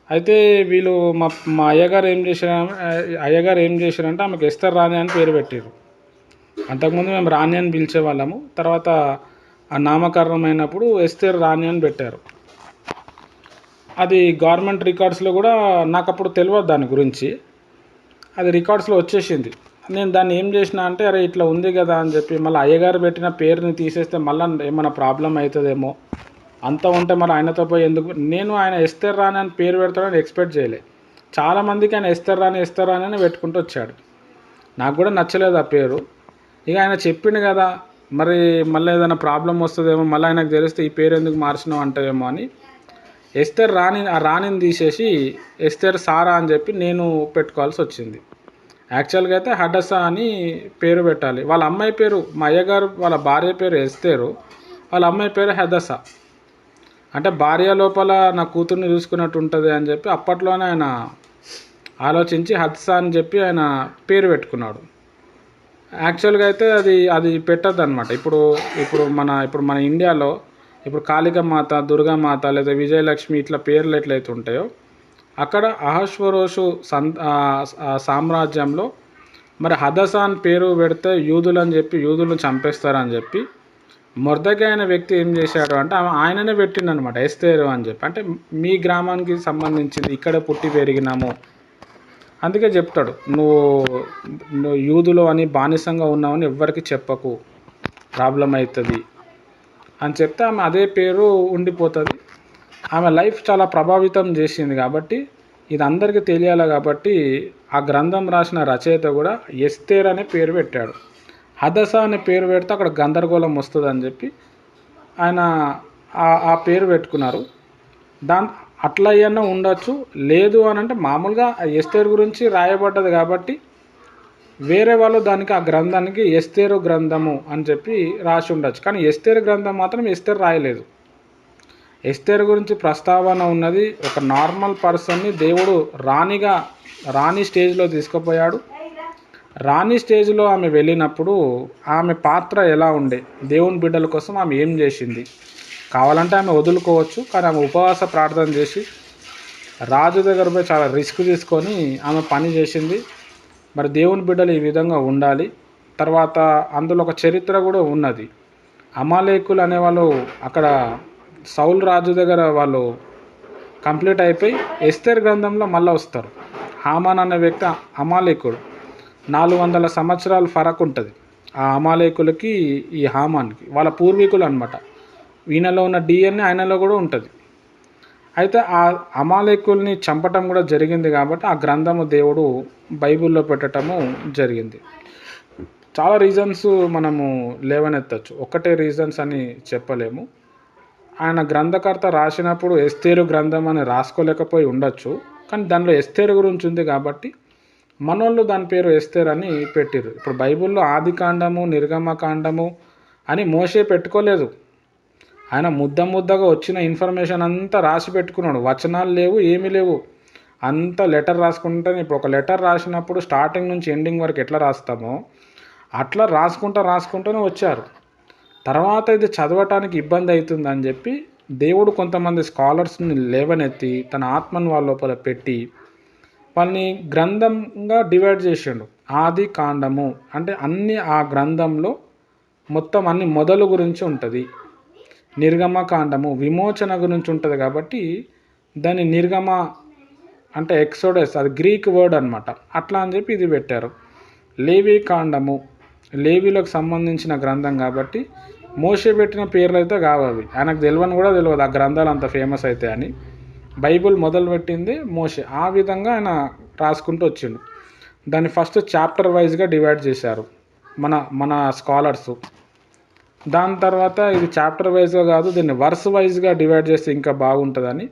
Speaker 1: అయితే వీళ్ళు మా అయ్యగారు ఏం చేశారంటే ఆమెకు ఎస్తర్ రాణి అని పేరు పెట్టారు. అంతకుముందు మేము రాణి అని పిలిచేవాళ్ళము. తర్వాత ఆ నామకరణం అయినప్పుడు ఎస్తేర్ రాణి అని పెట్టారు. అది గవర్నమెంట్ రికార్డ్స్లో కూడా నాకు అప్పుడు తెలియదు దాని గురించి, అది రికార్డ్స్లో వచ్చేసింది. నేను దాన్ని ఏం చేసిన అంటే, అరే ఇట్లా ఉంది కదా అని చెప్పి మళ్ళీ అయ్యగారు పెట్టిన పేరుని తీసేస్తే మళ్ళీ ఏమైనా ప్రాబ్లం అవుతుందేమో, అంత ఉంటే మరి ఆయనతో పోయి ఎందుకు, నేను ఆయన ఎస్తర్ రాణి అని పేరు పెడతాడని ఎక్స్పెక్ట్ చేయలే. చాలామందికి ఆయన ఎస్తర్ రాణి అని పెట్టుకుంటూ వచ్చాడు. నాకు కూడా నచ్చలేదు ఆ పేరు. ఇక ఆయన చెప్పిండు కదా, మరి మళ్ళీ ఏదైనా ప్రాబ్లం వస్తుందేమో, మళ్ళీ ఆయనకు తెలిస్తే ఈ పేరు ఎందుకు మార్చినావు అంటావేమో అని ఎస్తర్ రాణి, ఆ రాణిని తీసేసి ఎస్తర్ సారా అని చెప్పి నేను పెట్టుకోవాల్సి వచ్చింది. యాక్చువల్గా అయితే హడసా అని పేరు పెట్టాలి. వాళ్ళ అమ్మాయి పేరు, మా అయ్యగారు వాళ్ళ భార్య పేరు ఎస్తేరు, వాళ్ళ అమ్మాయి పేరు హెదసా. అంటే భార్య లోపల నా కూతుర్ని చూసుకున్నట్టు ఉంటుంది అని చెప్పి అప్పట్లోనే ఆయన ఆలోచించి హద్సా అని చెప్పి ఆయన పేరు పెట్టుకున్నాడు. యాక్చువల్గా అయితే అది పెట్టద్దు అనమాట. ఇప్పుడు మన ఇండియాలో ఇప్పుడు కాళికామాత, దుర్గామాత లేదా విజయలక్ష్మి ఇట్లా పేర్లు ఎట్లయితే ఉంటాయో, అక్కడ అహశ్వరోషు సామ్రాజ్యంలో మరి హదసా అని పేరు పెడితే యూదులని చెప్పి యూదులను చంపేస్తారని చెప్పి మొర్దెకై అనే వ్యక్తి ఏం చేశాడు అంటే ఆయననే పెట్టిండనమాట ఎస్తేరు అని చెప్పి. అంటే మీ గ్రామానికి సంబంధించింది, ఇక్కడ పుట్టి పెరిగినాము, అందుకే చెప్తాడు నువ్వు యూదులు అని బానిసంగా ఉన్నావని ఎవ్వరికి చెప్పకు, ప్రాబ్లం అవుతుంది అని చెప్తే ఆమె అదే పేరు ఉండిపోతుంది. ఆమె లైఫ్ చాలా ప్రభావితం చేసింది కాబట్టి ఇది అందరికీ తెలియాలి. కాబట్టి ఆ గ్రంథం రాసిన రచయిత కూడా ఎస్తేర్ అనే పేరు పెట్టాడు. హదసా అనే పేరు పెడితే అక్కడ గందరగోళం వస్తుంది అని చెప్పి ఆయన ఆ పేరు పెట్టుకున్నారు. అట్లా అయ్యన్నా ఉండొచ్చు, లేదు అని అంటే మామూలుగా ఎస్తేర్ గురించి రాయబడ్డది కాబట్టి వేరే వాళ్ళు దానికి ఆ గ్రంథానికి ఎస్తేరు గ్రంథము అని చెప్పి రాసి ఉండొచ్చు. కానీ ఎస్తేరు గ్రంథం మాత్రం ఎస్తేర్ రాయలేదు. ఎస్తేర్ గురించి ప్రస్తావన ఉన్నది. ఒక నార్మల్ పర్సన్ని దేవుడు రాణి స్టేజ్లో తీసుకుపోయాడు. రాణి స్టేజ్లో ఆమె వెళ్ళినప్పుడు ఆమె పాత్ర ఎలా ఉండే, దేవుని బిడ్డల కోసం ఆమె ఏం చేసింది, కావాలంటే ఆమె వదులుకోవచ్చు. కానీ ఆమె ఉపవాస ప్రార్థన చేసి రాజు దగ్గర పోయి చాలా రిస్క్ తీసుకొని ఆమె పని చేసింది. మరి దేవుని బిడ్డలు ఈ విధంగా ఉండాలి. తర్వాత అందులో ఒక చరిత్ర కూడా ఉన్నది. అమాలేకులు అనేవాళ్ళు అక్కడ సౌల్ రాజు దగ్గర వాళ్ళు కంప్లీట్ అయిపోయి ఎస్తేర్ గ్రంథంలో మళ్ళీ వస్తారు. హామాన్ అనే వ్యక్తి అమాలేకుడు, 400 సంవత్సరాల ఫరక్ ఉంటుంది ఆ అమాలేకులకి ఈ హామాన్కి. వాళ్ళ పూర్వీకులు అనమాట. ఈయనలో ఉన్న DNA ఆయనలో కూడా ఉంటుంది. అయితే ఆ అమాలేకుల్ని చంపటం కూడా జరిగింది కాబట్టి ఆ గ్రంథము దేవుడు బైబిల్లో పెట్టడము జరిగింది. చాలా రీజన్స్ మనము లేవనెత్తచ్చు, ఒకటే రీజన్స్ అని చెప్పలేము. ఆయన గ్రంథకర్త రాసినప్పుడు ఎస్తేరు గ్రంథం అని రాసుకోలేకపోయి ఉండొచ్చు. కానీ దానిలో ఎస్తేరు గురించి ఉంది కాబట్టి మనోళ్ళు దాని పేరు ఎస్తేర్ అని పెట్టిర్రు. ఇప్పుడు బైబిల్లో ఆదికాండము, నిర్గమకాండము అని మోషే పెట్టుకోలేదు. ఆయన ముద్దగా వచ్చిన ఇన్ఫర్మేషన్ అంతా రాసి పెట్టుకున్నాడు. వచనాలు లేవు, ఏమీ లేవు, అంతా లెటర్ రాసుకుంటే. ఇప్పుడు ఒక లెటర్ రాసినప్పుడు స్టార్టింగ్ నుంచి ఎండింగ్ వరకు ఎట్లా రాస్తామో అట్లా రాసుకుంటూనే వచ్చారు. తర్వాత ఇది చదవటానికి ఇబ్బంది అవుతుంది అని చెప్పి దేవుడు కొంతమంది స్కాలర్స్ని లేవనెత్తి తన ఆత్మను వాళ్ళ లోపల పెట్టి వాళ్ళని గ్రంథంగా డివైడ్ చేసిండు. ఆది కాండము అంటే అన్నీ ఆ గ్రంథంలో మొత్తం అన్ని మొదలు గురించి ఉంటుంది. నిర్గమకాండము విమోచన గురించి ఉంటుంది కాబట్టి దాన్ని నిర్గమ అంటే ఎక్సోడస్, అది గ్రీక్ వర్డ్ అనమాట. అట్లా అని చెప్పి ఇది పెట్టారు. లేవి కాండము లేవీలకు సంబంధించిన గ్రంథం కాబట్టి మోషే పెట్టిన పేర్లు అయితే కావు అవి. ఆయనకు తెలియని కూడా తెలియదు ఆ గ్రంథాలు అంత ఫేమస్ అయితే అని. బైబిల్ మొదలుపెట్టింది మోషే. ఆ విధంగా ఆయన రాసుకుంటూ వచ్చిండు. దాన్ని ఫస్ట్ చాప్టర్ వైజ్గా డివైడ్ చేశారు మన స్కాలర్సు. దాని తర్వాత ఇది చాప్టర్ వైజ్గా కాదు, దీన్ని వర్స్ వైజ్గా డివైడ్ చేస్తే ఇంకా బాగుంటుందని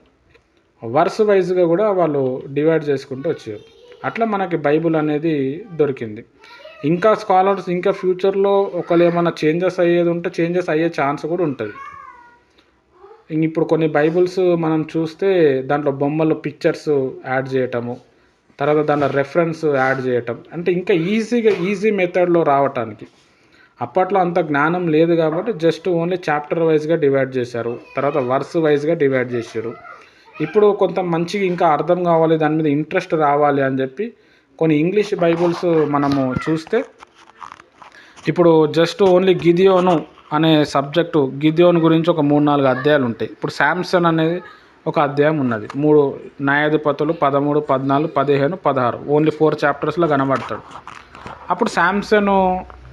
Speaker 1: వర్స్ వైజ్గా కూడా వాళ్ళు డివైడ్ చేసుకుంటూ వచ్చారు. అట్లా మనకి బైబిల్ అనేది దొరికింది. ఇంకా స్కాలర్స్ ఇంకా ఫ్యూచర్లో ఒకవేళ ఏమైనా చేంజెస్ అయ్యేది ఉంటే చేంజెస్ అయ్యే ఛాన్స్ కూడా ఉంటుంది. ఇప్పుడు కొన్ని బైబిల్స్ మనం చూస్తే దాంట్లో బొమ్మలు పిక్చర్స్ యాడ్ చేయటము, తర్వాత దాంట్లో రెఫరెన్స్ యాడ్ చేయటం, అంటే ఇంకా ఈజీ మెథడ్లో రావటానికి. అప్పట్లో అంత జ్ఞానం లేదు కాబట్టి జస్ట్ ఓన్లీ చాప్టర్ వైజ్గా డివైడ్ చేశారు, తర్వాత వర్స్ వైజ్గా డివైడ్ చేశారు. ఇప్పుడు కొంత మంచిగా ఇంకా అర్థం కావాలి, దాని మీద ఇంట్రెస్ట్ రావాలి అని చెప్పి కొన్ని ఇంగ్లీష్ బైబిల్స్ మనము చూస్తే ఇప్పుడు జస్ట్ ఓన్లీ గిదియోను అనే సబ్జెక్టు, గిదియోను గురించి ఒక 3-4 అధ్యాయాలు ఉంటాయి. ఇప్పుడు శాంసన్ అనేది ఒక అధ్యాయం ఉన్నది. 3 న్యాయాధిపతులు 13, 14, 15, 16 ఓన్లీ 4 చాప్టర్స్లో కనబడతాడు. అప్పుడు శాంసన్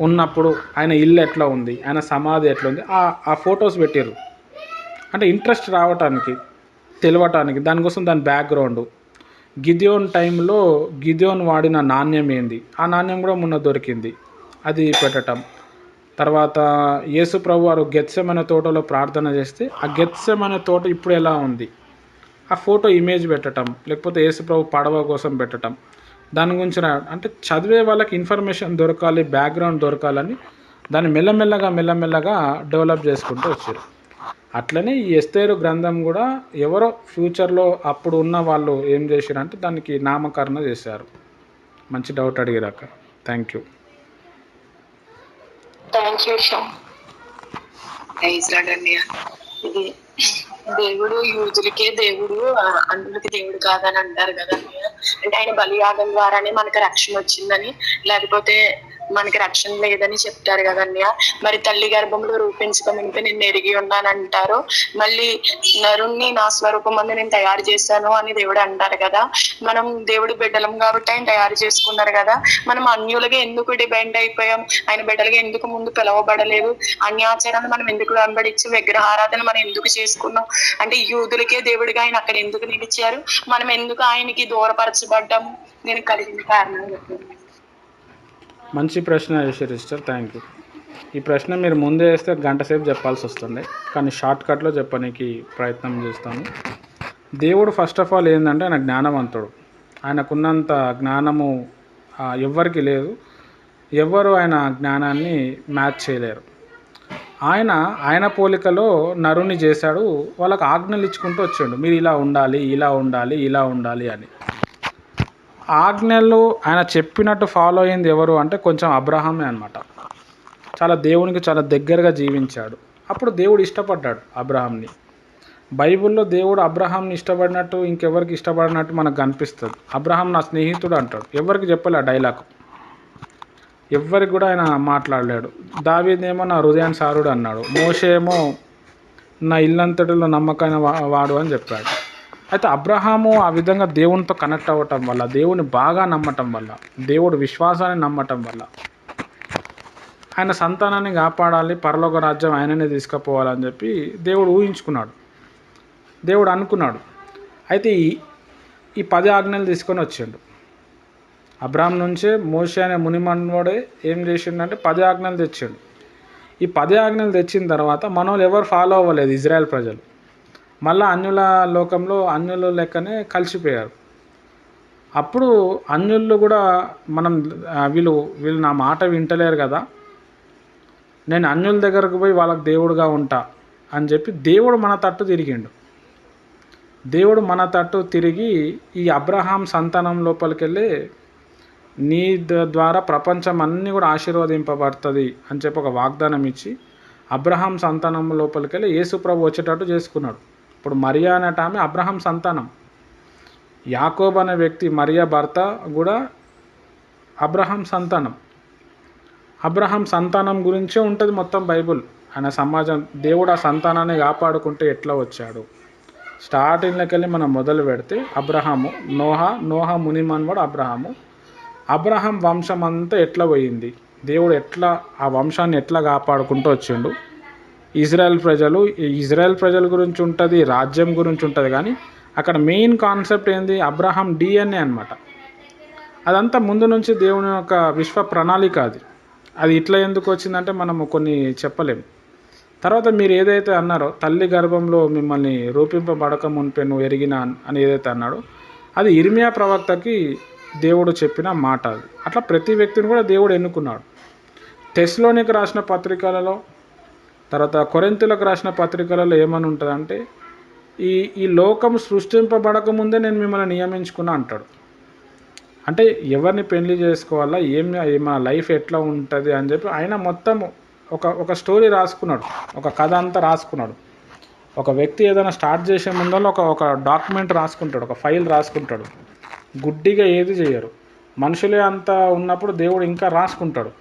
Speaker 1: ఉన్నప్పుడు ఆయన ఇల్లు ఎట్లా ఉంది, ఆయన సమాధి ఎట్లా ఉంది, ఆ ఫొటోస్ పెట్టారు. అంటే ఇంట్రెస్ట్ రావటానికి, తెలవటానికి, దానికోసం దాని బ్యాక్గ్రౌండ్. గిదియోన్ టైంలో గిదియోన్ వాడిన నాణ్యం ఏంది, ఆ నాణ్యం కూడా మొన్న దొరికింది, అది పెట్టటం. తర్వాత యేసు ప్రభు వారు గెత్సెమనే తోటలో ప్రార్థన చేస్తే ఆ గెత్సెమనే తోట ఇప్పుడు ఎలా ఉంది, ఆ ఫోటో ఇమేజ్ పెట్టటం, లేకపోతే యేసు ప్రభు పడవ కోసం పెట్టటం. దాని గురించి అంటే చదివే వాళ్ళకి ఇన్ఫర్మేషన్ దొరకాలి, బ్యాక్గ్రౌండ్ దొరకాలని దాన్ని మెల్లమెల్లగా డెవలప్ చేసుకుంటూ వచ్చారు. అట్లనే ఈ ఎస్తేరు గ్రంథం కూడా ఎవరో ఫ్యూచర్లో అప్పుడు ఉన్న వాళ్ళు ఏం చేశారంటే దానికి నామకరణ చేశారు. మంచి డౌట్ అడిగారాక. Thank you.
Speaker 2: ఇది దేవుడు యూదులకే దేవుడు, అన్యులకి దేవుడు కాదని అంటారు కదా. అంటే ఆయన బలియాగం ద్వారానే మనకు రక్షణ వచ్చిందని, లేకపోతే మనకి రక్షణ లేదని చెప్తారు కదన్నయ్య. మరి తల్లి గర్భంలో రూపించుకోమంటే నేను ఎరిగి ఉన్నాను అంటారు. మళ్ళీ నరుణ్ణి నా స్వరూపం అందు నేను తయారు చేశాను అని దేవుడు అంటారు కదా. మనం దేవుడు బిడ్డలం కాబట్టి ఆయన తయారు చేసుకున్నారు కదా. మనం అన్యులుగా ఎందుకు డిపెండ్ అయిపోయాం, ఆయన బిడ్డలుగా ఎందుకు ముందు పిలవబడలేదు, అన్యాచారాన్ని మనం ఎందుకు వెంబడించి విగ్రహారాధన మనం ఎందుకు చేసుకున్నాం, అంటే యూదులకే దేవుడిగా ఆయన అక్కడ ఎందుకు నిలిచారు, మనం ఎందుకు ఆయనకి దూరపరచబడ్డాము, నేను కలిగిన కారణం చెప్తున్నాను.
Speaker 1: మంచి ప్రశ్న వేసారు సిస్టర్, థ్యాంక్ యూ. ఈ ప్రశ్న మీరు ముందే వేస్తే గంట సేపు చెప్పాల్సి వస్తుంది, కానీ షార్ట్కట్లో చెప్పడానికి ప్రయత్నం చేస్తాను. దేవుడు ఫస్ట్ ఆఫ్ ఆల్ ఏంటంటే ఆయన జ్ఞానవంతుడు. ఆయనకున్నంత జ్ఞానము ఎవ్వరికి లేదు, ఎవ్వరు ఆయన జ్ఞానాన్ని మ్యాచ్ చేయలేరు. ఆయన పోలికలో నరుని చేశాడు, వాళ్ళకు ఆజ్ఞలు ఇచ్చుకుంటూ వచ్చాడు, మీరు ఇలా ఉండాలి, ఇలా ఉండాలి, ఇలా ఉండాలి అని. ఆజ్ఞలు ఆయన చెప్పినట్టు ఫాలో అయింది ఎవరు అంటే కొంచెం అబ్రహామే అనమాట. చాలా దేవునికి చాలా దగ్గరగా జీవించాడు. అప్పుడు దేవుడు ఇష్టపడ్డాడు అబ్రహాంని. బైబిల్లో దేవుడు అబ్రహాంని ఇష్టపడినట్టు ఇంకెవరికి ఇష్టపడినట్టు మనకు కనిపిస్తుంది. అబ్రహాం నా స్నేహితుడు అంటాడు, ఎవరికి చెప్పలే ఆ డైలాగ్, ఎవ్వరికి కూడా ఆయన మాట్లాడలేడు. దావీదేమో నా హృదయానుసారుడు అన్నాడు, మోషే ఏమో నా ఇల్లంతటిలో నమ్మకమైన వాడు అని చెప్పాడు. అయితే అబ్రహాము ఆ విధంగా దేవునితో కనెక్ట్ అవ్వటం వల్ల, దేవుని బాగా నమ్మటం వల్ల, దేవుడు విశ్వాసాన్ని నమ్మటం వల్ల ఆయన సంతానాన్ని కాపాడాలి, పరలోక రాజ్యం ఆయననే తీసుకుపోవాలని చెప్పి దేవుడు ఊహించుకున్నాడు, దేవుడు అనుకున్నాడు. అయితే ఈ 10 ఆజ్ఞలు తీసుకొని వచ్చిండు. అబ్రహాం నుంచే మోషే అనే మునిమన్నుడే ఏం చేసిండంటే 10 ఆజ్ఞలు తెచ్చిండు. ఈ 10 ఆజ్ఞలు తెచ్చిన తర్వాత మనోళ్ళు ఎవరు ఫాలో అవ్వలేదు, ఇజ్రాయెల్ ప్రజలు. మళ్ళీ అన్యుల లోకంలో అన్యుల లెక్కనే కలిసిపోయారు. అప్పుడు అన్యుళ్ళు కూడా వీళ్ళు నా మాట వింటలేరు కదా, నేను అన్యుల దగ్గరకు పోయి వాళ్ళకి దేవుడుగా ఉంటా అని చెప్పి దేవుడు మన తట్టు తిరిగిండు. దేవుడు మన తట్టు తిరిగి ఈ అబ్రహాం సంతానం లోపలికి వెళ్ళి నీ ద్వారా ప్రపంచం అన్నీ కూడా ఆశీర్వదింపబడుతుంది అని చెప్పి ఒక వాగ్దానం ఇచ్చి అబ్రహాం సంతానం లోపలికి వెళ్ళి యేసుప్రభు వచ్చేటట్టు చేసుకున్నాడు. ఇప్పుడు మరియా అనేట ఆమె అబ్రహాం సంతానం, యాకోబు అనే వ్యక్తి మరియా భర్త కూడా అబ్రహాం సంతానం. అబ్రహాం సంతానం గురించే ఉంటుంది మొత్తం బైబుల్. ఆయన సమాజం, దేవుడు ఆ సంతానాన్ని కాపాడుకుంటే ఎట్లా వచ్చాడు, స్టార్టింగ్లోకి వెళ్ళి మనం మొదలు పెడితే అబ్రహాము, నోహ మునిమన్వాడు అబ్రహాం వంశం అంతా ఎట్లా పోయింది, దేవుడు ఎట్లా ఆ వంశాన్ని ఎట్లా కాపాడుకుంటూ వచ్చిండు. ఇజ్రాయెల్ ప్రజల గురించి ఉంటుంది, రాజ్యం గురించి ఉంటుంది. కానీ అక్కడ మెయిన్ కాన్సెప్ట్ ఏంది, అబ్రహాం DNA అనమాట. అదంతా ముందు నుంచి దేవుని యొక్క విశ్వ ప్రణాళిక. అది ఇట్లా ఎందుకు వచ్చిందంటే మనము కొన్ని చెప్పలేము. తర్వాత మీరు ఏదైతే అన్నారో, తల్లి గర్భంలో మిమ్మల్ని రూపింపబడక మునిపే నువ్వు ఎరిగినా అని ఏదైతే అన్నాడో, అది ఇర్మియా ప్రవక్తకి దేవుడు చెప్పిన మాట. అది అట్లా ప్రతి వ్యక్తిని కూడా దేవుడు ఎన్నుకున్నాడు. తెస్సలోనికి రాసిన పత్రికలలో, తర్వాత కొరింథీయులకు రాసిన పత్రికలలో ఏమని ఉంటుందంటే, ఈ లోకం సృష్టింపబడక ముందే నేను మిమ్మల్ని నియమించుకున్నా అంటాడు. అంటే ఎవరిని పెళ్లి చేసుకోవాలా, మన లైఫ్ ఎట్లా ఉంటుంది అని చెప్పి ఆయన మొత్తం ఒక స్టోరీ రాసుకున్నాడు, ఒక కథ అంతా రాసుకున్నాడు. ఒక వ్యక్తి ఏదైనా స్టార్ట్ చేసే ముందర ఒక డాక్యుమెంట్ రాసుకుంటాడు, ఒక ఫైల్ రాసుకుంటాడు. గుడ్డిగా ఏది చేయరు. మనుషులే అంతా ఉన్నప్పుడు దేవుడు ఇంకా రాసుకుంటాడు.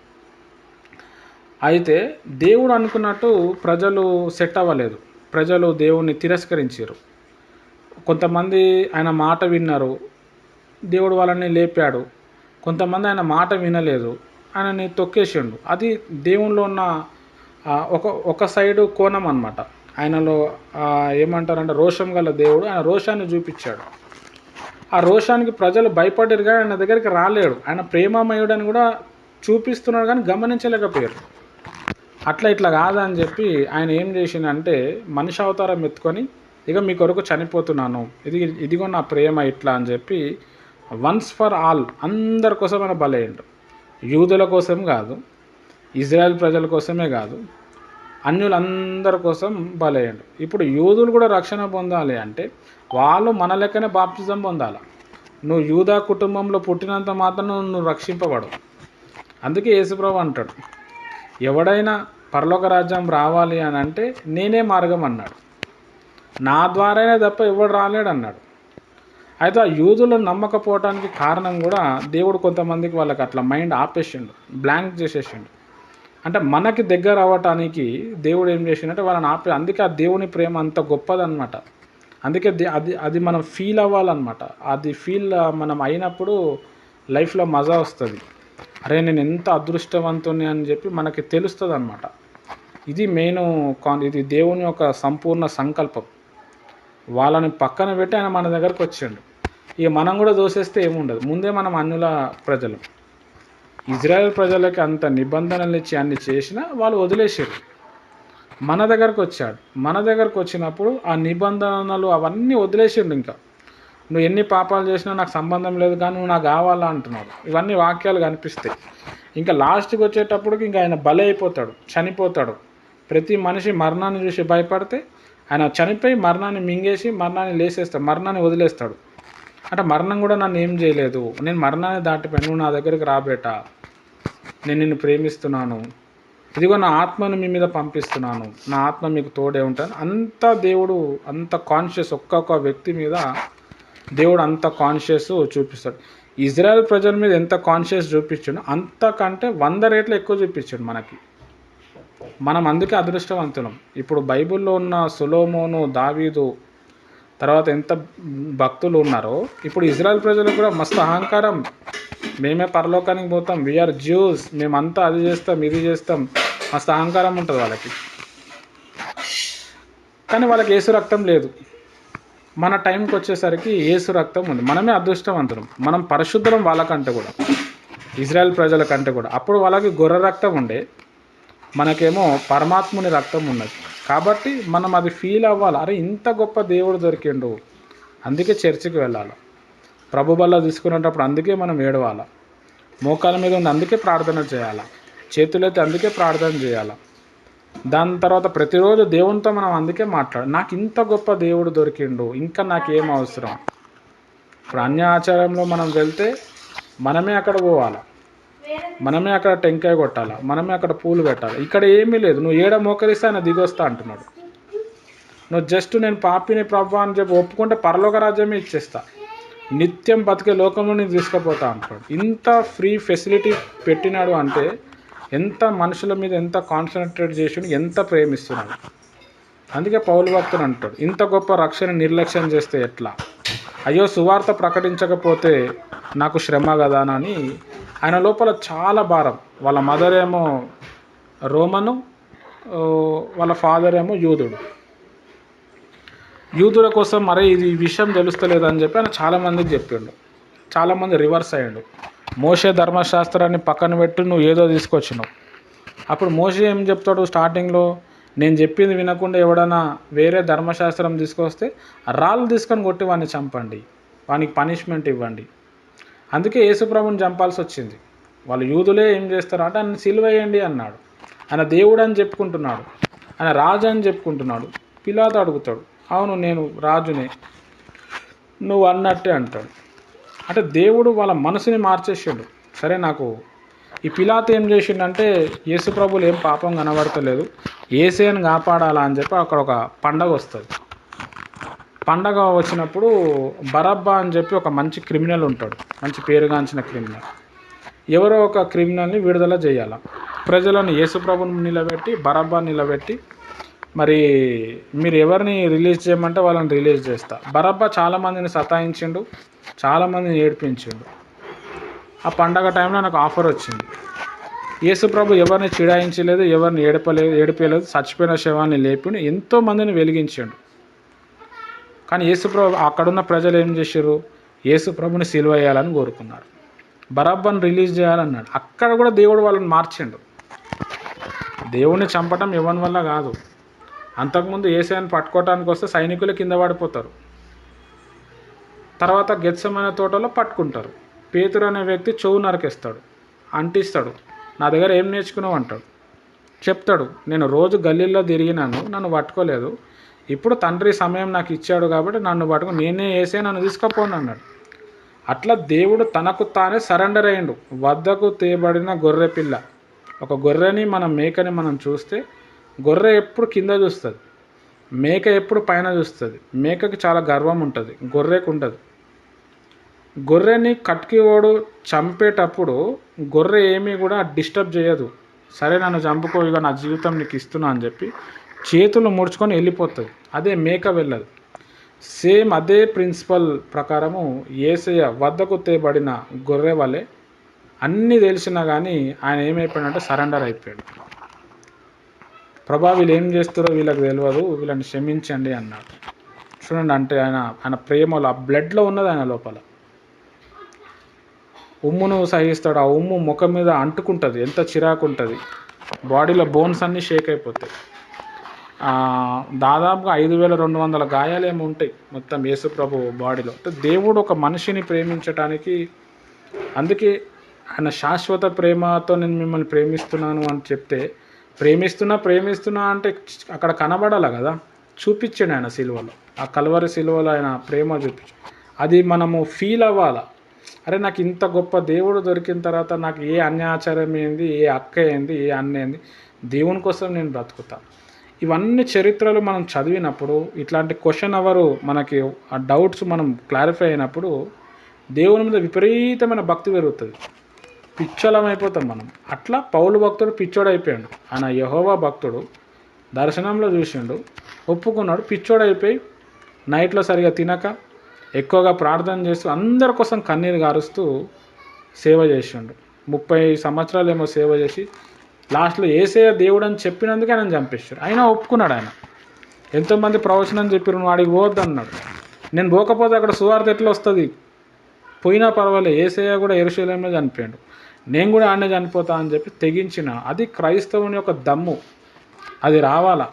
Speaker 1: అయితే దేవుడు అనుకున్నట్టు ప్రజలు సెట్ అవ్వలేదు. ప్రజలు దేవుణ్ణి తిరస్కరించారు. కొంతమంది ఆయన మాట విన్నారు, దేవుడు వాళ్ళని లేపాడు. కొంతమంది ఆయన మాట వినలేదు, ఆయనని తొక్కేసిండు. అది దేవునిలో ఉన్న ఒక సైడు కోణం అన్నమాట. ఆయనలో ఏమంటారంటే రోషం గల దేవుడు, ఆయన రోషాన్ని చూపించాడు. ఆ రోషానికి ప్రజలు భయపడ్డారు, కానీ ఆయన దగ్గరికి రాలేడు. ఆయన ప్రేమమయుడని కూడా చూపిస్తున్నాడు, కానీ గమనించలేకపోయారు. ఇట్లా కాదని చెప్పి ఆయన ఏం చేసిందంటే మనిషి అవతారం ఎత్తుకొని, ఇక మీ కొరకు చనిపోతున్నాను, ఇదిగో నా ప్రేమ ఇట్లా అని చెప్పి వన్స్ ఫర్ ఆల్ అందరి కోసం ఆయన బలయ్యిండు. యూదుల కోసం కాదు, ఇజ్రాయెల్ ప్రజల కోసమే కాదు, అన్యులందరి కోసం బలయ్యిండు. ఇప్పుడు యూదులు కూడా రక్షణ పొందాలి అంటే వాళ్ళు మన లెక్కనే బాప్తిజం పొందాలి. నువ్వు యూదా కుటుంబంలో పుట్టినంత మాత్రం నువ్వు రక్షింపబడు. అందుకే యేసుప్రభు అంటాడు, ఎవడైనా పరలోక రాజ్యం రావాలి అని అంటే నేనే మార్గం అన్నాడు. నా ద్వారానే తప్ప ఎవడు రాలేడు అన్నాడు. అయితే ఆ యూదులను నమ్మకపోవడానికి కారణం కూడా దేవుడు కొంతమందికి వాళ్ళకి అట్లా మైండ్ ఆపేసిండు, బ్లాంక్ చేసేసిండు. అంటే మనకి దగ్గర అవ్వటానికి దేవుడు ఏం చేసిండంటే వాళ్ళని అందుకే ఆ దేవుని ప్రేమ అంత గొప్పదన్నమాట. అందుకే అది మనం ఫీల్ అవ్వాలన్నమాట. అది ఫీల్ మనం అయినప్పుడు లైఫ్లో మజా వస్తుంది. అరే నేను ఎంత అదృష్టవంతుని అని చెప్పి మనకి తెలుస్తుంది అన్నమాట. ఇది మెయిన్ ఇది దేవుని యొక్క సంపూర్ణ సంకల్పం. వాళ్ళని పక్కన పెట్టి ఆయన మన దగ్గరకు వచ్చిండు. ఇక మనం కూడా దోసేస్తే ఏముండదు. ముందే మనం అన్యుల ప్రజలు. ఇజ్రాయెల్ ప్రజలకి అంత నిబంధనలు ఇచ్చి అన్ని చేసినా వాళ్ళు వదిలేసారు. మన దగ్గరకు వచ్చాడు. మన దగ్గరకు వచ్చినప్పుడు ఆ నిబంధనలు అవన్నీ వదిలేసిండు. ఇంకా నువ్వు ఎన్ని పాపాలు చేసినా నాకు సంబంధం లేదు, కానీ నువ్వు నాకు కావాలా అంటున్నాడు. ఇవన్నీ వాక్యాలు కనిపిస్తాయి. ఇంకా లాస్ట్కి వచ్చేటప్పటికి ఇంకా ఆయన బలి అయిపోతాడు, చనిపోతాడు. ప్రతి మనిషి మరణాన్ని చూసి భయపడితే ఆయన చనిపోయి మరణాన్ని మింగేసి మరణాన్ని లేసేస్తాడు, మరణాన్ని వదిలేస్తాడు. అంటే మరణం కూడా నన్ను ఏం చేయలేదు, నేను మరణాన్ని దాటిపోయాను, నువ్వు నా దగ్గరికి రాబేట, నేను నిన్ను ప్రేమిస్తున్నాను, ఇదిగో నా ఆత్మను మీ మీద పంపిస్తున్నాను, నా ఆత్మ మీకు తోడే ఉంటాను. అంత దేవుడు అంత కాన్షియస్, ఒక్కొక్క వ్యక్తి మీద దేవుడు అంత కాన్షియస్ చూపిస్తాడు. ఇజ్రాయెల్ ప్రజల మీద ఎంత కాన్షియస్ చూపించాడు అంతకంటే 100 రెట్లు ఎక్కువ చూపించాడు మనకి. మనం అందుకే అదృష్టవంతులం. ఇప్పుడు బైబిల్లో ఉన్న సొలొమోను, దావీదు, తర్వాత ఎంత భక్తులు ఉన్నారో, ఇప్పుడు ఇజ్రాయెల్ ప్రజలకు కూడా మస్తు అహంకారం. మేమే పరలోకానికి పోతాం, వీఆర్ జ్యూస్, మేమంతా అది చేస్తాం ఇది చేస్తాం, మస్తు అహంకారం ఉంటుంది వాళ్ళకి. కానీ వాళ్ళకి యేసు రక్తం లేదు. మన టైంకి వచ్చేసరికి యేసు రక్తం ఉంది. మనమే అదృష్టవంతులం. మనం పరిశుద్ధం వాళ్ళకంటే కూడా, ఇజ్రాయెల్ ప్రజల కంటే కూడా. అప్పుడు వాళ్ళకి గొర్రె రక్తం ఉండే, మనకేమో పరమాత్ముని రక్తం ఉన్నది. కాబట్టి మనం అది ఫీల్ అవ్వాలి. అరే ఇంత గొప్ప దేవుడు దొరికిండు. అందుకే చర్చికి వెళ్ళాలి. ప్రభు బల్ల తీసుకునేటప్పుడు అందుకే మనం ఏడవాలి. మోకాల మీద ఉంది అందుకే ప్రార్థన చేయాలి. చేతులైతే అందుకే ప్రార్థన చేయాలి. దాని తర్వాత ప్రతిరోజు దేవునితో మనం అందుకే నాకు ఇంత గొప్ప దేవుడు దొరికిండు, ఇంకా నాకేం అవసరం. ఇప్పుడు అన్య ఆచారంలో మనం వెళ్తే మనమే అక్కడ పోవాలి, మనమే అక్కడ టెంకాయ కొట్టాలి, మనమే అక్కడ పూలు పెట్టాలి. ఇక్కడ ఏమీ లేదు. నువ్వు ఏడ మోకరిస్తే ఆయన దిగొస్తా అంటున్నాడు. నువ్వు జస్ట్ నేను పాపిని ప్రభు అని చెప్పి ఒప్పుకుంటే పరలోక రాజ్యమే ఇచ్చేస్తా, నిత్యం బతికే లోకంలో నేను తీసుకుపోతా అంటాడు. ఇంత ఫ్రీ ఫెసిలిటీ పెట్టినాడు అంటే ఎంత మనుషుల మీద ఎంత కాన్సన్ట్రేట్ చేసిండు, ఎంత ప్రేమిస్తున్నాడు. అందుకే పౌలు భక్తుడు అంటాడు, ఇంత గొప్ప రక్షణ నిర్లక్ష్యం చేస్తే ఎట్లా, అయ్యో సువార్త ప్రకటించకపోతే నాకు శ్రమ కదా అని ఆయన లోపల చాలా భారం. వాళ్ళ మదర్ ఏమో రోమను, వాళ్ళ ఫాదర్ ఏమో యూదుడు. యూదుల కోసం మరే ఇది ఈ విషయం తెలుస్తలేదని చెప్పి ఆయన చాలామందికి చెప్పిండు. చాలామంది రివర్స్ అయ్యిండు. మోషే ధర్మశాస్త్రాన్ని పక్కన పెట్టి నువ్వు ఏదో తీసుకొచ్చినావు. అప్పుడు మోషే ఏం చెప్తాడు స్టార్టింగ్లో, నేను చెప్పింది వినకుండా ఎవడన్నా వేరే ధర్మశాస్త్రం తీసుకొస్తే రాళ్ళు తీసుకొని కొట్టి వాడిని చంపండి, వానికి పనిష్మెంట్ ఇవ్వండి. అందుకే యేసుప్రభుని చంపాల్సి వచ్చింది. వాళ్ళు యూదులే ఏం చేస్తారు అంటే ఆయన సిలువ వేయండి అన్నాడు. ఆయన దేవుడు అని చెప్పుకుంటున్నాడు, ఆయన రాజు అని చెప్పుకుంటున్నాడు. పిలాతు అడుగుతాడు, అవును నేను రాజునే, నువ్వు అన్నట్టే అంటాడు. అంటే దేవుడు వాళ్ళ మనసుని మార్చేసిండు. సరే నాకు ఈ పిలాతు ఏం చేసిండంటే యేసుప్రభులు ఏం పాపం కనబడతలేదు, యేసేని కాపాడాలా అని చెప్పి అక్కడ ఒక పండగ వస్తుంది. పండగ వచ్చినప్పుడు బరబ్బా అని చెప్పి ఒక మంచి క్రిమినల్ ఉంటాడు, మంచి పేరుగాంచిన క్రిమినల్. ఎవరో ఒక క్రిమినల్ని విడుదల చేయాలి. ప్రజలను యేసుప్రభుని నిలబెట్టి బరబ్బా నిలబెట్టి, మరి మీరు ఎవరిని రిలీజ్ చేయమంటే వాళ్ళని రిలీజ్ చేస్తా. బరబ్బా చాలామందిని సతాయించిండు, చాలామందిని ఏడిపించిండు. ఆ పండగ టైంలో నాకు ఆఫర్ వచ్చింది. యేసుప్రభు ఎవరిని చిడాయించలేదు, ఎవరిని ఏడిపలేదు, చచ్చిపోయిన శవాన్ని లేపి ఎంతోమందిని వెలిగించాడు. కానీ యేసుప్రభు అక్కడున్న ప్రజలు ఏం చేశారు, యేసుప్రభుని సిలువ వేయాలని కోరుకున్నారు, బరబ్బను రిలీజ్ చేయాలన్నాడు. అక్కడ కూడా దేవుడు వాళ్ళని మార్చిండు. దేవుణ్ణి చంపటం ఎవరి వల్ల కాదు. అంతకుముందు యేసయ్యను పట్టుకోవటానికి వస్తే సైనికులు కింద పడిపోతారు. తర్వాత గెత్సెమనే తోటలో పట్టుకుంటారు. పేతురు అనే వ్యక్తి చెవు నరికేస్తాడు, అంటిస్తాడు. నా దగ్గర ఏం నేర్చుకున్నావు అంటాడు. చెప్తాడు, నేను రోజు గల్లీల్లో తిరిగినాను, నన్ను పట్టుకోలేదు, ఇప్పుడు తండ్రి సమయం నాకు ఇచ్చాడు కాబట్టి నన్ను పట్టుకుని నేనే వేసే నన్ను తీసుకుపోను అన్నాడు. అట్లా దేవుడు తనకు తానే సరెండర్ అయ్యిండు. వద్దకు తేబడిన గొర్రె పిల్ల. ఒక గొర్రెని మేకని మనం చూస్తే గొర్రె ఎప్పుడు కింద చూస్తుంది, మేక ఎప్పుడు పైన చూస్తుంది. మేకకి చాలా గర్వం ఉంటుంది, గొర్రెకు ఉండదు. గొర్రెని కట్కివాడు చంపేటప్పుడు గొర్రె ఏమీ కూడా డిస్టర్బ్ చేయదు. సరే నన్ను చంపుకో, ఇక నా జీవితం నీకు ఇస్తున్నా అని చెప్పి చేతులు ముడుచుకొని వెళ్ళిపోతుంది. అదే మేక వెళ్ళదు. సేమ్ అదే ప్రిన్సిపల్ ప్రకారము యేసయ్య వద్దకు తేబడిన గొర్రె వలె అన్నీ తెలిసినా కానీ ఆయన ఏమైపోయాడంటే సరెండర్ అయిపోయాడు. ప్రభా వీళ్ళు ఏం చేస్తారో వీళ్ళకి తెలియదు, వీళ్ళని క్షమించండి అన్నాడు. చూడండి, అంటే ఆయన ప్రేమలో ఆ బ్లడ్లో ఉన్నది ఆయన లోపల. ఉమ్మును సహిస్తాడు, ఆ ఉమ్ము ముఖం మీద అంటుకుంటుంది, ఎంత చిరాకు ఉంటుంది, బాడీలో బోన్స్ అన్నీ షేక్ అయిపోతాయి. దాదాపుగా 5200 గాయాలేమో ఉంటాయి మొత్తం యేసుప్రభు బాడీలో. అంటే దేవుడు ఒక మనిషిని ప్రేమించటానికి, అందుకే ఆయన శాశ్వత ప్రేమతో నేను మిమ్మల్ని ప్రేమిస్తున్నాను అని చెప్తే, ప్రేమిస్తున్నా అంటే అక్కడ కనబడాలి కదా, చూపించాడు ఆయన సిలువలో. ఆ కల్వరి సిలువలో ఆయన ప్రేమ చూపించాడు. అది మనము ఫీల్ అవ్వాలి. అరే నాకు ఇంత గొప్ప దేవుడు దొరికిన తర్వాత నాకు ఏ అన్యాచారం ఏంది, ఏ అక్క ఏంది, ఏ అన్న ఏంది, దేవుని కోసం నేను బ్రతుకుతా. ఇవన్నీ చరిత్రలు మనం చదివినప్పుడు, ఇట్లాంటి క్వశ్చన్ అవరు మనకి ఆ డౌట్స్ మనం క్లారిఫై అయినప్పుడు దేవుని మీద విపరీతమైన భక్తి పెరుగుతుంది, పిచ్చోళమైపోతాం మనం. అట్లా పౌలు భక్తుడు పిచ్చోడు అయిపోయాడు. ఆయన యెహోవా భక్తుడు, దర్శనంలో చూసిండు, ఒప్పుకున్నాడు, పిచ్చోడు అయిపోయి నైట్లో సరిగా తినక ఎక్కువగా ప్రార్థన చేస్తూ అందరి కోసం కన్నీరు గారుస్తూ సేవ చేసిండు. 30 సంవత్సరాలు ఏమో సేవ చేసి లాస్ట్లో యేసయ్య దేవుడు అని చెప్పినందుకే ఆయన చంపేశారు. అయినా ఒప్పుకున్నాడు. ఆయన ఎంతోమంది ప్రవచనం చెప్పారు, నువ్వు వాడికి పోవద్దు అన్నాడు. నేను పోకపోతే అక్కడ సువార్త ఎట్లా వస్తుంది, పోయినా పర్వాలేదు, యేసయ్య కూడా యెరూషలేములో చనిపోయాడు, నేను కూడా ఆడనే చనిపోతా అని చెప్పి తెగించిన. అది క్రైస్తవుని యొక్క దమ్ము, అది రావాలా.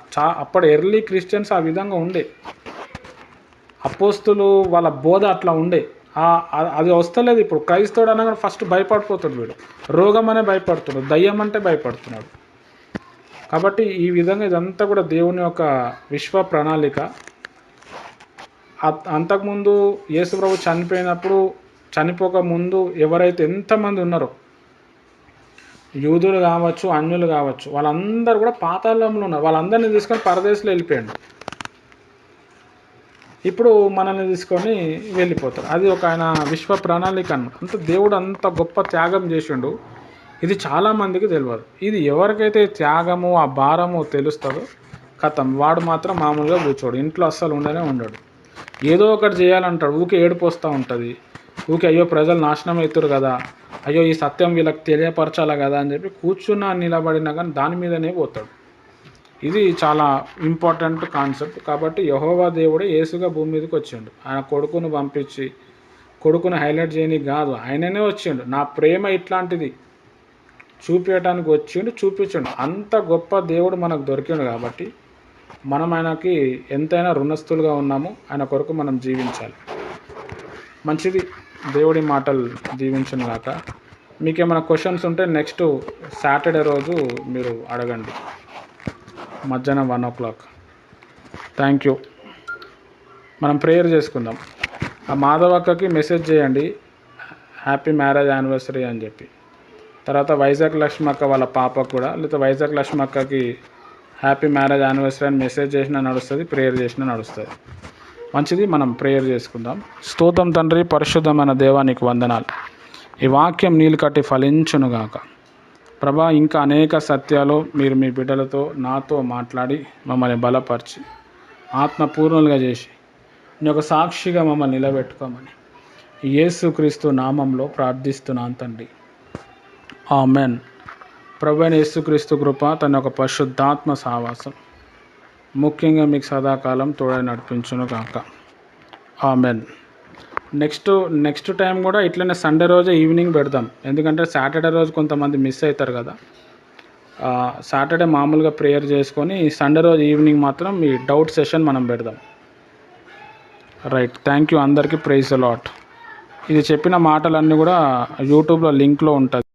Speaker 1: అప్పటి ఎర్లీ క్రిస్టియన్స్ ఆ విధంగా ఉండే, అపోస్తులు వాళ్ళ బోధ అట్లా ఉండే. అది వస్తలేదు. ఇప్పుడు క్రైస్తవుడు అనగా ఫస్ట్ భయపడిపోతాడు, వీడు రోగం అనే భయపడుతున్నాడు, దయ్యం అంటే భయపడుతున్నాడు. కాబట్టి ఈ విధంగా ఇదంతా కూడా దేవుని యొక్క విశ్వ ప్రణాళిక. అంతకుముందు యేసుప్రభు చనిపోక ముందు ఎవరైతే ఎంతమంది ఉన్నారో, యూదులు కావచ్చు, అన్యులు కావచ్చు, వాళ్ళందరూ కూడా పాతాళంలో ఉన్నారు. వాళ్ళందరినీ తీసుకొని పరదేశంలో వెళ్ళిపోయాడు. ఇప్పుడు మనల్ని తీసుకొని వెళ్ళిపోతారు. అది ఒక ఆయన విశ్వ ప్రణాళిక అన్నమాట. అంత దేవుడు అంత గొప్ప త్యాగం చేసిండు. ఇది చాలామందికి తెలియదు. ఇది ఎవరికైతే త్యాగము ఆ భారము తెలుస్తుందో కథం వాడు మాత్రం మామూలుగా కూర్చోడు, ఇంట్లో అస్సలు ఉండడు. ఏదో ఒకటి చేయాలంటాడు, ఊకే ఏడుపు వస్తూ ఉంటుంది. ఊకే అయ్యో ప్రజలు నాశనం అవుతారు కదా, అయ్యో ఈ సత్యం వీళ్ళకి తెలియపరచాలి కదా అని చెప్పి కూర్చున్నా నిలబడినా కానీ దాని మీదనే పోతాడు. ఇది చాలా ఇంపార్టెంట్ కాన్సెప్ట్. కాబట్టి యెహోవా దేవుడే యేసుగా భూమి మీదకి వచ్చిండు. ఆయన కొడుకును పంపించి కొడుకును హైలైట్ చేయడానికి కాదు, ఆయననే వచ్చిండు. నా ప్రేమ ఇట్లాంటిది చూపించడానికి వచ్చిండు, చూపించండు. అంత గొప్ప దేవుడు మనకు దొరికిండు కాబట్టి మనం ఆయనకి ఎంతైనా రుణస్థులుగా ఉన్నాము. ఆయన కొరకు మనం జీవించాలి. మంచిది, దేవుడి మాటలు దీవించను గాక. మీకు ఏమైనా క్వశ్చన్స్ ఉంటే నెక్స్ట్ సాటర్డే రోజు మీరు అడగండి, మధ్యాహ్నం 1 o'clock. Thank you. మనం ప్రేయర్ చేసుకుందాం. ఆ మాధవక్కకి మెసేజ్ చేయండి హ్యాపీ మ్యారేజ్ యానివర్సరీ అని చెప్పి. తర్వాత వైజాగ్ లక్ష్మక్క వాళ్ళ పాపకు కూడా, లేకపోతే వైజాగ్ లక్ష్మక్కకి హ్యాపీ మ్యారేజ్ యానివర్సరీ అని మెసేజ్ చేసినా నడుస్తుంది, ప్రేయర్ చేసినా నడుస్తుంది. మంచిది, మనం ప్రేయర్ చేసుకుందాం. స్తోత్రం తండ్రి, పరిశుద్ధమైన దేవా నీకు వందనాలు. ఈ వాక్యం నీళ్ళు కట్టి ఫలించునుగాక. ప్రభా, ఇంకా అనేక సత్యాలు మీరు మీ బిడ్డలతో నాతో మాట్లాడి మమ్మల్ని బలపరిచి ఆత్మపూర్ణులుగా చేసి నీ యొక్క సాక్షిగా మమ్మల్ని నిలబెట్టుకోమని యేసుక్రీస్తు నామంలో ప్రార్థిస్తున్నాను తండ్రి. ఆమెన్. ప్రభువైన యేసుక్రీస్తు కృప, తన యొక్క పరిశుద్ధాత్మ సహవాసం ముఖ్యంగా మీకు సదాకాలం తోడై నడిపించును కాక. ఆమెన్. నెక్స్ట్ టైం కూడా ఇట్లనే సండే రోజే ఈవినింగ్ పెడదాం. ఎందుకంటే సాటర్డే రోజు కొంతమంది మిస్ అవుతారు కదా. సాటర్డే మామూలుగా ప్రేయర్ చేసుకొని సండే రోజు ఈవినింగ్ మాత్రం ఈ డౌట్ సెషన్ మనం పెడదాం. రైట్. థ్యాంక్ యూ అందరికీ. Praise the lord. ఇది చెప్పిన మాటలన్నీ కూడా యూట్యూబ్లో లింక్లో ఉంటుంది.